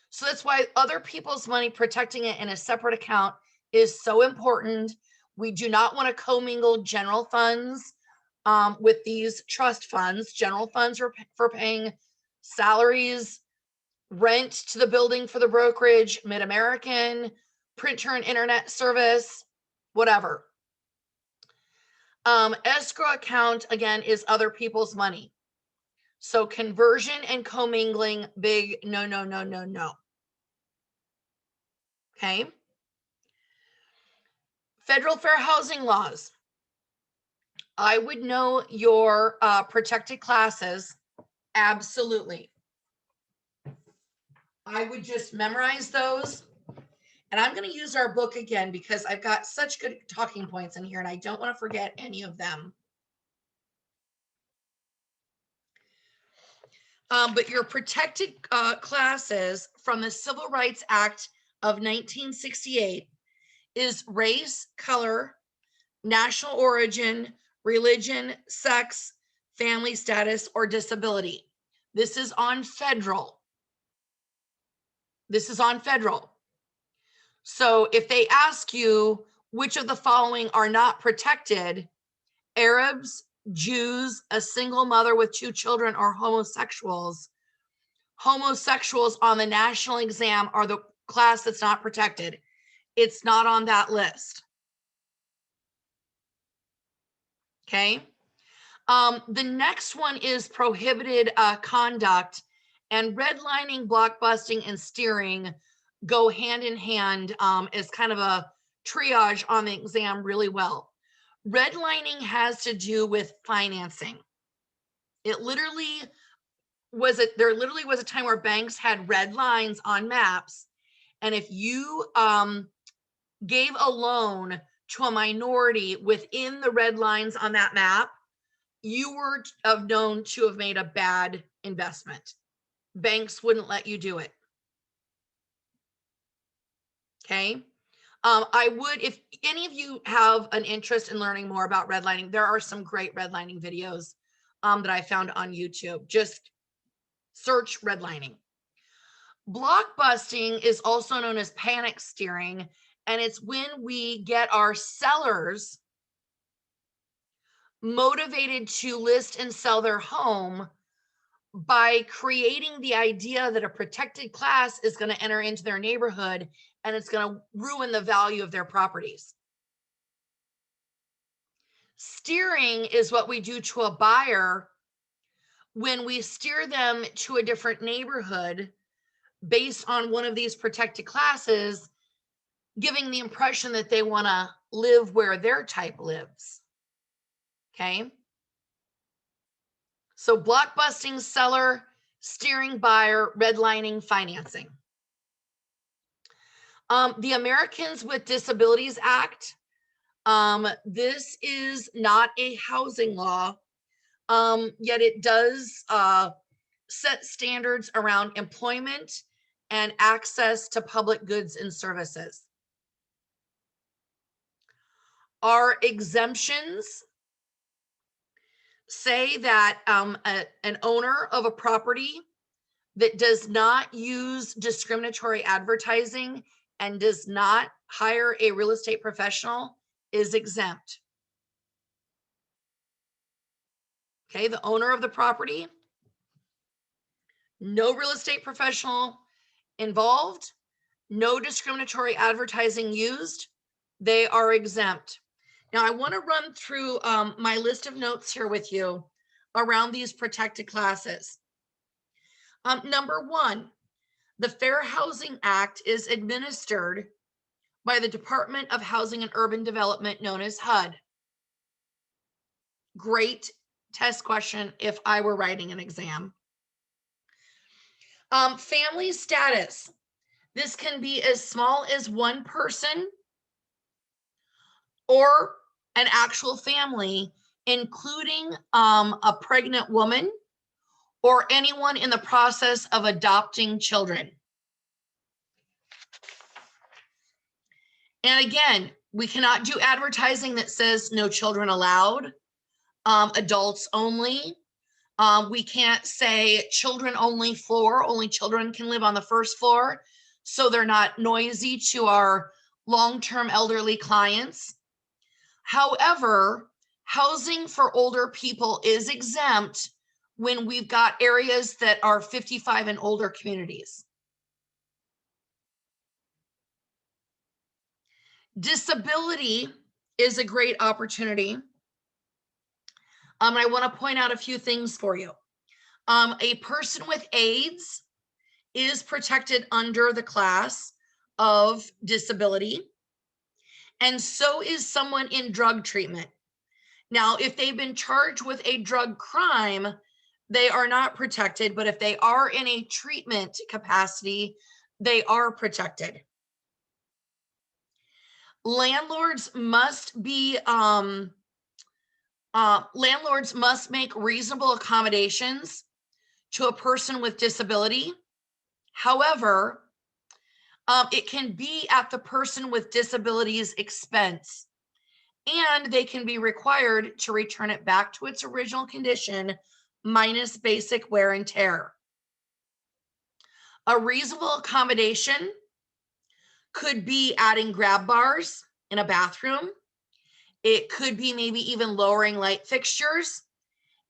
So that's why other people's money, protecting it in a separate account, is so important. We do not want to commingle general funds with these trust funds. General funds are for paying salaries, rent to the building for the brokerage, Mid-American, printer and internet service, whatever. Escrow account, again, is other people's money. So conversion and commingling, big no. Okay. Federal fair housing laws. I would know your protected classes. Absolutely. I would just memorize those. And I'm going to use our book again because I've got such good talking points in here and I don't want to forget any of them. But your protected classes from the Civil Rights Act of 1968 is race, color, national origin, religion, sex, family status, or disability. This is on federal. So if they ask you which of the following are not protected, Arabs, Jews, a single mother with 2 children, or homosexuals, homosexuals on the national exam are the class that's not protected. It's not on that list. Okay. The next one is prohibited conduct, and redlining, blockbusting, and steering go hand in hand as kind of a triage on the exam really well. Redlining has to do with financing. It literally there literally was a time where banks had red lines on maps, and if you gave a loan to a minority within the red lines on that map, you were known to have made a bad investment. Banks wouldn't let you do it. Okay. I would, if any of you have an interest in learning more about redlining, there are some great redlining videos that I found on YouTube. Just search redlining. Blockbusting is also known as panic steering, and it's when we get our sellers motivated to list and sell their home by creating the idea that a protected class is going to enter into their neighborhood and it's going to ruin the value of their properties. Steering is what we do to a buyer when we steer them to a different neighborhood based on one of these protected classes, giving the impression that they want to live where their type lives. Okay. So blockbusting, seller, steering buyer, redlining, financing. The Americans with Disabilities Act. This is not a housing law, yet it does set standards around employment and access to public goods and services. Our exemptions say that an owner of a property that does not use discriminatory advertising and does not hire a real estate professional is exempt. Okay, the owner of the property, no real estate professional involved, no discriminatory advertising used, they are exempt. Now, I want to run through my list of notes here with you around these protected classes. Number one, the Fair Housing Act is administered by the Department of Housing and Urban Development, known as HUD. Great test question if I were writing an exam. Family status. This can be as small as one person or an actual family, including a pregnant woman or anyone in the process of adopting children. And again, we cannot do advertising that says no children allowed, adults only. We can't say children only floor, only children can live on the first floor, so they're not noisy to our long-term elderly clients. However, housing for older people is exempt when we've got areas that are 55 and older communities. Disability is a great opportunity. I want to point out a few things for you. A person with AIDS is protected under the class of disability, and so is someone in drug treatment. Now, if they've been charged with a drug crime, they are not protected, but if they are in a treatment capacity, they are protected. Landlords must make reasonable accommodations to a person with disability. However, it can be at the person with disability's expense, and they can be required to return it back to its original condition minus basic wear and tear. A reasonable accommodation Could be adding grab bars in a bathroom. It could be maybe even lowering light fixtures.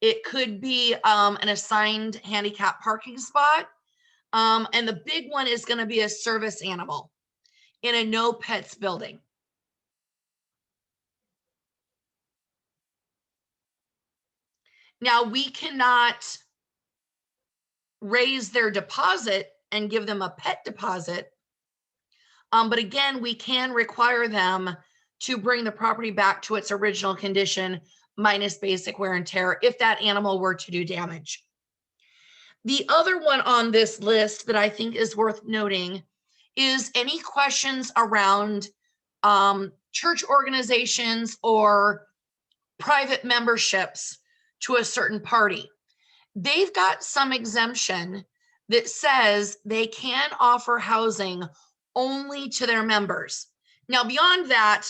It could be an assigned handicap parking spot. And the big one is going to be a service animal in a no pets building. Now, we cannot raise their deposit and give them a pet deposit. But again, we can require them to bring the property back to its original condition minus basic wear and tear if that animal were to do damage. The other one on this list that I think is worth noting is any questions around church organizations or private memberships to a certain party. They've got some exemption that says they can offer housing only to their members. Now, beyond that,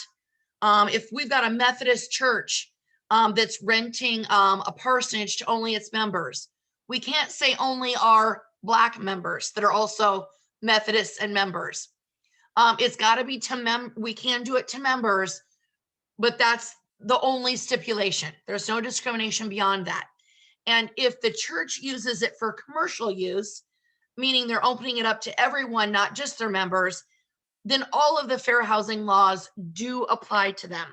if we've got a Methodist church that's renting a parsonage to only its members, we can't say only our Black members that are also Methodists and members. It's got to be to we can do it to members, but that's the only stipulation. There's no discrimination beyond that. And if the church uses it for commercial use, meaning they're opening it up to everyone, not just their members, then all of the fair housing laws do apply to them.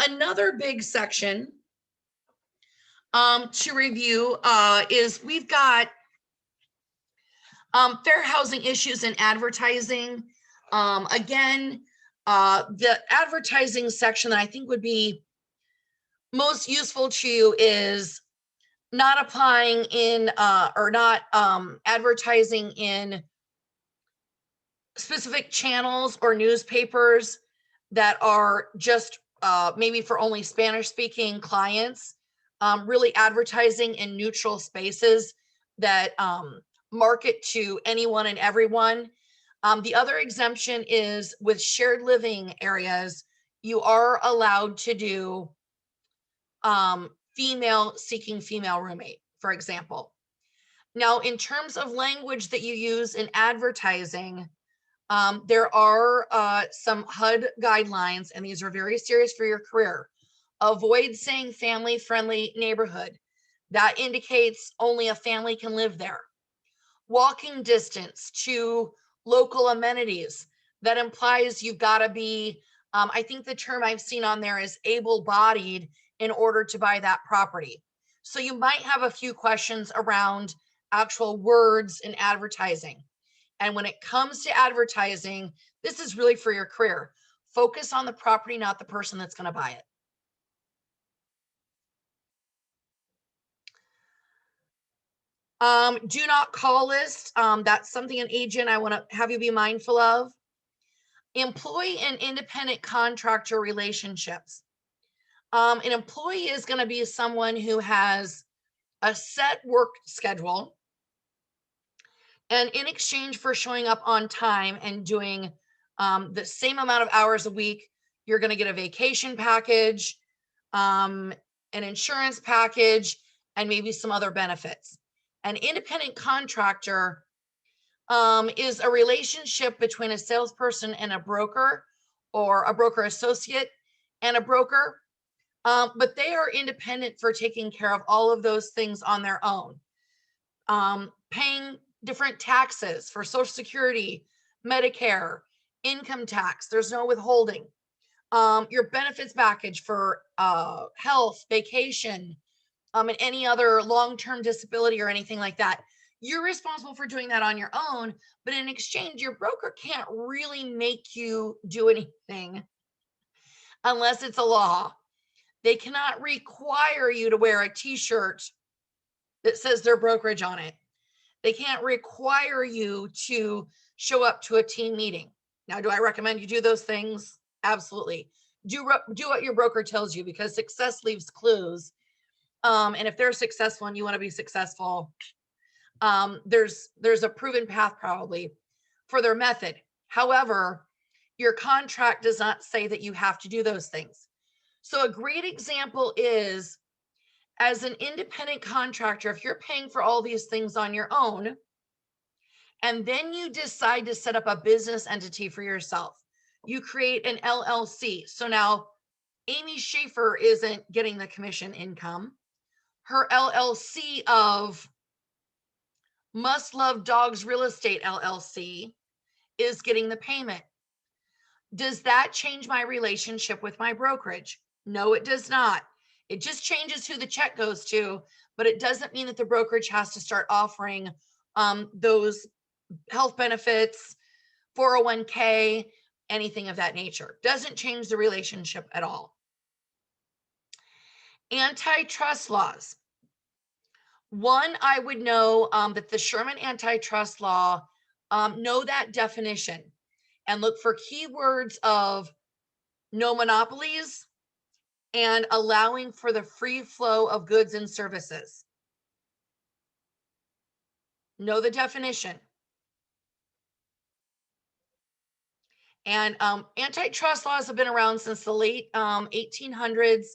Another big section to review is we've got fair housing issues in advertising. Again, the advertising section that I think would be most useful to you is not applying in or not advertising in specific channels or newspapers that are just maybe for only Spanish speaking clients, really advertising in neutral spaces that market to anyone and everyone. The other exemption is with shared living areas, you are allowed to do female seeking female roommate, for example. Now, in terms of language that you use in advertising, there are some HUD guidelines, and these are very serious for your career. Avoid saying family-friendly neighborhood. That indicates only a family can live there. Walking distance to local amenities. That implies you've got to be, I think the term I've seen on there is able-bodied in order to buy that property. So you might have a few questions around actual words in advertising. And when it comes to advertising, this is really for your career. Focus on the property, not the person that's going to buy it. Do not call list. That's something an agent I want to have you be mindful of. Employee and independent contractor relationships. An employee is going to be someone who has a set work schedule. And in exchange for showing up on time and doing the same amount of hours a week, you're going to get a vacation package, an insurance package, and maybe some other benefits. An independent contractor is a relationship between a salesperson and a broker, or a broker associate and a broker, but they are independent for taking care of all of those things on their own. Paying different taxes for Social Security, Medicare, income tax, there's no withholding. Your benefits package for health, vacation, and any other long-term disability or anything like that. You're responsible for doing that on your own, but in exchange, your broker can't really make you do anything unless it's a law. They cannot require you to wear a t-shirt that says their brokerage on it. They can't require you to show up to a team meeting. Now, do I recommend you do those things? Absolutely. Do what your broker tells you, because success leaves clues. And if they're successful and you want to be successful, there's a proven path probably for their method. However, your contract does not say that you have to do those things. So a great example is, as an independent contractor, if you're paying for all these things on your own, and then you decide to set up a business entity for yourself, you create an LLC. So now Amy Schaefer isn't getting the commission income. Her LLC of Must Love Dogs Real Estate LLC is getting the payment. Does that change my relationship with my brokerage? No, it does not. It just changes who the check goes to, but it doesn't mean that the brokerage has to start offering those health benefits, 401k, anything of that nature. Doesn't change the relationship at all. Antitrust laws. One, I would know that the Sherman antitrust law, know that definition and look for keywords of no monopolies and allowing for the free flow of goods and services. Know the definition. And antitrust laws have been around since the late 1800s.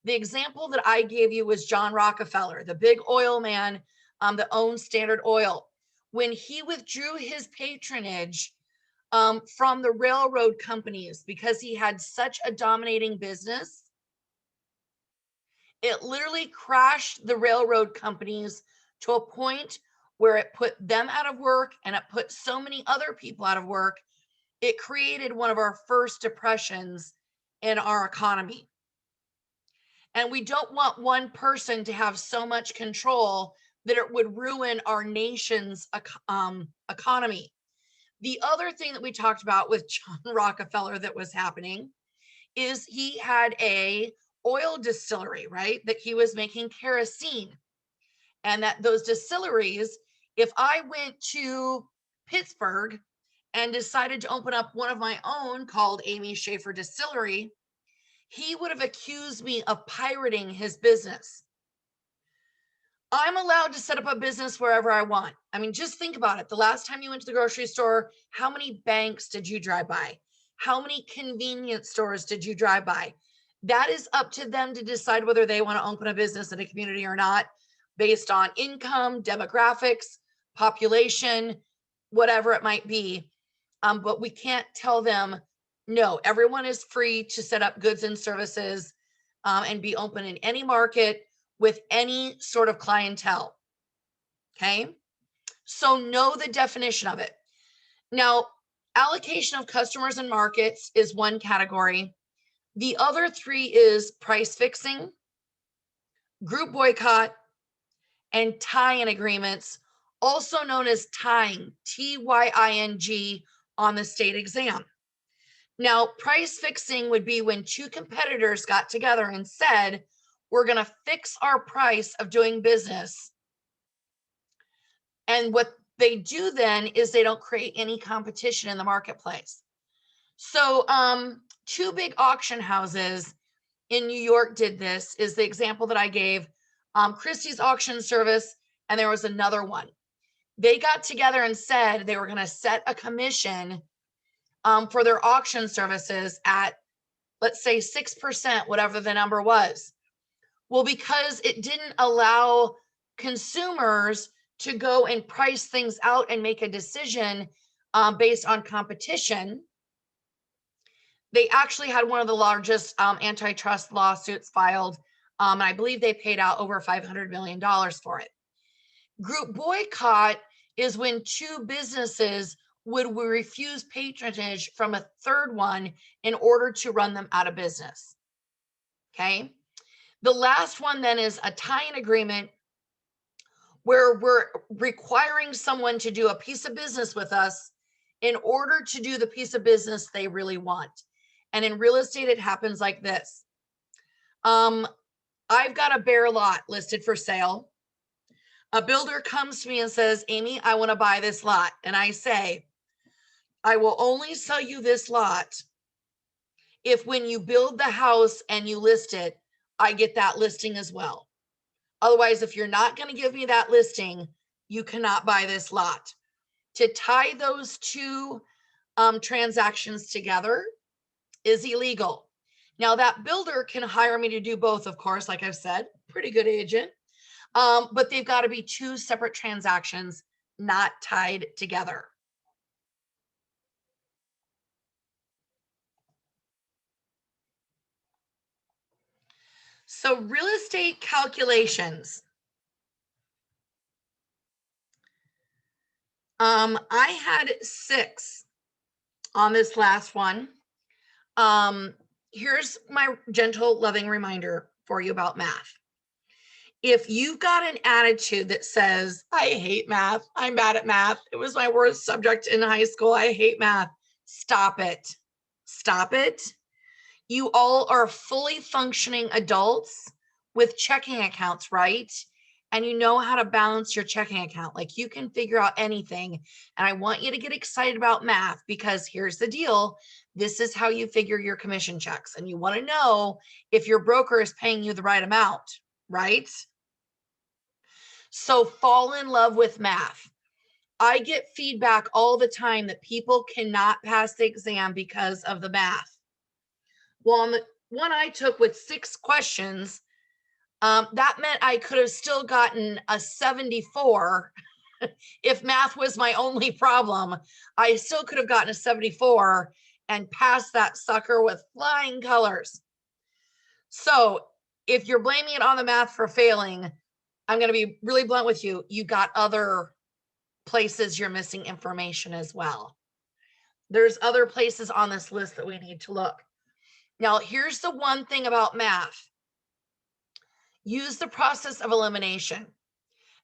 The example that I gave you was John Rockefeller, the big oil man that owned Standard Oil. When he withdrew his patronage from the railroad companies because he had such a dominating business, it literally crashed the railroad companies to a point where it put them out of work and it put so many other people out of work. It created one of our first depressions in our economy. And we don't want one person to have so much control that it would ruin our nation's economy. The other thing that we talked about with John Rockefeller that was happening is he had a oil distillery, right? That he was making kerosene. And that those distilleries, if I went to Pittsburgh and decided to open up one of my own called Amy Schaefer Distillery, he would have accused me of pirating his business. I'm allowed to set up a business wherever I want. I mean, just think about it. The last time you went to the grocery store, how many banks did you drive by? How many convenience stores did you drive by? That is up to them to decide whether they want to open a business in a community or not, based on income, demographics, population, whatever it might be. But we can't tell them, no, everyone is free to set up goods and services and be open in any market with any sort of clientele. Okay. So know the definition of it. Now, allocation of customers and markets is one category. The other three is price fixing, group boycott, and tie-in agreements, also known as tying, Tying, on the state exam. Now, price fixing would be when two competitors got together and said, we're going to fix our price of doing business. And what they do then is they don't create any competition in the marketplace. So two big auction houses in New York did this, is the example that I gave. Christie's Auction Service, and there was another one. They got together and said they were going to set a commission for their auction services at, let's say, 6%, whatever the number was. Well, because it didn't allow consumers to go and price things out and make a decision based on competition, they actually had one of the largest antitrust lawsuits filed. And I believe they paid out over $500 million for it. Group boycott is when two businesses would refuse patronage from a third one in order to run them out of business. Okay. The last one then is a tie-in agreement, where we're requiring someone to do a piece of business with us in order to do the piece of business they really want. And in real estate, it happens like this. I've got a bare lot listed for sale. A builder comes to me and says, Amy, I want to buy this lot. And I say, I will only sell you this lot if when you build the house and you list it, I get that listing as well. Otherwise, if you're not going to give me that listing, you cannot buy this lot. To tie those two transactions together is illegal. Now that builder can hire me to do both, of course, like I've said, pretty good agent. But they've got to be two separate transactions, not tied together. So real estate calculations. I had 6 on this last one. Here's my gentle, loving reminder for you about math. If you've got an attitude that says, I hate math, I'm bad at math, it was my worst subject in high school, I hate math, stop it. Stop it. You all are fully functioning adults with checking accounts, right? And you know how to balance your checking account. Like you can figure out anything. And I want you to get excited about math because here's the deal. This is how you figure your commission checks. And you want to know if your broker is paying you the right amount, right? So fall in love with math. I get feedback all the time that people cannot pass the exam because of the math. Well, on the one I took with 6 questions, that meant I could have still gotten a 74. If math was my only problem, I still could have gotten a 74 and passed that sucker with flying colors. So if you're blaming it on the math for failing, I'm going to be really blunt with you. You got other places you're missing information as well. There's other places on this list that we need to look. Now, here's the one thing about math. Use the process of elimination.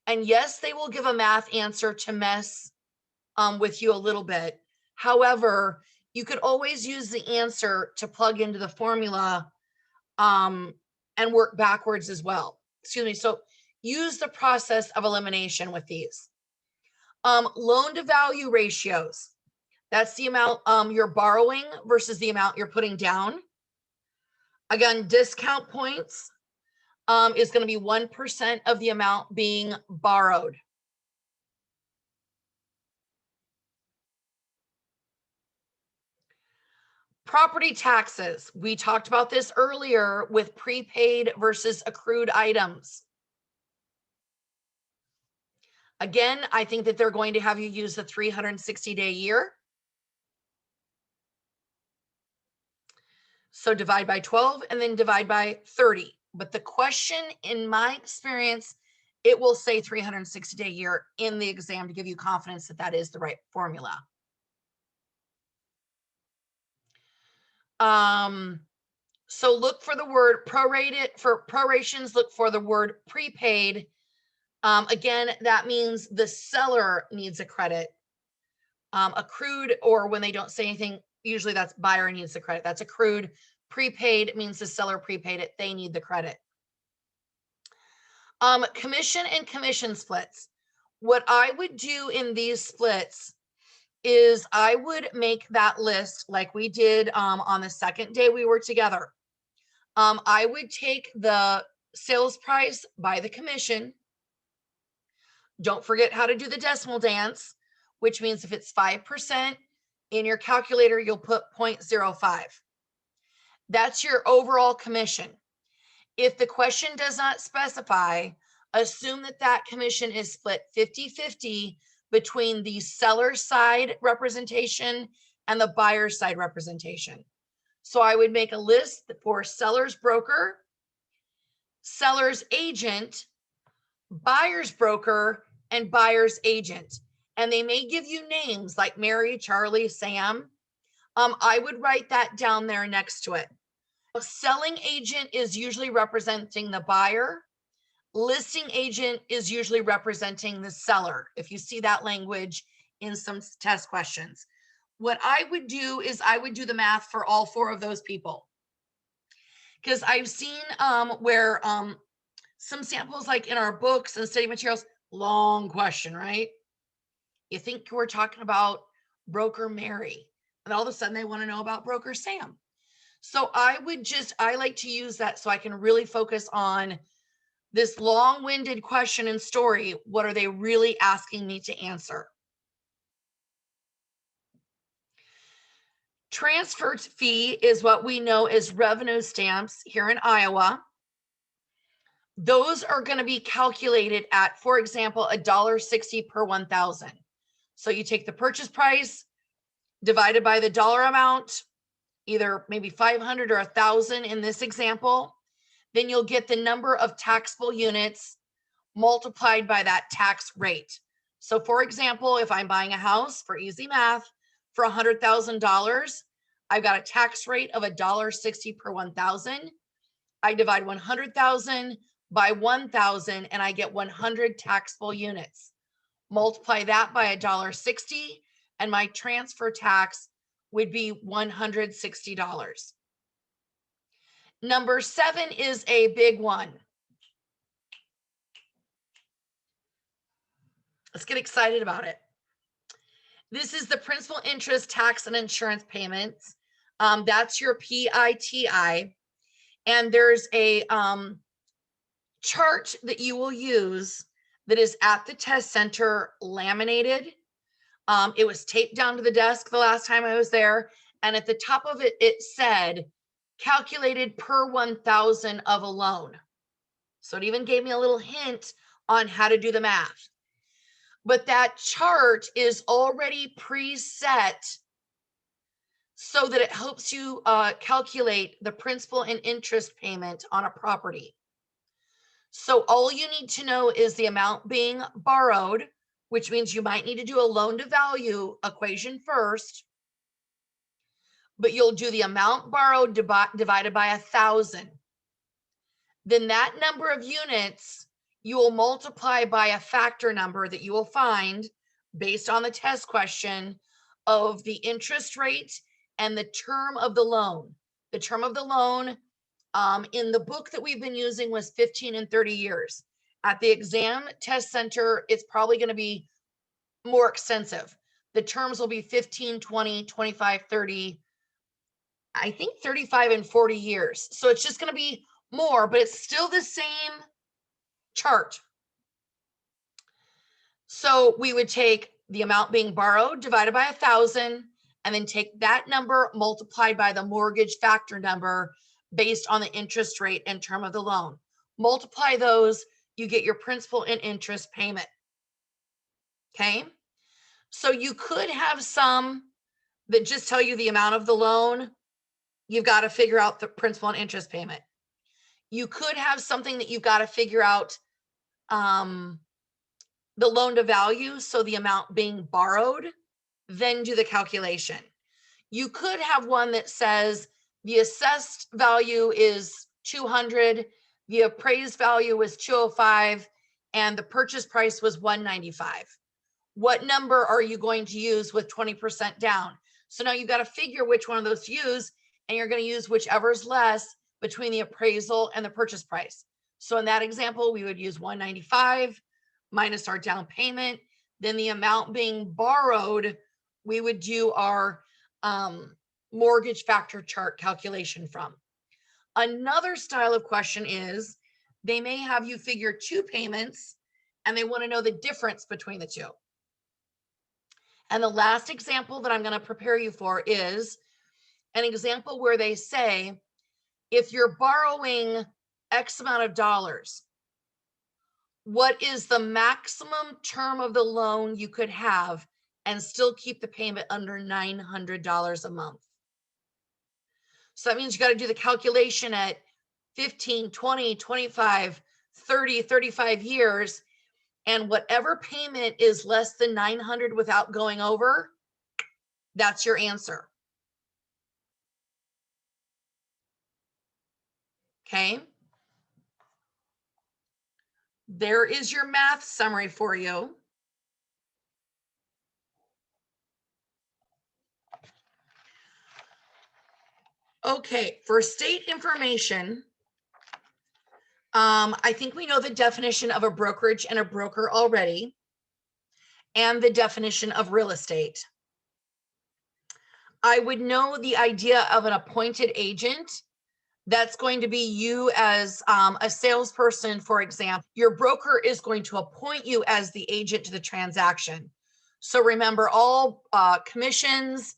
And yes, they will give a math answer to mess with you a little bit. However, you could always use the answer to plug into the formula and work backwards as well. Excuse me. So use the process of elimination with these. Loan to value ratios. That's the amount you're borrowing versus the amount you're putting down. Again, discount points is going to be 1% of the amount being borrowed. Property taxes. We talked about this earlier with prepaid versus accrued items. Again, I think that they're going to have you use the 360-day year. So divide by 12 and then divide by 30. But the question, in my experience, it will say 360-day year in the exam to give you confidence that that is the right formula. So look for the word prorated. For prorations, look for the word prepaid. Again, that means the seller needs a credit. Accrued, or when they don't say anything, usually that's buyer needs the credit. That's accrued. Prepaid means the seller prepaid it. They need the credit. Commission and commission splits. What I would do in these splits is I would make that list like we did on the second day we were together. I would take the sales price by the commission. Don't forget how to do the decimal dance, which means if it's 5% in your calculator, you'll put 0.05. That's your overall commission. If the question does not specify, assume that that commission is split 50-50 between the seller side representation and the buyer side representation. So I would make a list for seller's broker, seller's agent, buyer's broker, and buyer's agent. And they may give you names like Mary, Charlie, Sam. I would write that down there next to it. A selling agent is usually representing the buyer. Listing agent is usually representing the seller. If you see that language in some test questions. What I would do is I would do the math for all 4 of those people. Because I've seen where some samples like in our books and study materials, long question, right? You think we're talking about broker Mary, and all of a sudden they want to know about broker Sam. So I like to use that so I can really focus on this long-winded question and story. What are they really asking me to answer? transfer fee is what we know as revenue stamps here in Iowa. Those are going to be calculated at, for example, $1.60 per 1,000. So you take the purchase price divided by the dollar amount, either maybe 500 or 1,000 in this example, then you'll get the number of taxable units multiplied by that tax rate. So for example, if I'm buying a house, for easy math, for $100,000, I've got a tax rate of $1.60 per 1,000. I divide 100,000 by 1,000 and I get 100 taxable units. Multiply that by $1.60 and my transfer tax would be $160. Number 7 is a big one. Let's get excited about it. This is the principal, interest, tax, and insurance payments. That's your PITI. And there's a chart that you will use that is at the test center, laminated. It was taped down to the desk the last time I was there. And at the top of it, it said calculated per 1,000 of a loan. So it even gave me a little hint on how to do the math. But that chart is already preset so that it helps you calculate the principal and interest payment on a property. So all you need to know is the amount being borrowed, which means you might need to do a loan to value equation first, but you'll do the amount borrowed divided by 1,000. Then that number of units you will multiply by a factor number that you will find based on the test question of the interest rate and the term of the loan. The term of the loan in the book that we've been using was 15 and 30 years. At the exam test center, it's probably going to be more extensive. The terms will be 15, 20, 25, 30, I think 35 and 40 years. So it's just going to be more, but it's still the same chart. So we would take the amount being borrowed divided by 1,000 and then take that number multiplied by the mortgage factor number based on the interest rate and term of the loan. Multiply those, you get your principal and interest payment. Okay. So you could have some that just tell you the amount of the loan. You've got to figure out the principal and interest payment. You could have something that you've got to figure out the loan to value, so the amount being borrowed, then do the calculation. You could have one that says the assessed value is 200, the appraised value was 205, and the purchase price was 195. What number are you going to use with 20% down? So now you've got to figure which one of those to use, and you're going to use whichever's less between the appraisal and the purchase price. So in that example, we would use 195 minus our down payment. Then the amount being borrowed, we would do our mortgage factor chart calculation from. Another style of question is they may have you figure 2 payments and they want to know the difference between the 2. And the last example that I'm going to prepare you for is an example where they say, if you're borrowing X amount of dollars, what is the maximum term of the loan you could have and still keep the payment under $900 a month? So that means you got to do the calculation at 15, 20, 25, 30, 35 years. And whatever payment is less than 900 without going over, that's your answer. Okay. There is your math summary for you. Okay, for state information, I think we know the definition of a brokerage and a broker already, and the definition of real estate. I would know the idea of an appointed agent. That's going to be you as a salesperson, for example. Your broker is going to appoint you as the agent to the transaction. So remember, all commissions,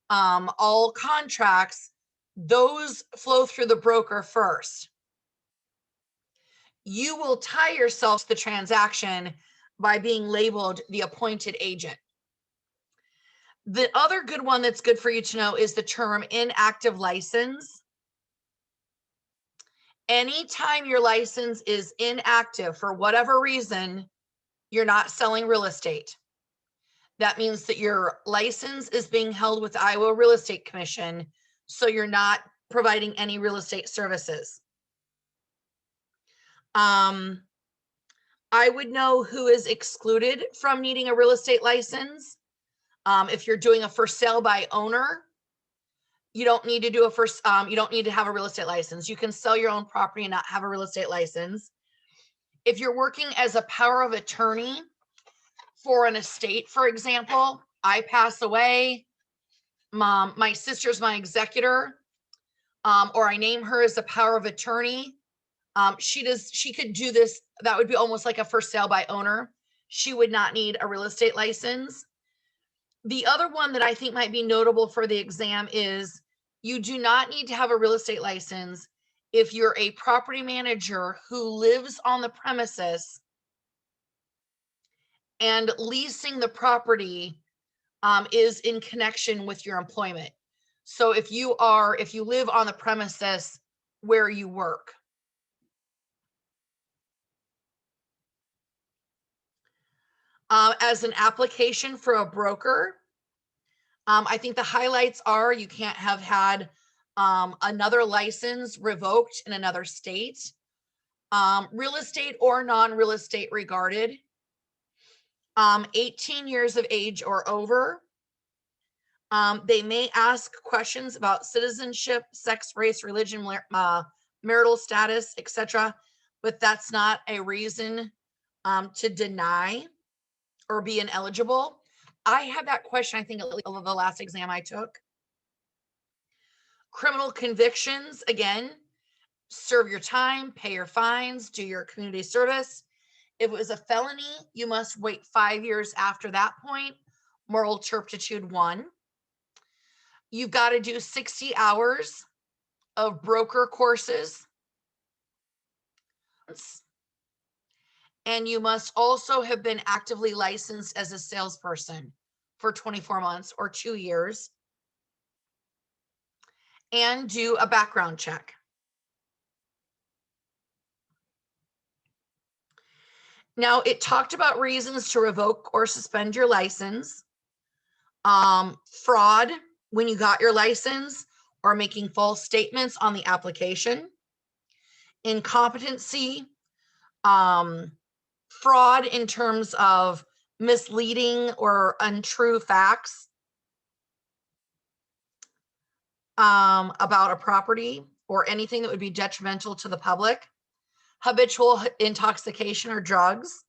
all contracts, those flow through the broker first. You will tie yourself to the transaction by being labeled the appointed agent. The other good one that's good for you to know is the term inactive license. Anytime your license is inactive for whatever reason, you're not selling real estate. That means that your license is being held with the Iowa Real Estate Commission, so you're not providing any real estate services. I would know who is excluded from needing a real estate license. If you're doing a for sale by owner, you don't need to do you don't need to have a real estate license. You can sell your own property and not have a real estate license. If you're working as a power of attorney for an estate, for example, I pass away, my sister's my executor, or I name her as a power of attorney. She could do this. That would be almost like a for sale by owner. She would not need a real estate license. The other one that I think might be notable for the exam is you do not need to have a real estate license if you're a property manager who lives on the premises and leasing the property is in connection with your employment. So if you live on the premises where you work. As an application for a broker, I think the highlights are you can't have had another license revoked in another state, real estate or non-real estate regarded, 18 years of age or over. They may ask questions about citizenship, sex, race, religion, marital status, etc., but that's not a reason to deny or be ineligible. I had that question, I think, at the last exam I took. Criminal convictions, again, serve your time, pay your fines, do your community service. If it was a felony, you must wait 5 years after that point. Moral turpitude 1. You've got to do 60 hours of broker courses. And you must also have been actively licensed as a salesperson for 24 months or 2 years. And do a background check. Now, it talked about reasons to revoke or suspend your license. Fraud when you got your license or making false statements on the application. Incompetency, fraud in terms of misleading or untrue facts about a property or anything that would be detrimental to the public. Habitual intoxication or drugs.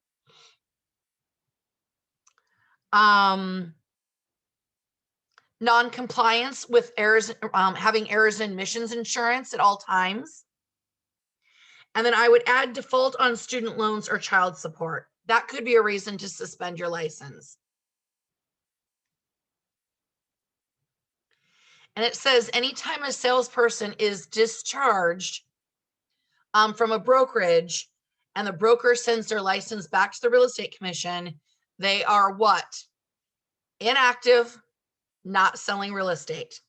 Non-compliance with errors, having errors in emissions insurance at all times. And then I would add default on student loans or child support. That could be a reason to suspend your license. And it says anytime a salesperson is discharged from a brokerage and the broker sends their license back to the real estate commission, they are what? Inactive, not selling real estate.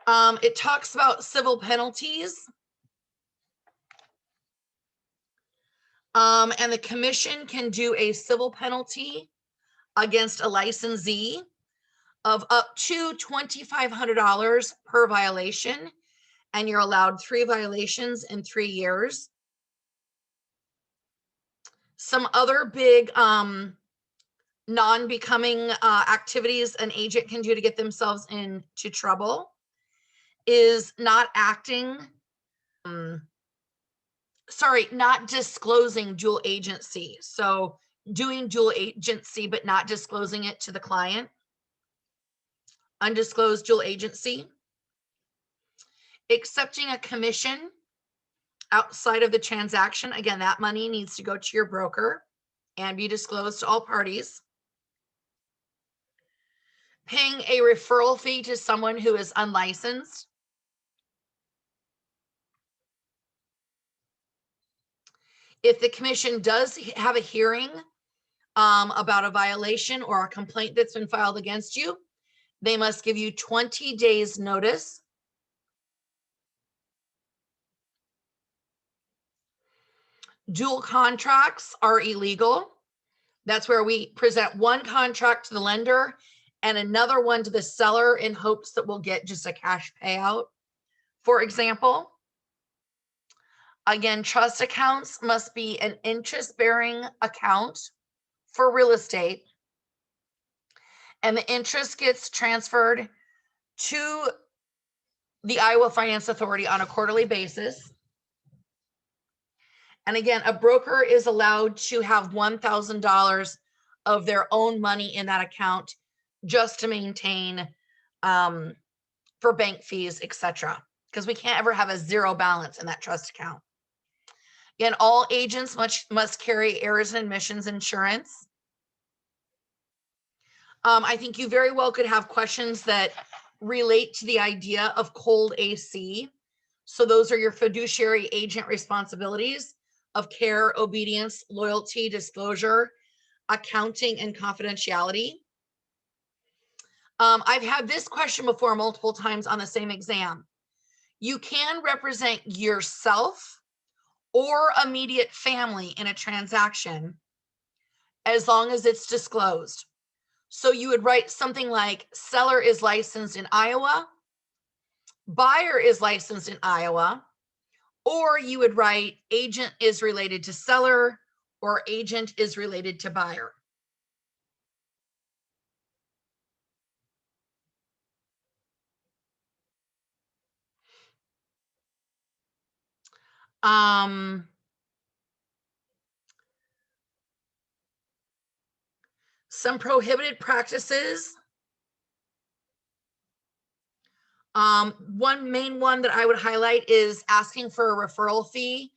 It talks about civil penalties. And the commission can do a civil penalty against a licensee of up to $2,500 per violation, and you're allowed 3 violations in 3 years. Some other big non-becoming activities an agent can do to get themselves into trouble is not disclosing dual agency. So doing dual agency, but not disclosing it to the client. Undisclosed dual agency. Accepting a commission outside of the transaction. Again, that money needs to go to your broker and be disclosed to all parties. paying a referral fee to someone who is unlicensed. If the commission does have a hearing about a violation or a complaint that's been filed against you, they must give you 20 days notice. Dual contracts are illegal. That's where we present one contract to the lender and another one to the seller in hopes that we'll get just a cash payout, for example. Again, trust accounts must be an interest-bearing account for real estate, and the interest gets transferred to the Iowa Finance Authority on a quarterly basis. And again, a broker is allowed to have $1,000 of their own money in that account just to maintain for bank fees, etc. Because we can't ever have a zero balance in that trust account. Again, all agents must carry errors and omissions insurance. I think you very well could have questions that relate to the idea of cold AC. So those are your fiduciary agent responsibilities of care, obedience, loyalty, disclosure, accounting, and confidentiality. I've had this question before multiple times on the same exam. You can represent yourself or immediate family in a transaction as long as it's disclosed. So you would write something like seller is licensed in Iowa, buyer is licensed in Iowa, or you would write agent is related to seller or agent is related to buyer. Some prohibited practices. One main one that I would highlight is asking for a referral fee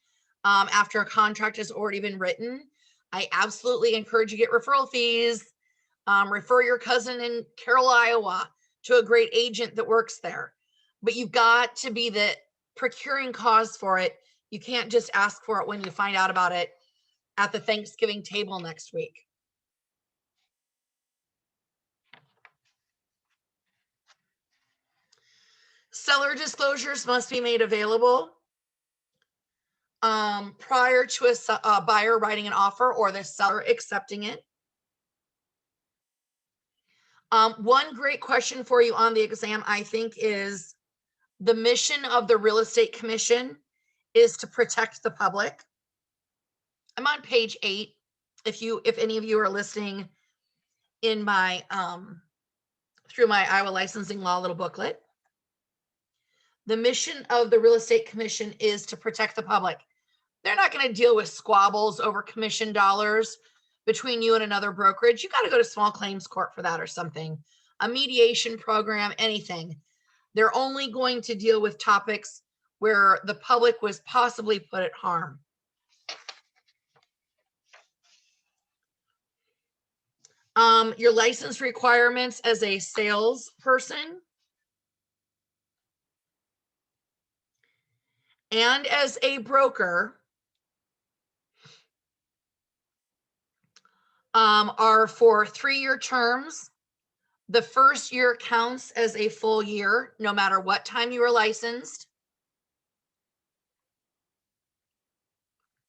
after a contract has already been written. I absolutely encourage you to get referral fees. Refer your cousin in Carroll, Iowa to a great agent that works there. But you've got to be the procuring cause for it. You can't just ask for it when you find out about it at the Thanksgiving table next week. Seller disclosures must be made available prior to a buyer writing an offer or the seller accepting it. One great question for you on the exam, I think, is the mission of the Real Estate Commission is to protect the public. I'm on page 8. If any of you are listening in my through my Iowa licensing law little booklet, the mission of the Real Estate Commission is to protect the public. They're not going to deal with squabbles over commission dollars between you and another brokerage. You got to go to small claims court for that or something, a mediation program, anything. They're only going to deal with topics where the public was possibly put at harm. Your license requirements as a salesperson and as a broker are for 3-year terms. The first year counts as a full year, no matter what time you were licensed.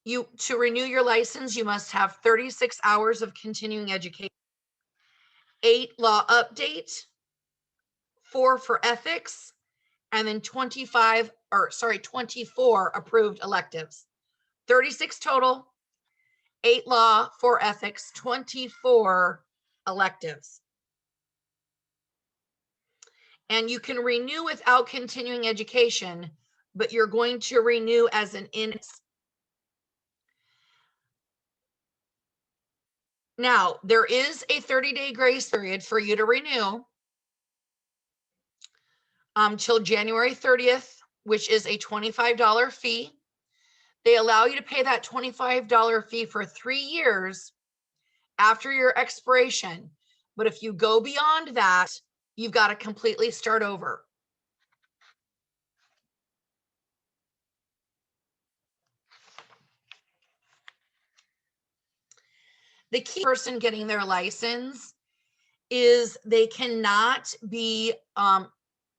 To renew your license, you must have 36 hours of continuing education, 8 law update, 4 for ethics, and then 24 approved electives. 36 total, 8 law, 4 ethics, 24 electives. And you can renew without continuing education, but you're going to renew as an Now, there is a 30-day grace period for you to renew till January 30th, which is a $25 fee. They allow you to pay that $25 fee for 3 years after your expiration. But if you go beyond that, you've got to completely start over. The key person getting their license is they cannot be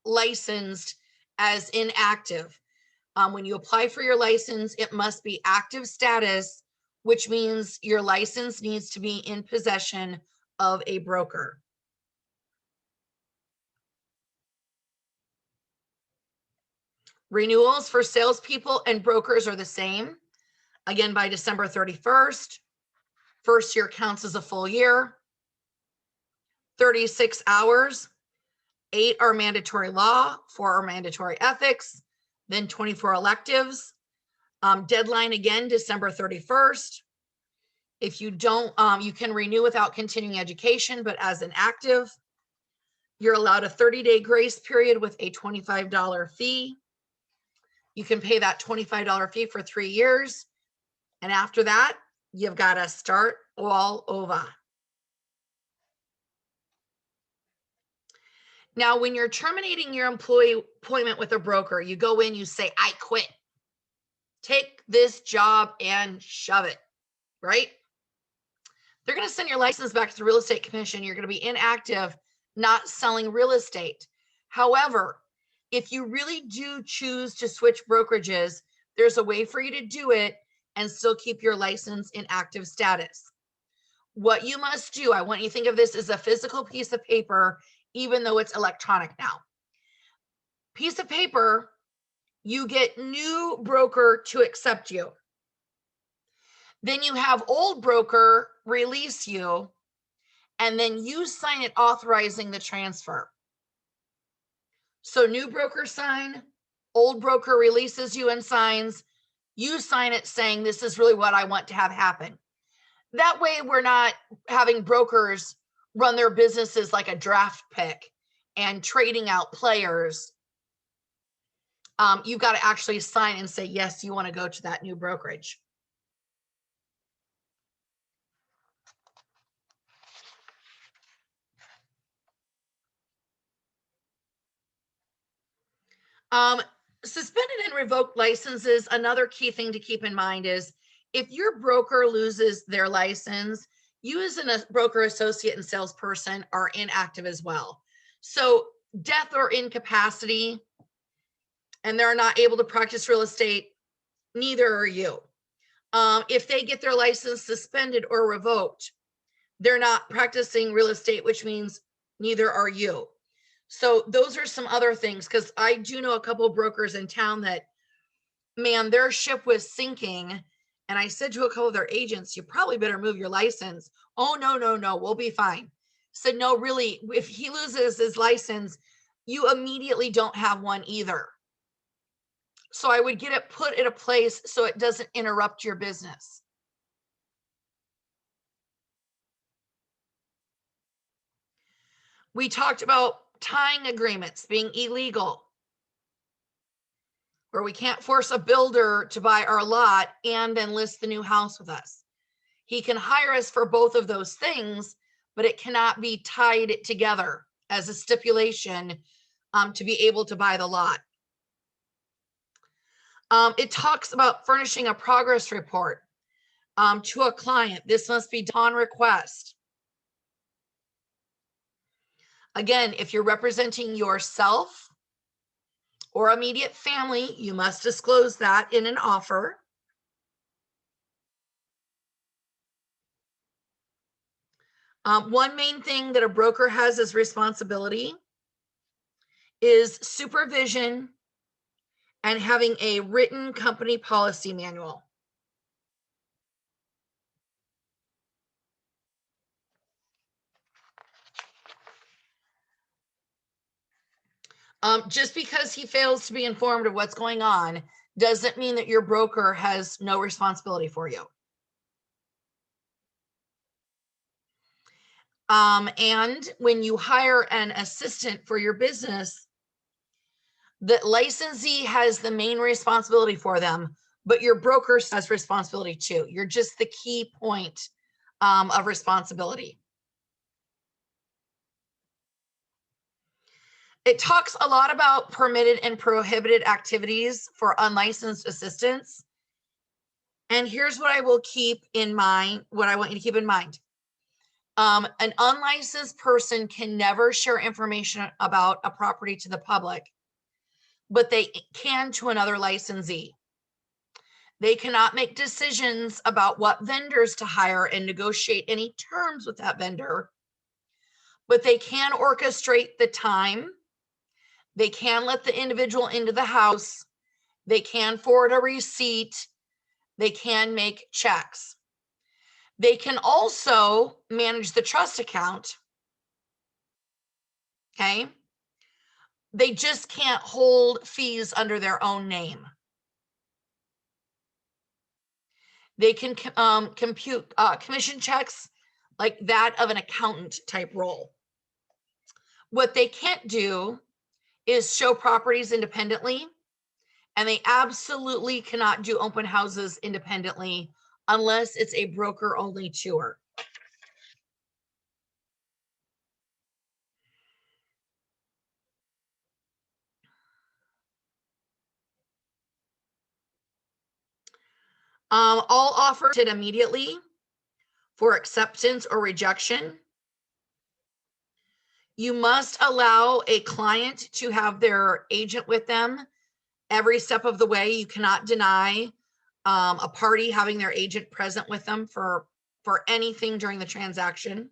licensed as inactive. When you apply for your license, it must be active status, which means your license needs to be in possession of a broker. Renewals for salespeople and brokers are the same. Again, by December 31st, first year counts as a full year. 36 hours, 8 are mandatory law, 4 are mandatory ethics, then 24 electives. Deadline again, December 31st. If you don't, you can renew without continuing education, but as an active, you're allowed a 30-day grace period with a $25 fee. You can pay that $25 fee for 3 years. And after that, you've got to start all over. Now, when you're terminating your employee appointment with a broker, you go in, you say, I quit. Take this job and shove it, right? They're going to send your license back to the real estate commission. You're going to be inactive, not selling real estate. However, if you really do choose to switch brokerages, there's a way for you to do it and still keep your license in active status. What you must do, I want you to think of this as a physical piece of paper, even though it's electronic now. Piece of paper, you get new broker to accept you. Then you have old broker release you, and then you sign it authorizing the transfer. So new broker sign, old broker releases you and signs, you sign it saying this is really what I want to have happen. That way we're not having brokers run their businesses like a draft pick and trading out players. You've got to actually sign and say, yes, you want to go to that new brokerage. Suspended and revoked licenses, another key thing to keep in mind is if your broker loses their license, you as a broker associate and salesperson are inactive as well. So death or incapacity, and they're not able to practice real estate, neither are you. If they get their license suspended or revoked, they're not practicing real estate, which means neither are you. So those are some other things, because I do know a couple of brokers in town that, man, their ship was sinking. And I said to a couple of their agents, you probably better move your license. Oh, no, we'll be fine. Said, no, really, if he loses his license, you immediately don't have one either. So I would get it put in a place so it doesn't interrupt your business. We talked about tying agreements being illegal, where we can't force a builder to buy our lot and then list the new house with us. He can hire us for both of those things, but it cannot be tied together as a stipulation to be able to buy the lot. It talks about furnishing a progress report to a client. This must be done on request. Again, if you're representing yourself or immediate family, you must disclose that in an offer. One main thing that a broker has as responsibility is supervision and having a written company policy manual. Just because he fails to be informed of what's going on doesn't mean that your broker has no responsibility for you. And when you hire an assistant for your business, the licensee has the main responsibility for them, but your broker has responsibility too. You're just the key point of responsibility. It talks a lot about permitted and prohibited activities for unlicensed assistants. And here's what I will keep in mind, what I want you to keep in mind. An unlicensed person can never share information about a property to the public, but they can to another licensee. They cannot make decisions about what vendors to hire and negotiate any terms with that vendor, but they can orchestrate the time. They can let the individual into the house. They can forward a receipt. They can make checks. They can also manage the trust account. Okay. They just can't hold fees under their own name. They can compute commission checks like that of an accountant type role. What they can't do is show properties independently, and they absolutely cannot do open houses independently unless it's a broker only tour. All offers it immediately for acceptance or rejection. You must allow a client to have their agent with them every step of the way. You cannot deny a party having their agent present with them for anything during the transaction.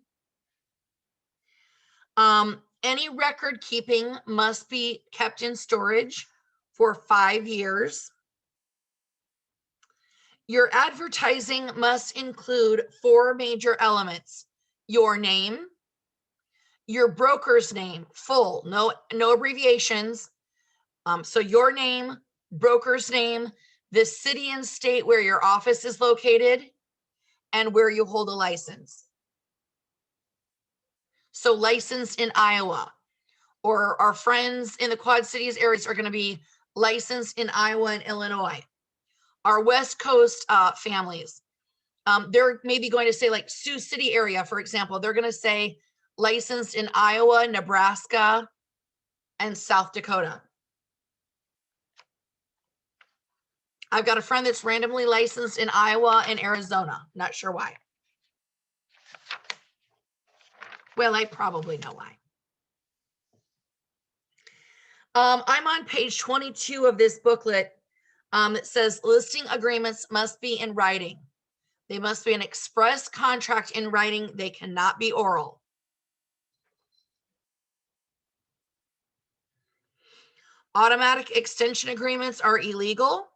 Any record keeping must be kept in storage for 5 years. Your advertising must include 4 major elements: your name, your broker's name, full, no abbreviations. So your name, broker's name, the city and state where your office is located, and where you hold a license. So licensed in Iowa, or our friends in the Quad Cities areas are going to be licensed in Iowa and Illinois. Our West Coast families, they're maybe going to say, like Sioux City area, for example, they're going to say licensed in Iowa, Nebraska, and South Dakota. I've got a friend that's randomly licensed in Iowa and Arizona. Not sure why. Well, I probably know why. I'm on page 22 of this booklet. It says listing agreements must be in writing. They must be an express contract in writing. They cannot be oral. Automatic extension agreements are illegal.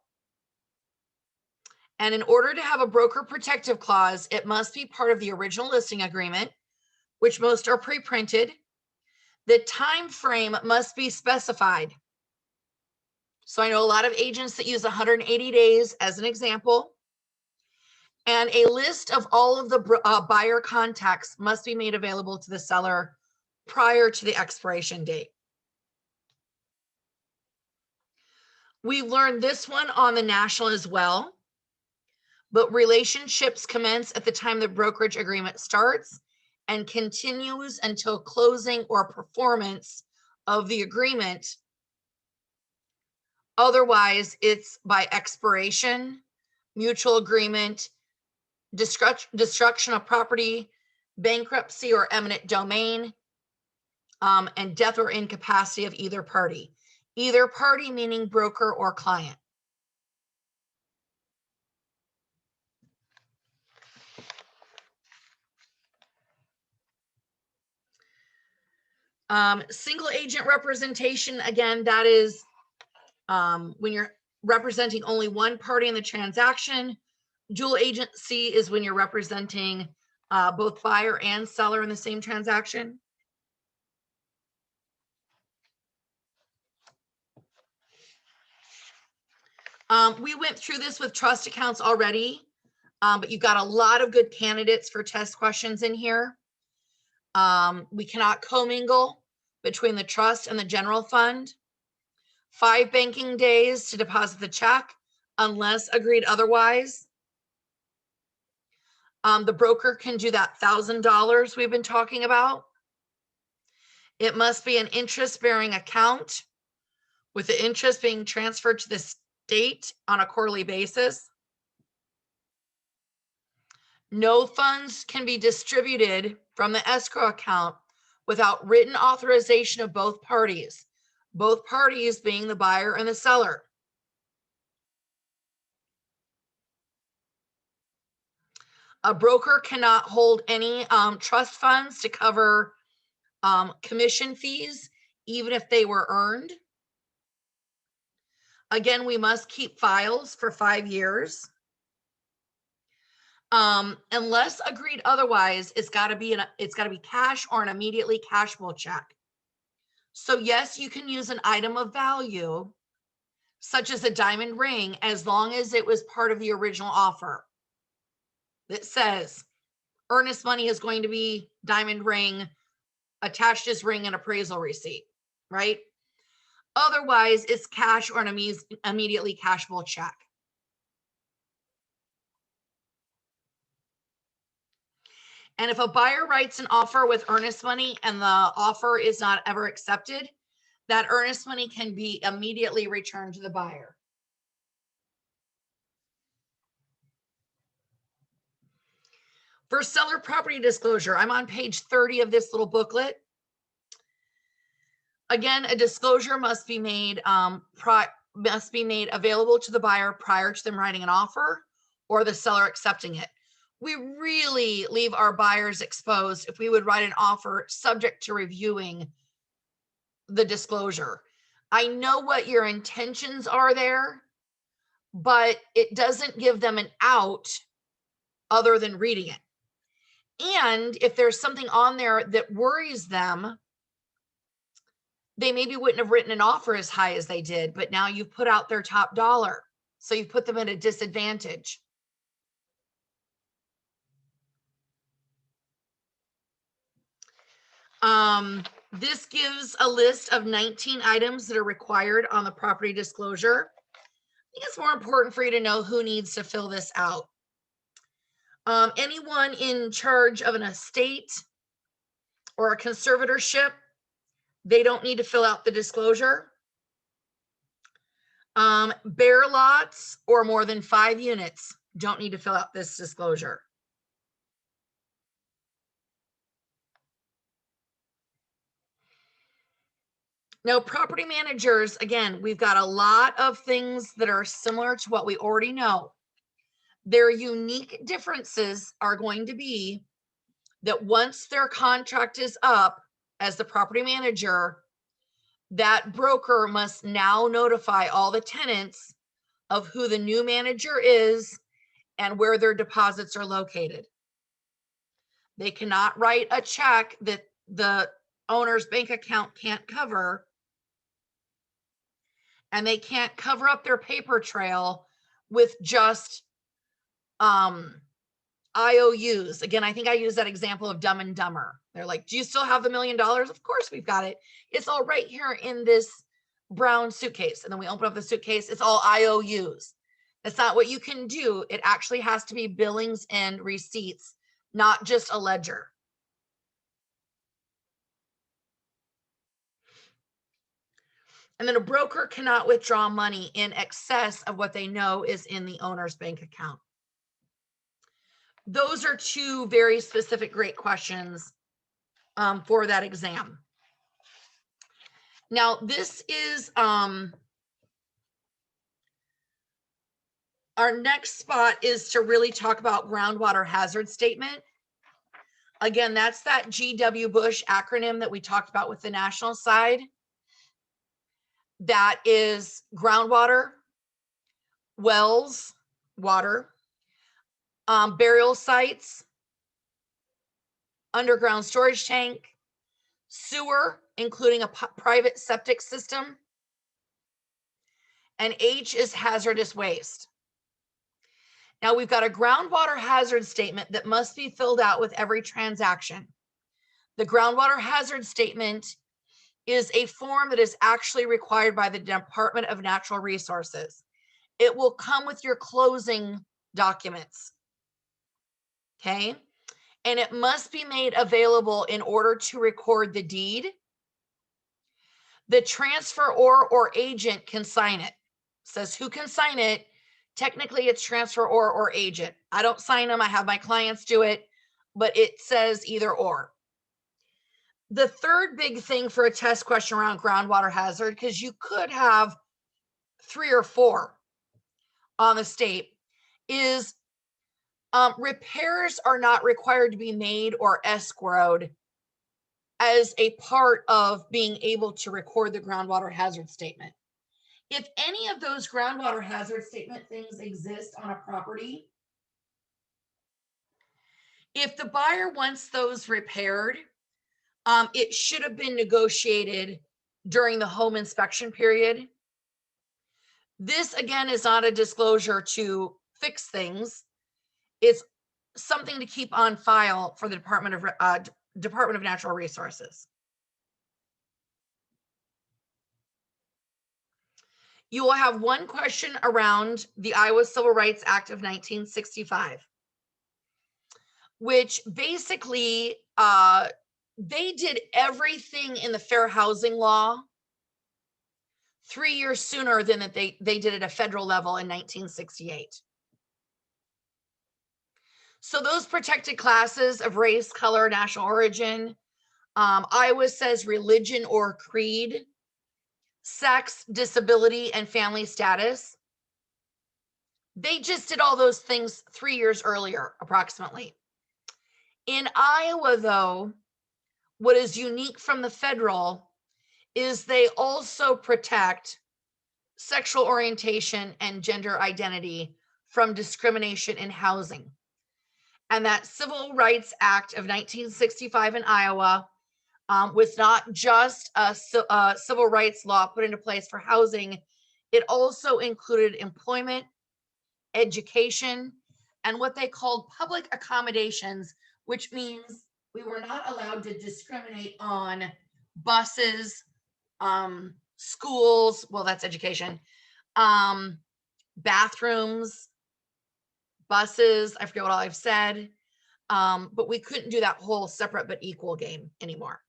And in order to have a broker protective clause, it must be part of the original listing agreement, which most are pre-printed. The time frame must be specified. So I know a lot of agents that use 180 days as an example. And a list of all of the buyer contacts must be made available to the seller prior to the expiration date. We learned this one on the national as well, but relationships commence at the time the brokerage agreement starts and continues until closing or performance of the agreement. Otherwise, it's by expiration, mutual agreement, destruction of property, bankruptcy or eminent domain, and death or incapacity of either party. Either party meaning broker or client. Single agent representation, again, that is when you're representing only one party in the transaction. Dual agency is when you're representing both buyer and seller in the same transaction. We went through this with trust accounts already, but you've got a lot of good candidates for test questions in here. We cannot commingle between the trust and the general fund. 5 banking days to deposit the check unless agreed otherwise. The broker can do that $1,000 we've been talking about. It must be an interest-bearing account with the interest being transferred to the state on a quarterly basis. No funds can be distributed from the escrow account without written authorization of both parties being the buyer and the seller. A broker cannot hold any trust funds to cover commission fees, even if they were earned. Again, we must keep files for 5 years. Unless agreed otherwise, it's got to be cash or an immediately cashable check. So yes, you can use an item of value, such as a diamond ring, as long as it was part of the original offer that says earnest money is going to be diamond ring, attached as ring and appraisal receipt, right? Otherwise, it's cash or an immediately cashable check. And if a buyer writes an offer with earnest money and the offer is not ever accepted, that earnest money can be immediately returned to the buyer. For seller property disclosure, I'm on page 30 of this little booklet. Again, a disclosure must be made available to the buyer prior to them writing an offer or the seller accepting it. We really leave our buyers exposed if we would write an offer subject to reviewing the disclosure. I know what your intentions are there, but it doesn't give them an out other than reading it. And if there's something on there that worries them, they maybe wouldn't have written an offer as high as they did, but now you've put out their top dollar. So you've put them at a disadvantage. This gives a list of 19 items that are required on the property disclosure. I think it's more important for you to know who needs to fill this out. Anyone in charge of an estate or a conservatorship, they don't need to fill out the disclosure. Bare lots or more than 5 units don't need to fill out this disclosure. Now, property managers, again, we've got a lot of things that are similar to what we already know. Their unique differences are going to be that once their contract is up as the property manager, that broker must now notify all the tenants of who the new manager is and where their deposits are located. They cannot write a check that the owner's bank account can't cover, and they can't cover up their paper trail with just IOUs. Again, I think I use that example of Dumb and Dumber. They're like, do you still have the $1 million? Of course we've got it. It's all right here in this brown suitcase. And then we open up the suitcase, it's all IOUs. That's not what you can do. It actually has to be billings and receipts, not just a ledger. And then a broker cannot withdraw money in excess of what they know is in the owner's bank account. Those are 2 very specific, great questions for that exam. Now, this is our next spot is to really talk about groundwater hazard statement. Again, that's that GW Bush acronym that we talked about with the national side. That is groundwater, wells, water, burial sites, underground storage tank, sewer, including a private septic system, and H is hazardous waste. Now we've got a groundwater hazard statement that must be filled out with every transaction. The groundwater hazard statement is a form that is actually required by the Department of Natural Resources. It will come with your closing documents. Okay, and it must be made available in order to record the deed The transfer or agent can sign it. Says who can sign it. Technically, it's transfer or agent. I don't sign them. I have my clients do it, but it says either or. The third big thing for a test question around groundwater hazard, because you could have 3 or 4 on the state, is repairs are not required to be made or escrowed as a part of being able to record the groundwater hazard statement. If any of those groundwater hazard statement things exist on a property, if the buyer wants those repaired, it should have been negotiated during the home inspection period. This again is not a disclosure to fix things. It's something to keep on file for the Department of Natural Resources. You will have one question around the Iowa Civil Rights Act of 1965, which basically they did everything in the fair housing law 3 years sooner than that they did at a federal level in 1968. So those protected classes of race, color, national origin, Iowa says religion or creed, sex, disability, and family status. They just did all those things 3 years earlier, approximately. In Iowa, though, what is unique from the federal is they also protect sexual orientation and gender identity from discrimination in housing. And that Civil Rights Act of 1965 in Iowa was not just a civil rights law put into place for housing, it also included employment, education, and what they called public accommodations, which means we were not allowed to discriminate on buses, schools, well, that's education, bathrooms, buses, I forget what all I've said, but we couldn't do that whole separate but equal game anymore.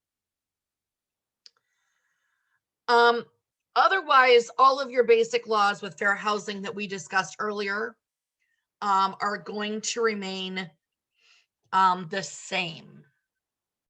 Otherwise, all of your basic laws with fair housing that we discussed earlier are going to remain the same.